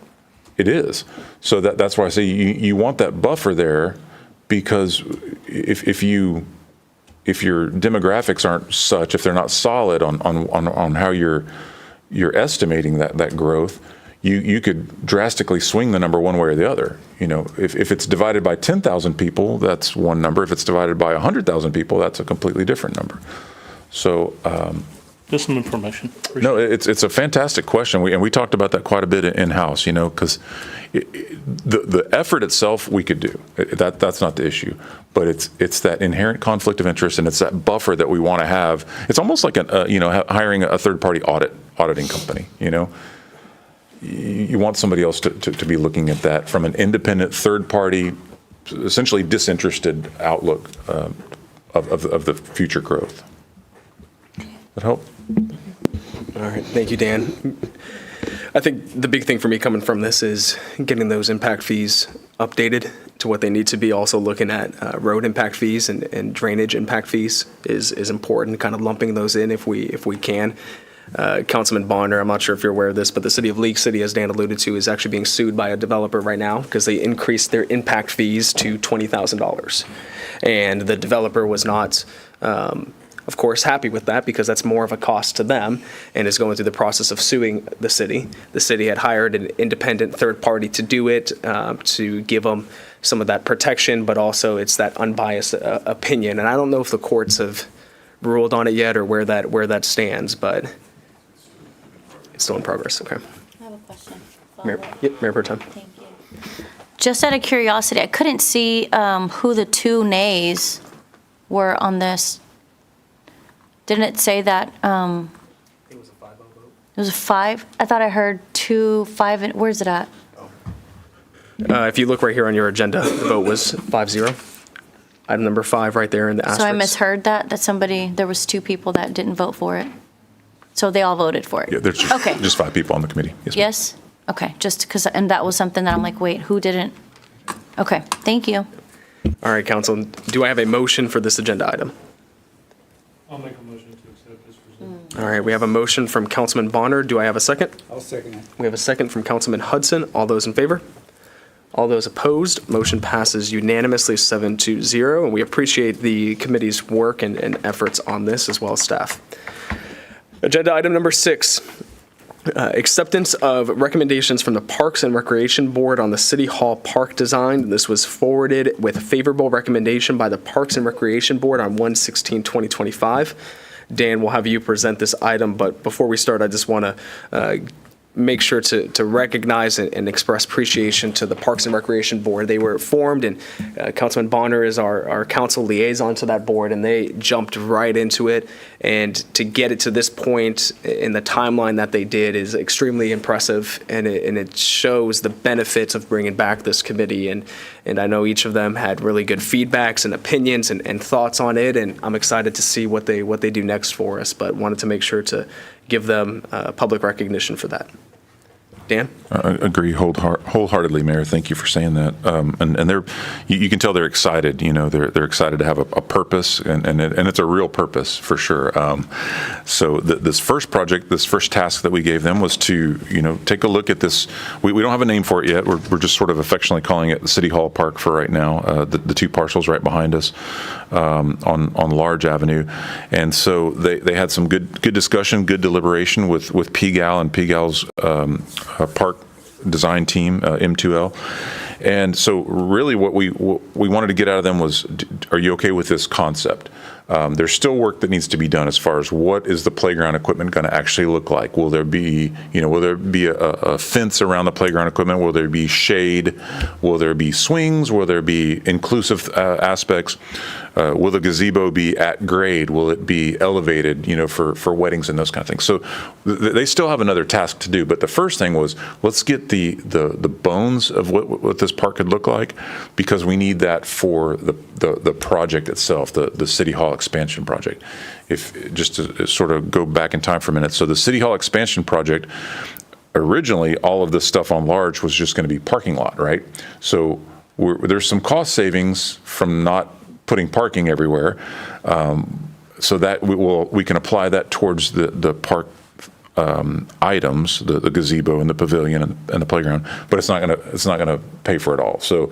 It is. So that's why I say you want that buffer there, because if your demographics aren't such, if they're not solid on how you're estimating that growth, you could drastically swing the number one way or the other. If it's divided by 10,000 people, that's one number. If it's divided by 100,000 people, that's a completely different number. So just some information. No, it's a fantastic question, and we talked about that quite a bit in-house, because the effort itself we could do. That's not the issue, but it's that inherent conflict of interest, and it's that buffer that we want to have. It's almost like hiring a third-party auditing company. You want somebody else to be looking at that from an independent third-party, essentially disinterested outlook of the future growth. That help? All right, thank you, Dan. I think the big thing for me coming from this is getting those impact fees updated to what they need to be. Also looking at road impact fees and drainage impact fees is important, kind of lumping those in if we can. Councilman Bonner, I'm not sure if you're aware of this, but the city of League City, as Dan alluded to, is actually being sued by a developer right now because they increased their impact fees to $20,000. And the developer was not, of course, happy with that because that's more of a cost to them and is going through the process of suing the city. The city had hired an independent third party to do it, to give them some of that protection, but also it's that unbiased opinion. And I don't know if the courts have ruled on it yet or where that stands, but it's still in progress. Okay. I have a question. Mayor Pro Tem. Thank you. Just out of curiosity, I couldn't see who the two nays were on this. Didn't it say that? It was a 5-0 vote. It was a 5? I thought I heard 2, 5. And where's it at? If you look right here on your agenda, the vote was 5-0. Item number 5 right there in the asterisk. So I misheard that there was 2 people that didn't vote for it. So they all voted for it? Yeah, there's okay. Just 5 people on the committee. Yes? Yes? Okay, just because, and that was something that I'm like, wait, who didn't? Okay, thank you. All right, council, do I have a motion for this agenda item? I'll make a motion to accept this presented. All right, we have a motion from Councilman Bonner. Do I have a second? I'll second it. We have a second from Councilman Hudson. All those in favor? All those opposed? Motion passes unanimously 7-0, and we appreciate the committee's work and efforts on this, as well as staff. Agenda item number 6, Acceptance of recommendations from the Parks and Recreation Board on the City Hall park design. This was forwarded with a favorable recommendation by the Parks and Recreation Board on 1/16/2025. Dan will have you present this item, but before we start, I just want to make sure to recognize and express appreciation to the Parks and Recreation Board. They were formed, and Councilman Bonner is our council liaison to that board, and they jumped right into it. And to get it to this point in the timeline that they did is extremely impressive, and it shows the benefits of bringing back this committee. And I know each of them had really good feedbacks and opinions and thoughts on it, and I'm excited to see what they do next for us, but wanted to make sure to give them public recognition for that. Dan? I agree wholeheartedly, Mayor. Thank you for saying that. And they're, you can tell they're excited. You know, they're excited to have a purpose, and it's a real purpose for sure. So this first project, this first task that we gave them was to, take a look at this. We don't have a name for it yet. We're just sort of affectionately calling it the City Hall Park for right now. The two parcels right behind us on Large Avenue, and so they had some good discussion, good deliberation with PGAL and PGAL's park design team, M2L. And so really what we wanted to get out of them was, are you okay with this concept? There's still work that needs to be done as far as what is the playground equipment going to actually look like? Will there be, a fence around the playground equipment? Will there be shade? Will there be swings? Will there be inclusive aspects? Will the gazebo be at grade? Will it be elevated, for weddings and those kind of things? So they still have another task to do. But the first thing was, let's get the bones of what this park could look like, because we need that for the project itself, the City Hall expansion project. If just to sort of go back in time for a minute. So the City Hall expansion project, originally all of this stuff on Large was just going to be parking lot, right? So there's some cost savings from not putting parking everywhere, so that we can apply that towards the park items, the gazebo and the pavilion and the playground, but it's not gonna pay for it all. So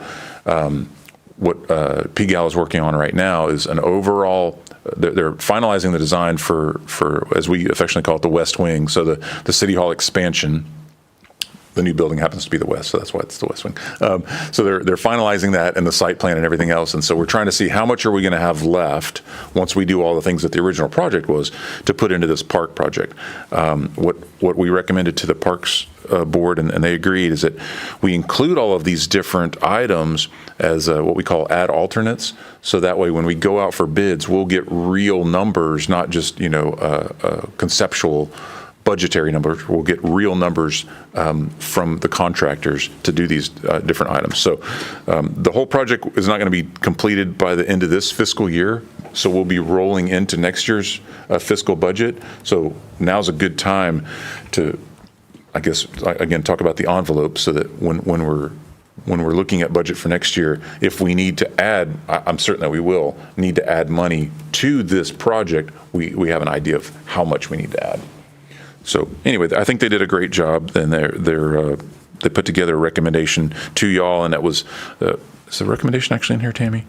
what PGAL is working on right now is an overall. They're finalizing the design for, as we affectionately call it, the West Wing. So the City Hall expansion. The new building happens to be the west, so that's why it's the West Wing. So they're finalizing that and the site plan and everything else, and so we're trying to see how much are we going to have left once we do all the things that the original project was to put into this park project. What we recommended to the Parks Board, and they agreed, is that we include all of these different items as what we call ad alternates, so that way when we go out for bids, we'll get real numbers, not just conceptual budgetary numbers. We'll get real numbers from the contractors to do these different items. So the whole project is not going to be completed by the end of this fiscal year. So we'll be rolling into next year's fiscal budget. So now's a good time to, I guess, again, talk about the envelope, so that when we're looking at budget for next year, if we need to add, I'm certain that we will need to add money to this project, we have an idea of how much we need to add. So anyway, I think they did a great job, and they put together a recommendation to y'all, and that was, is the recommendation actually in here, Tammy?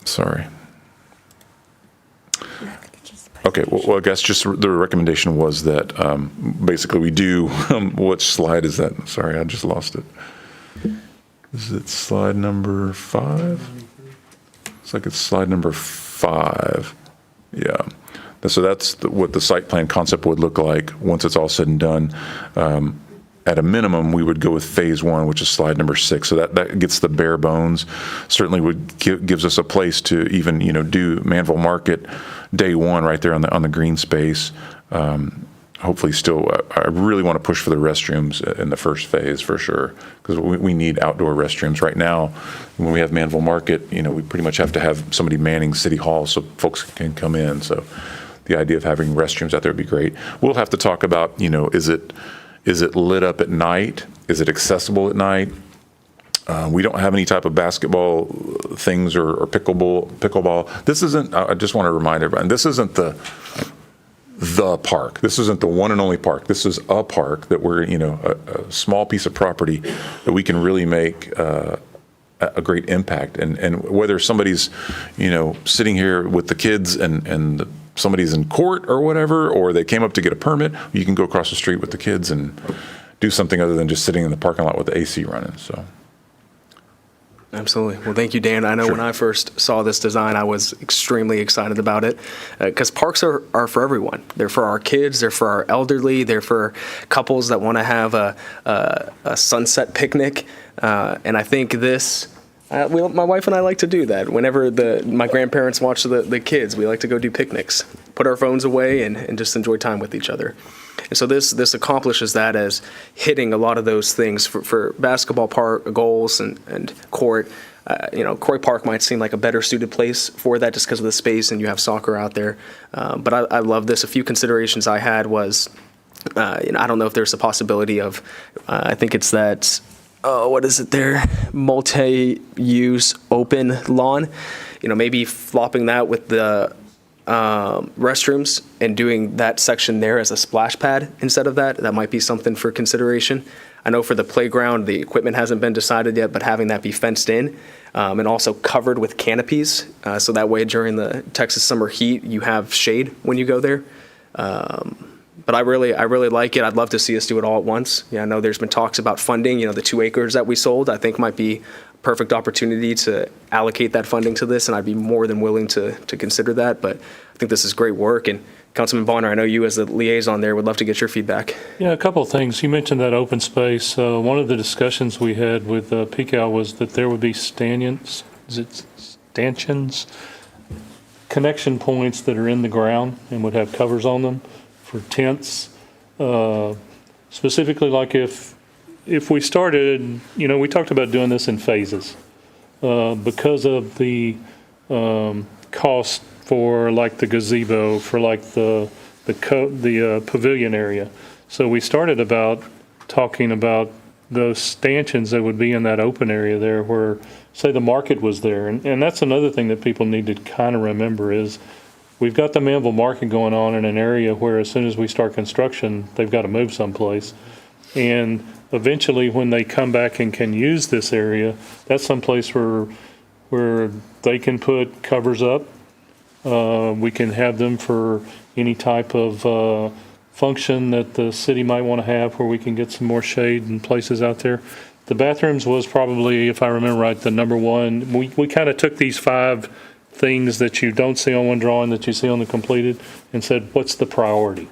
Sorry. Okay, well, I guess just the recommendation was that basically we do, which slide is that? Sorry, I just lost it. Is it slide number 5? It's like it's slide number 5. Yeah. So that's what the site plan concept would look like once it's all said and done. At a minimum, we would go with phase 1, which is slide number 6. So that gets the bare bones. Certainly gives us a place to even do Manvel Market day 1 right there on the green space. Hopefully, still, I really want to push for the restrooms in the first phase for sure, because we need outdoor restrooms right now. When we have Manvel Market, we pretty much have to have somebody manning City Hall so folks can come in. So the idea of having restrooms out there would be great. We'll have to talk about, is it lit up at night? Is it accessible at night? We don't have any type of basketball things or pickleball. This isn't, I just want to remind everybody, this isn't the park. This isn't the one and only park. This is a park that we're, a small piece of property that we can really make a great impact. And whether somebody's, sitting here with the kids and somebody's in court or whatever, or they came up to get a permit, you can go across the street with the kids and do something other than just sitting in the parking lot with the AC running. So. Absolutely. Well, thank you, Dan. I know when I first saw this design, I was extremely excited about it because parks are for everyone. They're for our kids. They're for our elderly. They're for couples that want to have a sunset picnic. And I think this, my wife and I like to do that. Whenever my grandparents watch the kids, we like to go do picnics, put our phones away, and just enjoy time with each other. And so this accomplishes that as hitting a lot of those things for basketball park goals and court. Cory Park might seem like a better suited place for that just because of the space and you have soccer out there. But I love this. A few considerations I had was, I don't know if there's a possibility of, I think it's that, what is it there? Multi-use open lawn. Maybe flopping that with the restrooms and doing that section there as a splash pad instead of that. That might be something for consideration. I know for the playground, the equipment hasn't been decided yet, but having that be fenced in and also covered with canopies, so that way during the Texas summer heat, you have shade when you go there. But I really like it. I'd love to see us do it all at once. I know there's been talks about funding. The 2 acres that we sold, I think might be perfect opportunity to allocate that funding to this, and I'd be more than willing to consider that. But I think this is great work. And Councilman Bonner, I know you as the liaison there would love to get your feedback. Yeah, a couple of things. You mentioned that open space. One of the discussions we had with PCAL was that there would be stanchions, connection points that are in the ground and would have covers on them for tents. Specifically, like if we started, we talked about doing this in phases because of the cost for like the gazebo, for like the pavilion area. So we started about talking about those stanchions that would be in that open area there where, say, the market was there. And that's another thing that people need to kind of remember is we've got the Manvel market going on in an area where as soon as we start construction, they've got to move someplace. And eventually, when they come back and can use this area, that's someplace where they can put covers up. We can have them for any type of function that the city might want to have where we can get some more shade and places out there. The bathrooms was probably, if I remember right, the number one. We kind of took these 5 things that you don't see on one drawing that you see on the completed and said, what's the priority?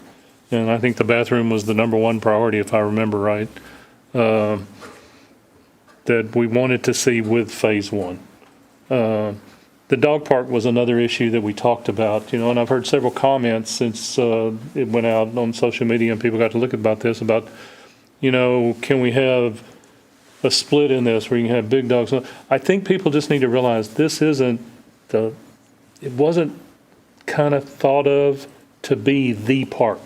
And I think the bathroom was the number 1 priority, if I remember right, that we wanted to see with phase 1. The dog park was another issue that we talked about, and I've heard several comments since it went out on social media and people got to look about this, about, can we have a split in this where you can have big dogs? I think people just need to realize this isn't it wasn't kind of thought of to be the park.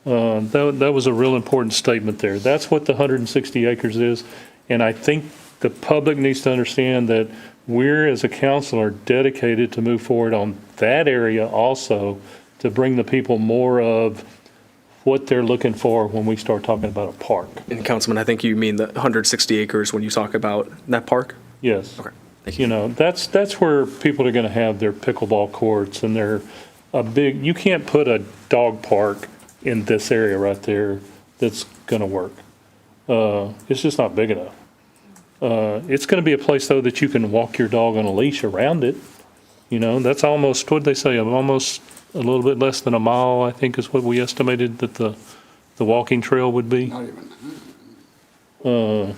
That was a real important statement there. That's what the 160 acres is, and I think the public needs to understand that we're, as a council, are dedicated to move forward on that area also to bring the people more of what they're looking for when we start talking about a park. And Councilman, I think you mean the 160 acres when you talk about that park? Yes. Okay. That's where people are going to have their pickleball courts and you can't put a dog park in this area right there that's going to work. It's just not big enough. It's going to be a place, though, that you can walk your dog on a leash around it. That's almost, what did they say, almost a little bit less than a mile, I think is what we estimated that the walking trail would be. Not even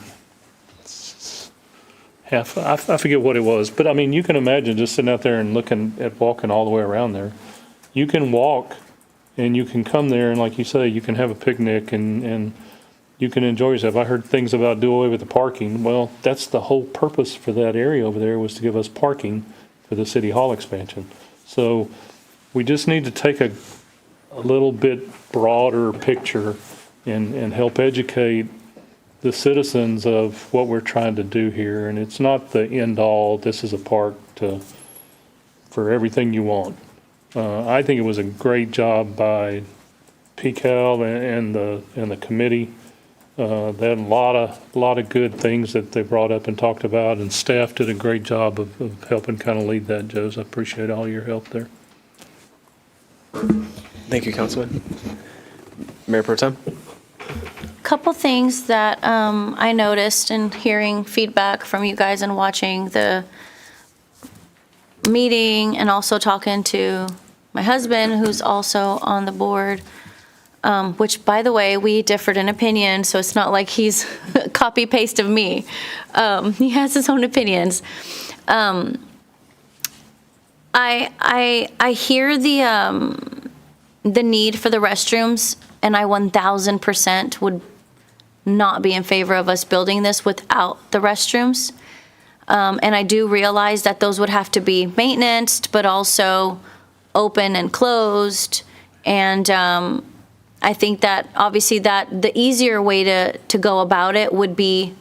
half, I forget what it was. But, I mean, you can imagine just sitting out there and looking at walking all the way around there. You can walk and you can come there and, like you say, you can have a picnic and you can enjoy yourself. I heard things about do away with the parking. Well, that's the whole purpose for that area over there, was to give us parking for the City Hall expansion. So we just need to take a little bit broader picture and help educate the citizens of what we're trying to do here. And it's not the end all, this is a park for everything you want. I think it was a great job by PCAL and the committee. They had a lot of good things that they brought up and talked about, and staff did a great job of helping kind of lead that, Joe. I appreciate all your help there. Thank you, Councilman. Mayor Pro Tem? Couple things that I noticed in hearing feedback from you guys and watching the meeting and also talking to my husband, who's also on the board, which, by the way, we differed in opinion, so it's not like he's copy paste of me. He has his own opinions. I hear the need for the restrooms, and I 1,000% would not be in favor of us building this without the restrooms. And I do realize that those would have to be maintenanced, but also open and closed. And I think that obviously that the easier way to go about it would be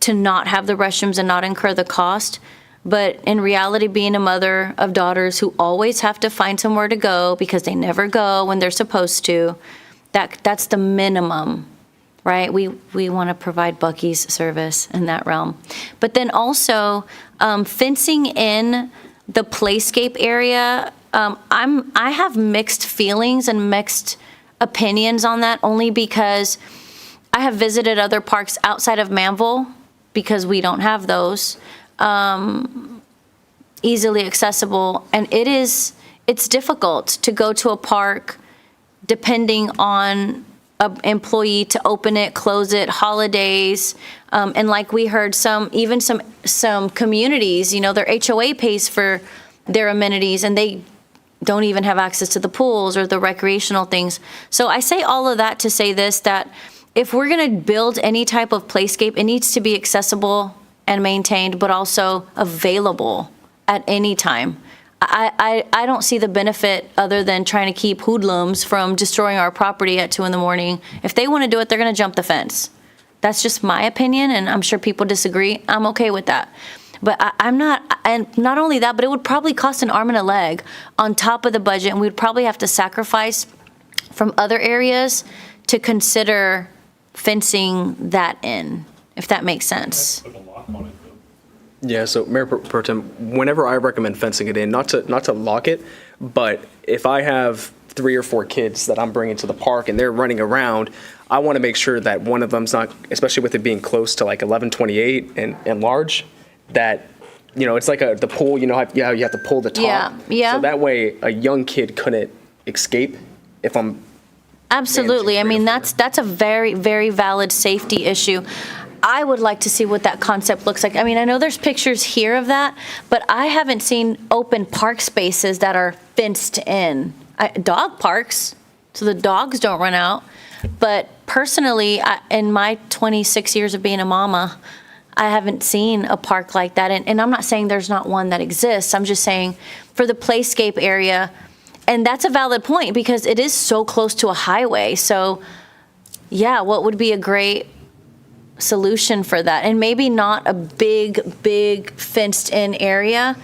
to not have the restrooms and not incur the cost. But in reality, being a mother of daughters who always have to find somewhere to go because they never go when they're supposed to, that's the minimum, right? We want to provide Buc-ee's service in that realm. But then also fencing in the playscape area, I have mixed feelings and mixed opinions on that, only because I have visited other parks outside of Manvel because we don't have those. Easily accessible, and it's difficult to go to a park depending on an employee to open it, close it, holidays, and like we heard, some communities, their HOA pays for their amenities and they don't even have access to the pools or the recreational things. So I say all of that to say this, that if we're going to build any type of playscape, it needs to be accessible and maintained, but also available at any time. I don't see the benefit other than trying to keep hoodlums from destroying our property at 2 a.m. If they want to do it, they're going to jump the fence. That's just my opinion, and I'm sure people disagree. I'm okay with that. But I'm not, and not only that, but it would probably cost an arm and a leg on top of the budget, and we'd probably have to sacrifice from other areas to consider fencing that in, if that makes sense. Yeah, so Mayor Pro Tem, whenever I recommend fencing it in, not to lock it, but if I have 3 or 4 kids that I'm bringing to the park and they're running around, I want to make sure that one of them's not, especially with it being close to like 1128 and large, that, it's like the pool, how you have to pull the top. Yeah. So that way a young kid couldn't escape if I'm. Absolutely. I mean, that's a very, very valid safety issue. I would like to see what that concept looks like. I mean, I know there's pictures here of that, but I haven't seen open park spaces that are fenced in. Dog parks, so the dogs don't run out. But personally, in my 26 years of being a mama, I haven't seen a park like that. And I'm not saying there's not one that exists. I'm just saying for the playscape area, and that's a valid point because it is so close to a highway. So, yeah, what would be a great solution for that? And maybe not a big fenced-in area,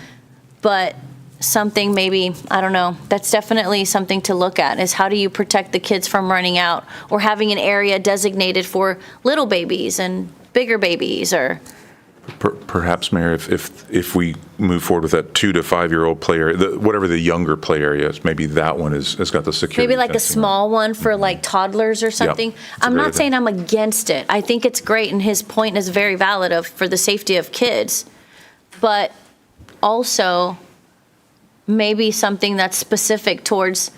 but something maybe, I don't know, that's definitely something to look at, is how do you protect the kids from running out, or having an area designated for little babies and bigger babies, or... Perhaps, Mayor, if we move forward with that 2 to 5 year old play area, whatever the younger play area is, maybe that one has got the security. Maybe like a fencing small one for like toddlers or something. I'm not saying I'm against it. I think it's great, and his point is very valid for the safety of kids. But also maybe something that's specific towards,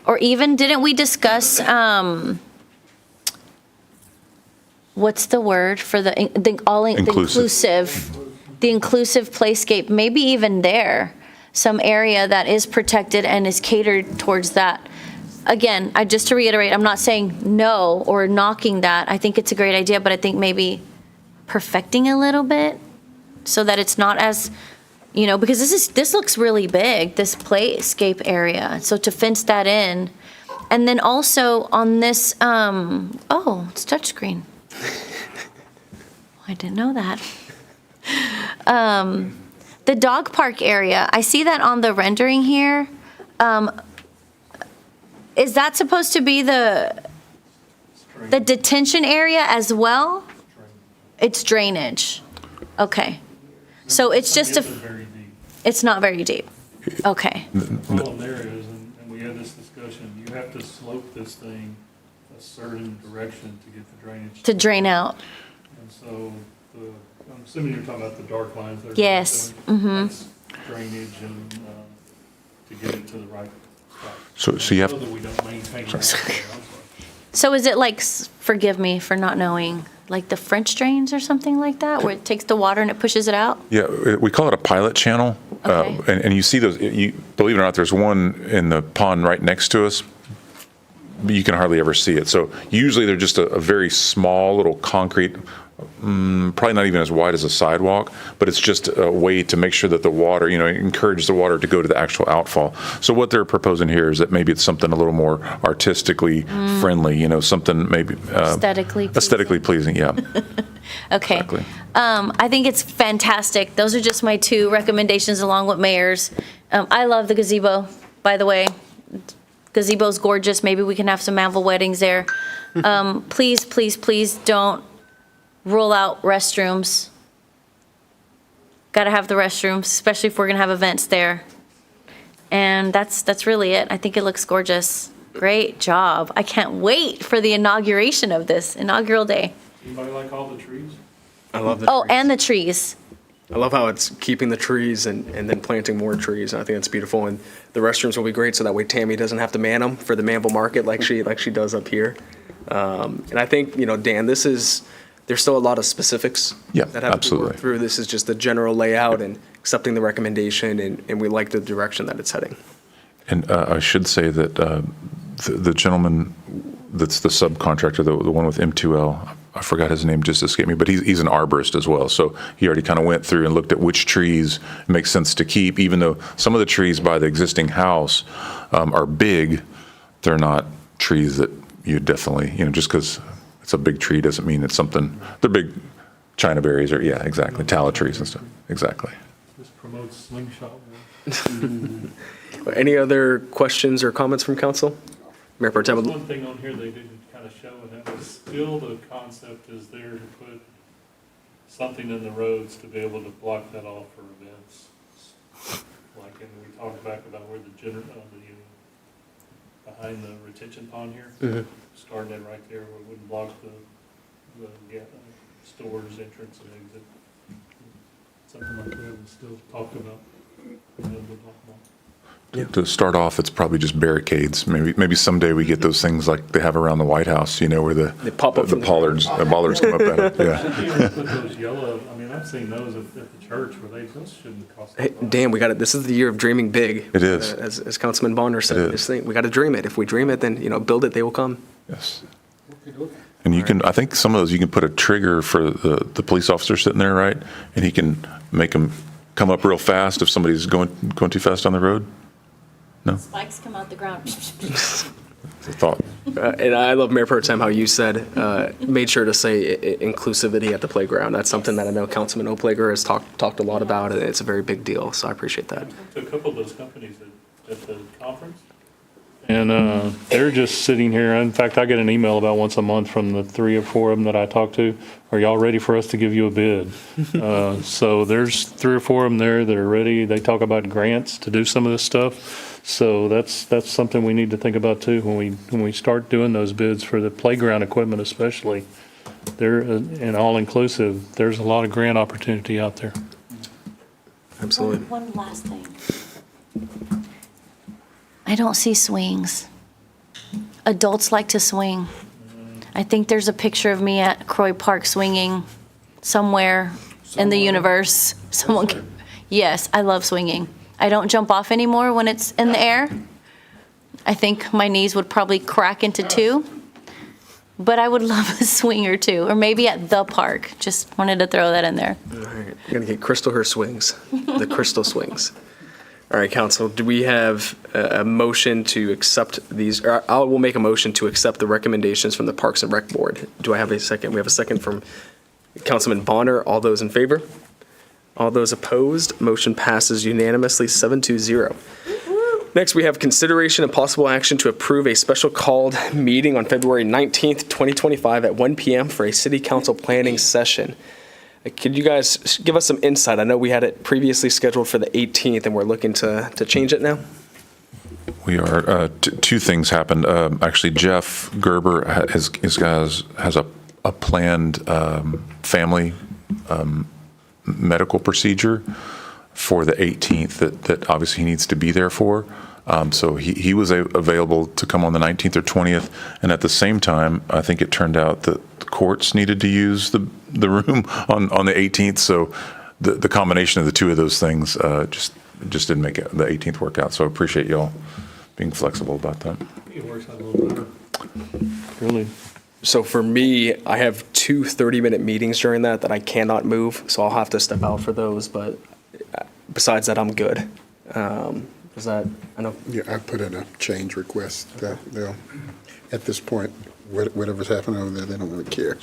or even didn't we discuss, what's the word for the inclusive playscape, maybe even there, some area that is protected and is catered towards that. Again, just to reiterate, I'm not saying no or knocking that. I think it's a great idea, but I think maybe perfecting a little bit so that it's not as, because this looks really big, this playscape area. So to fence that in, and then also on this, it's touchscreen. I didn't know that. The dog park area, I see that on the rendering here. Is that supposed to be the detention area as well? It's drainage. Okay. So it's just it's not very deep. Okay. Problem there is, and had this discussion, you have to slope this thing a certain direction to get the drainage. To drain out. And so I'm assuming you're talking about the dark lines. That are Yes. showing. That's drainage and to get it to the right spot. So you have. So that we don't maintain that. So is it like, forgive me for not knowing, like the French drains or something like that, where it takes the water and it pushes it out? Yeah, we call it a pilot channel. Okay. And you see those, believe it or not, there's one in the pond right next to us, but you can hardly ever see it. So usually they're just a very small little concrete, probably not even as wide as a sidewalk, but it's just a way to make sure that the water, encourage the water to go to the actual outfall. So what they're proposing here is that maybe it's something a little more artistically friendly, something maybe aesthetically pleasing, yeah. Okay. Exactly. I think it's fantastic. Those are just my two recommendations along with Mayor's. I love the gazebo, by the way. Gazebo's gorgeous. Maybe we can have some Manvel weddings there. Please, please, please don't rule out restrooms. Got to have the restrooms, especially if we're going to have events there. And that's really it. I think it looks gorgeous. Great job. I can't wait for the inauguration of this, inaugural day. Anybody like all the trees? I love the Oh, trees. and the trees. I love how it's keeping the trees and then planting more trees. I think that's beautiful. And the restrooms will be great so that way Tammy doesn't have to man them for the Manvel Market like she does up here. And I think, Dan, there's still a lot of specifics that have to be worked through. This is just the general layout and accepting the recommendation, and we like the direction that it's heading. And I should say that the gentleman that's the subcontractor, the one with M2L, I forgot his name, just escaped me, but he's an arborist as well. So he already kind of went through and looked at which trees make sense to keep, even though some of the trees by the existing house are big. They're not trees that you definitely, just because it's a big tree doesn't mean it's something. They're big China berries or, yeah, exactly, tallow trees and stuff. Exactly. This promotes slingshot. Any other questions or comments from council? Mayor Pro Tem. There's one thing on here they didn't kind of show, and that was still the concept is there to put something in the roads to be able to block that off for events. Like, and we talked back about where behind the retention pond here, starting it right there where it wouldn't block the store's entrance and exit. Something like that was still talked about. To start off, it's probably just barricades. Maybe someday we get those things like they have around the White House, where they pop up the bollards come up at it. Yeah. Put those yellow, I've seen those at the church where those shouldn't cost. Hey, Dan, we got it. This is the year of dreaming big. It is. As Councilman Bonner said, we got to dream it. If we dream it, then, build it, they will come. Yes. And you can, I think some of those, you can put a trigger for the police officer sitting there, right? And he can make them come up real fast if somebody's going too fast on the road. No? Spikes come out the ground. It's a thought. And I love, Mayor Pro Tem, how you said, made sure to say inclusivity at the playground. That's something that I know Councilman Oplager has talked a lot about, and it's a very big deal, so I appreciate that. I talked to a couple of those companies at the conference, and they're just sitting here. In fact, I get an email about once a month from the 3 or 4 of them that I talk to. Are y'all ready for us to give you a bid? So there's 3 or 4 of them there that are ready. They talk about grants to do some of this stuff. So that's something we need to think about too when we start doing those bids for the playground equipment, especially. They're and all inclusive. There's a lot of grant opportunity out there. Absolutely. One last thing. I don't see swings. Adults like to swing. I think there's a picture of me at Croy Park swinging somewhere in the universe. Yes, I love swinging. I don't jump off anymore when it's in the air. I think my knees would probably crack into 2. But I would love a swing or 2, or maybe at the park. Just wanted to throw that in there. All right, we're going to get Crystal her swings, the crystal swings. All right, council, do we have a motion to accept these? I will make a motion to accept the recommendations from the Parks and Rec Board. Do I have a second? We have a second from Councilman Bonner. All those in favor? All those opposed? Motion passes unanimously 7-0. Next, we have consideration and possible action to approve a special called meeting on February 19th, 2025 at 1 p.m. for a city council planning session. Could you guys give us some insight? I know we had it previously scheduled for the 18th and we're looking to change it now. We are. Two things happened. Actually, Jeff Gerber has a planned family medical procedure for the 18th that obviously he needs to be there for. So he was available to come on the 19th or 20th. And at the same time, I think it turned out that the courts needed to use the room on the 18th. So the combination of the two of those things just didn't make the 18th work out. So I appreciate y'all being flexible about that. It works out a little better. Really. So for me, I have two 30-minute meetings during that I cannot move, so I'll have to step out for those. But besides that, I'm good. Is that, I know? Yeah, I put in a change request that they'll, at this point, whatever's happening over there, they don't really care.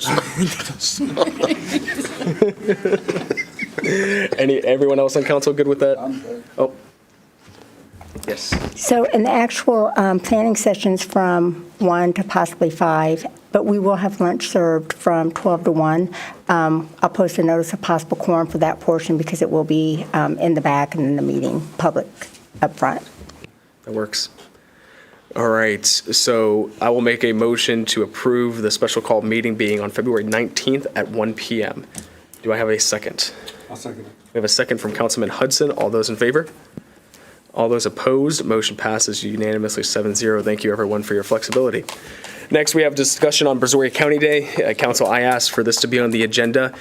Everyone else on council good with that? I'm good. Oh. Yes. So in the actual planning sessions from 1 to possibly 5, but we will have lunch served from 12 to 1. I'll post a notice of possible quorum for that portion because it will be in the back and in the meeting, public up front. That works. All right, so I will make a motion to approve the special call meeting being on February 19th at 1 p.m. Do I have a second? I'll second it. We have a second from Councilman Hudson. All those in favor? All those opposed? Motion passes unanimously 7-0. Thank you, everyone, for your flexibility. Next, we have discussion on Brazoria County Day. Council, I asked for this to be on the agenda.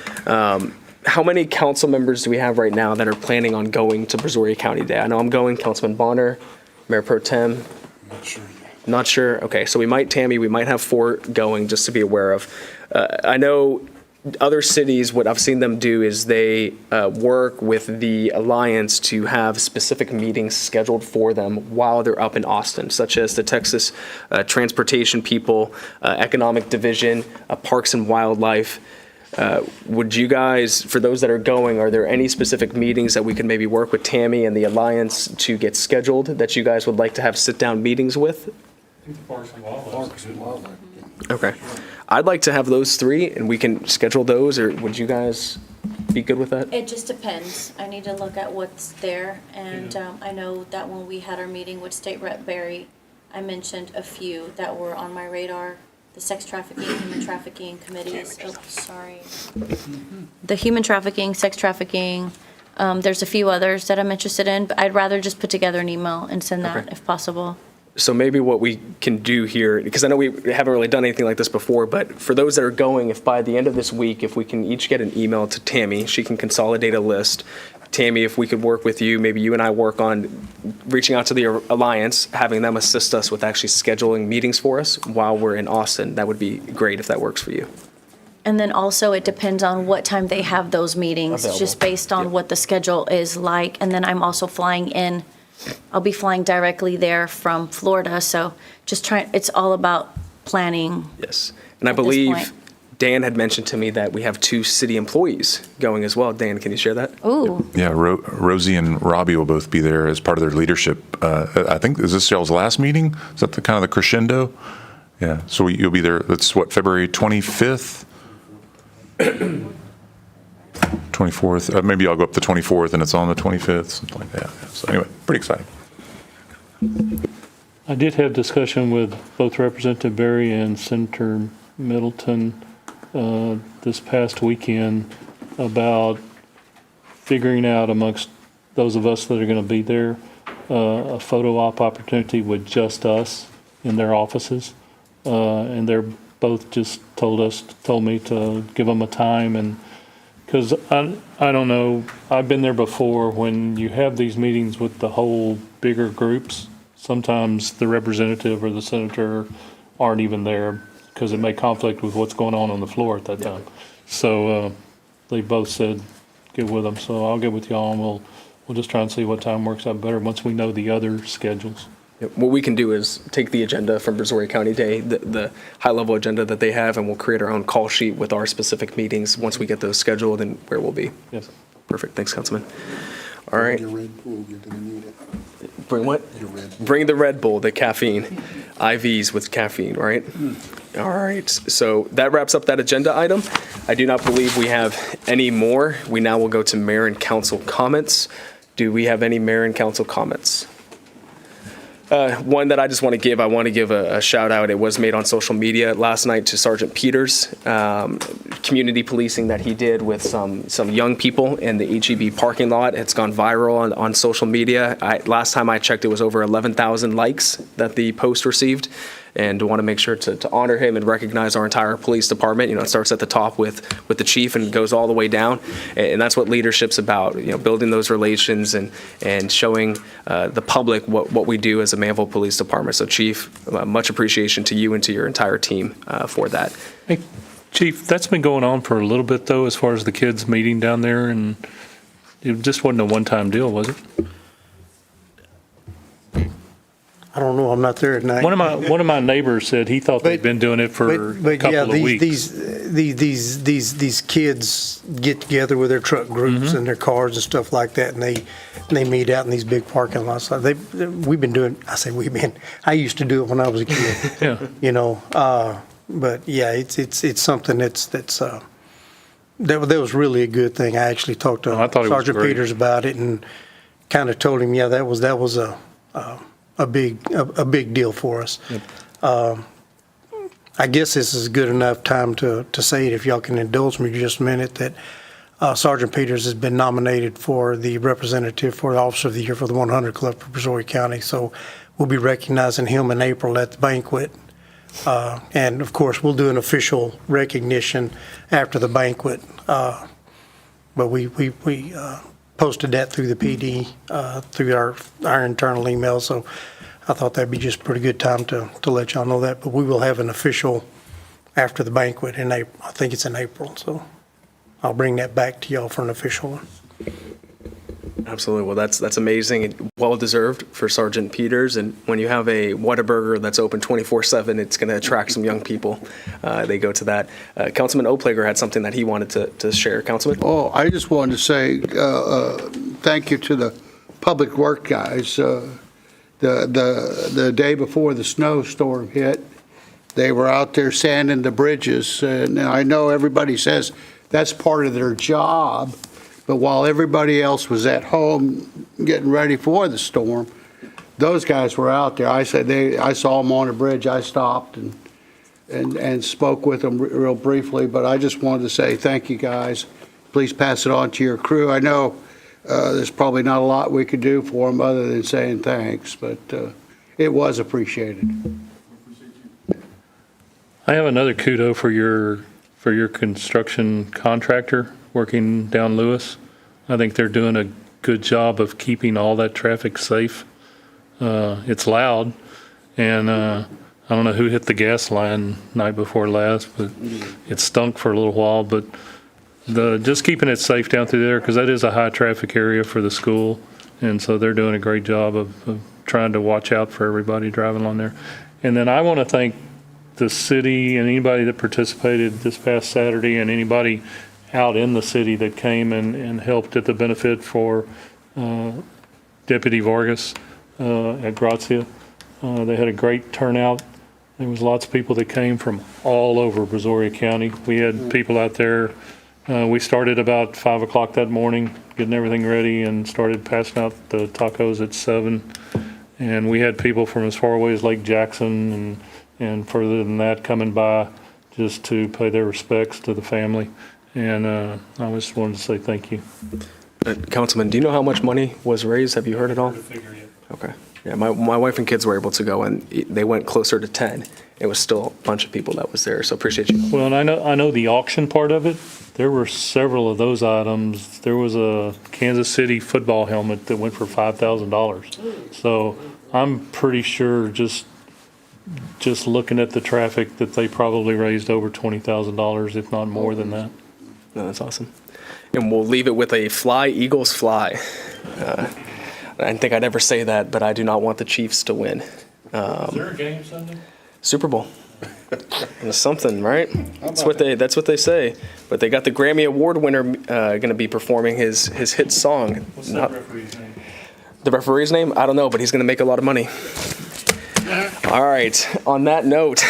How many council members do we have right now that are planning on going to Brazoria County Day? I know I'm going, Councilman Bonner, Mayor Pro Tem. Not sure yet. Not sure? Okay, so we might have 4 going, just to be aware of. I know other cities, what I've seen them do is they work with the Alliance to have specific meetings scheduled for them while they're up in Austin, such as the Texas Transportation People, Economic Division, Parks and Wildlife. Would you guys, for those that are going, are there any specific meetings that we could maybe work with Tammy and the Alliance to get scheduled that you guys would like to have sit-down meetings with? Parks and Wildlife. Okay. I'd like to have those 3, and we can schedule those, or would you guys be good with that? It just depends. I need to look at what's there, and I know that when we had our meeting with State Rep Barry, I mentioned a few that were on my radar. The sex trafficking, human trafficking committees. Oh, sorry. The human trafficking, sex trafficking. There's a few others that I'm interested in, but I'd rather just put together an email and send that Okay. if possible. So maybe what we can do here, because I know we haven't really done anything like this before, but for those that are going, if by the end of this week, if we can each get an email to Tammy, she can consolidate a list. Tammy, if we could work with you, maybe you and I work on reaching out to the Alliance, having them assist us with actually scheduling meetings for us while we're in Austin. That would be great if that works for you. And then also it depends on what time they have those meetings, Available. just based on what the schedule is like. And then I'm also flying in. I'll be flying directly there from Florida, so it's all about planning. Yes. And I At this believe point. Dan had mentioned to me that we have 2 city employees going as well. Dan, can you share that? Ooh. Yeah, Rosie and Robbie will both be there as part of their leadership. I think, is this y'all's last meeting? Is that the kind of the crescendo? Yeah, so you'll be there, that's what, February 25th? 24th, maybe I'll go up the 24th and it's on the 25th, something like that. So anyway, pretty exciting. I did have discussion with both Representative Berry and Senator Middleton this past weekend about figuring out amongst those of us that are going to be there a photo op opportunity with just us in their offices. And they're both just told me to give them a time, and because I don't know, I've been there before. When you have these meetings with the whole bigger groups, sometimes the representative or the senator aren't even there because it may conflict with what's going on the floor at that time. So they both said get with them. So I'll get with y'all and we'll just try and see what time works out better once we know the other schedules. What we can do is take the agenda from Brazoria County Day, the high-level agenda that they have, and we'll create our own call sheet with our specific meetings once we get those scheduled and where we'll be. Yes. Perfect. Thanks, Councilman. All right. Your Red Bull, you're gonna need it. Bring what? Your Red Bull. Bring the Red Bull, the caffeine. IVs with caffeine, right? All right. So that wraps up that agenda item. I do not believe we have any more. We now will go to mayor and council comments. Do we have any mayor and council comments? One that I just want to give, I want to give a shout out. It was made on social media last night to Sergeant Peters, community policing that he did with some young people in the HEB parking lot. It's gone viral on social media. Last time I checked, it was over 11,000 likes that the post received. And want to make sure to honor him and recognize our entire police department. It starts at the top with the chief and goes all the way down. And that's what leadership's about, building those relations and showing the public what we do as a Manvel Police Department. So Chief, much appreciation to you and to your entire team for that. Hey, Chief, that's been going on for a little bit, though, as far as the kids meeting down there, and it just wasn't a one-time deal, was it? I don't know, I'm not there at night. One of my neighbors said he thought they'd been doing it for a couple of weeks. These kids get together with their truck groups and their cars and stuff like that, and they meet out in these big parking lots. We've been doing. I used to do it when I was a kid. Yeah. But yeah, it's something that was really a good thing. I actually talked to Sergeant Peters about it and kind of told him, yeah, that was a big deal for us. Yep. I guess this is good enough time to say it, if y'all can indulge me just a minute, that Sergeant Peters has been nominated for the representative for the Officer of the Year for the 100 Club for Brazoria County. So we'll be recognizing him in April at the banquet. And of course, we'll do an official recognition after the banquet. But we posted that through the PD, through our internal email. So I thought that'd be just a pretty good time to let y'all know that. But we will have an official after the banquet in April. I think it's in April. So I'll bring that back to y'all for an official one. Absolutely. Well, that's amazing and well-deserved for Sergeant Peters. And when you have a Whataburger that's open 24/7, it's going to attract some young people. They go to that. Councilman Oplager had something that he wanted to share. Councilman? Oh, I just wanted to say thank you to the public work guys. The day before the snowstorm hit, they were out there sanding the bridges. And I know everybody says that's part of their job. But while everybody else was at home getting ready for the storm, those guys were out there. I saw them on the bridge. I stopped and spoke with them real briefly. But I just wanted to say thank you, guys. Please pass it on to your crew. I know there's probably not a lot we could do for them other than saying thanks, but it was appreciated. I have another kudo for your construction contractor working down Lewis. I think they're doing a good job of keeping all that traffic safe. It's loud, and I don't know who hit the gas line night before last, but it stunk for a little while. But just keeping it safe down through there, because that is a high traffic area for the school, and so they're doing a great job of trying to watch out for everybody driving along there. And then I want to thank the city and anybody that participated this past Saturday, and anybody out in the city that came and helped at the benefit for Deputy Vargas at Grazia. They had a great turnout. There was lots of people that came from all over Brazoria County. We had people out there. We started about 5 o'clock that morning, getting everything ready, and started passing out the tacos at 7. And we had people from as far away as Lake Jackson and further than that coming by just to pay their respects to the family. And I just wanted to say thank you. Councilman, do you know how much money was raised? Have you heard it all? Okay. Yeah, my wife and kids were able to go, and they went closer to 10. It was still a bunch of people that was there, so appreciate you. Well, and I know the auction part of it. There were several of those items. There was a Kansas City football helmet that went for $5,000. So I'm pretty sure just looking at the traffic that they probably raised over $20,000, if not more than that. No, that's awesome. And we'll leave it with a fly, Eagles fly. I didn't think I'd ever say that, but I do not want the Chiefs to win. Is there a game Sunday? Super Bowl. It's something, right? That's what they say. But they got the Grammy Award winner going to be performing his hit song. What's the referee's name? The referee's name? I don't know, but he's going to make a lot of money. All right. On that note,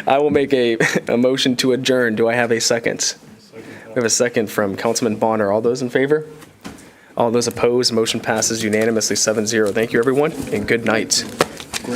I will make a motion to adjourn. Do I have a second? We have a second from Councilman Bonner. All those in favor? All those opposed, motion passes unanimously 7-0. Thank you, everyone, and good night. Go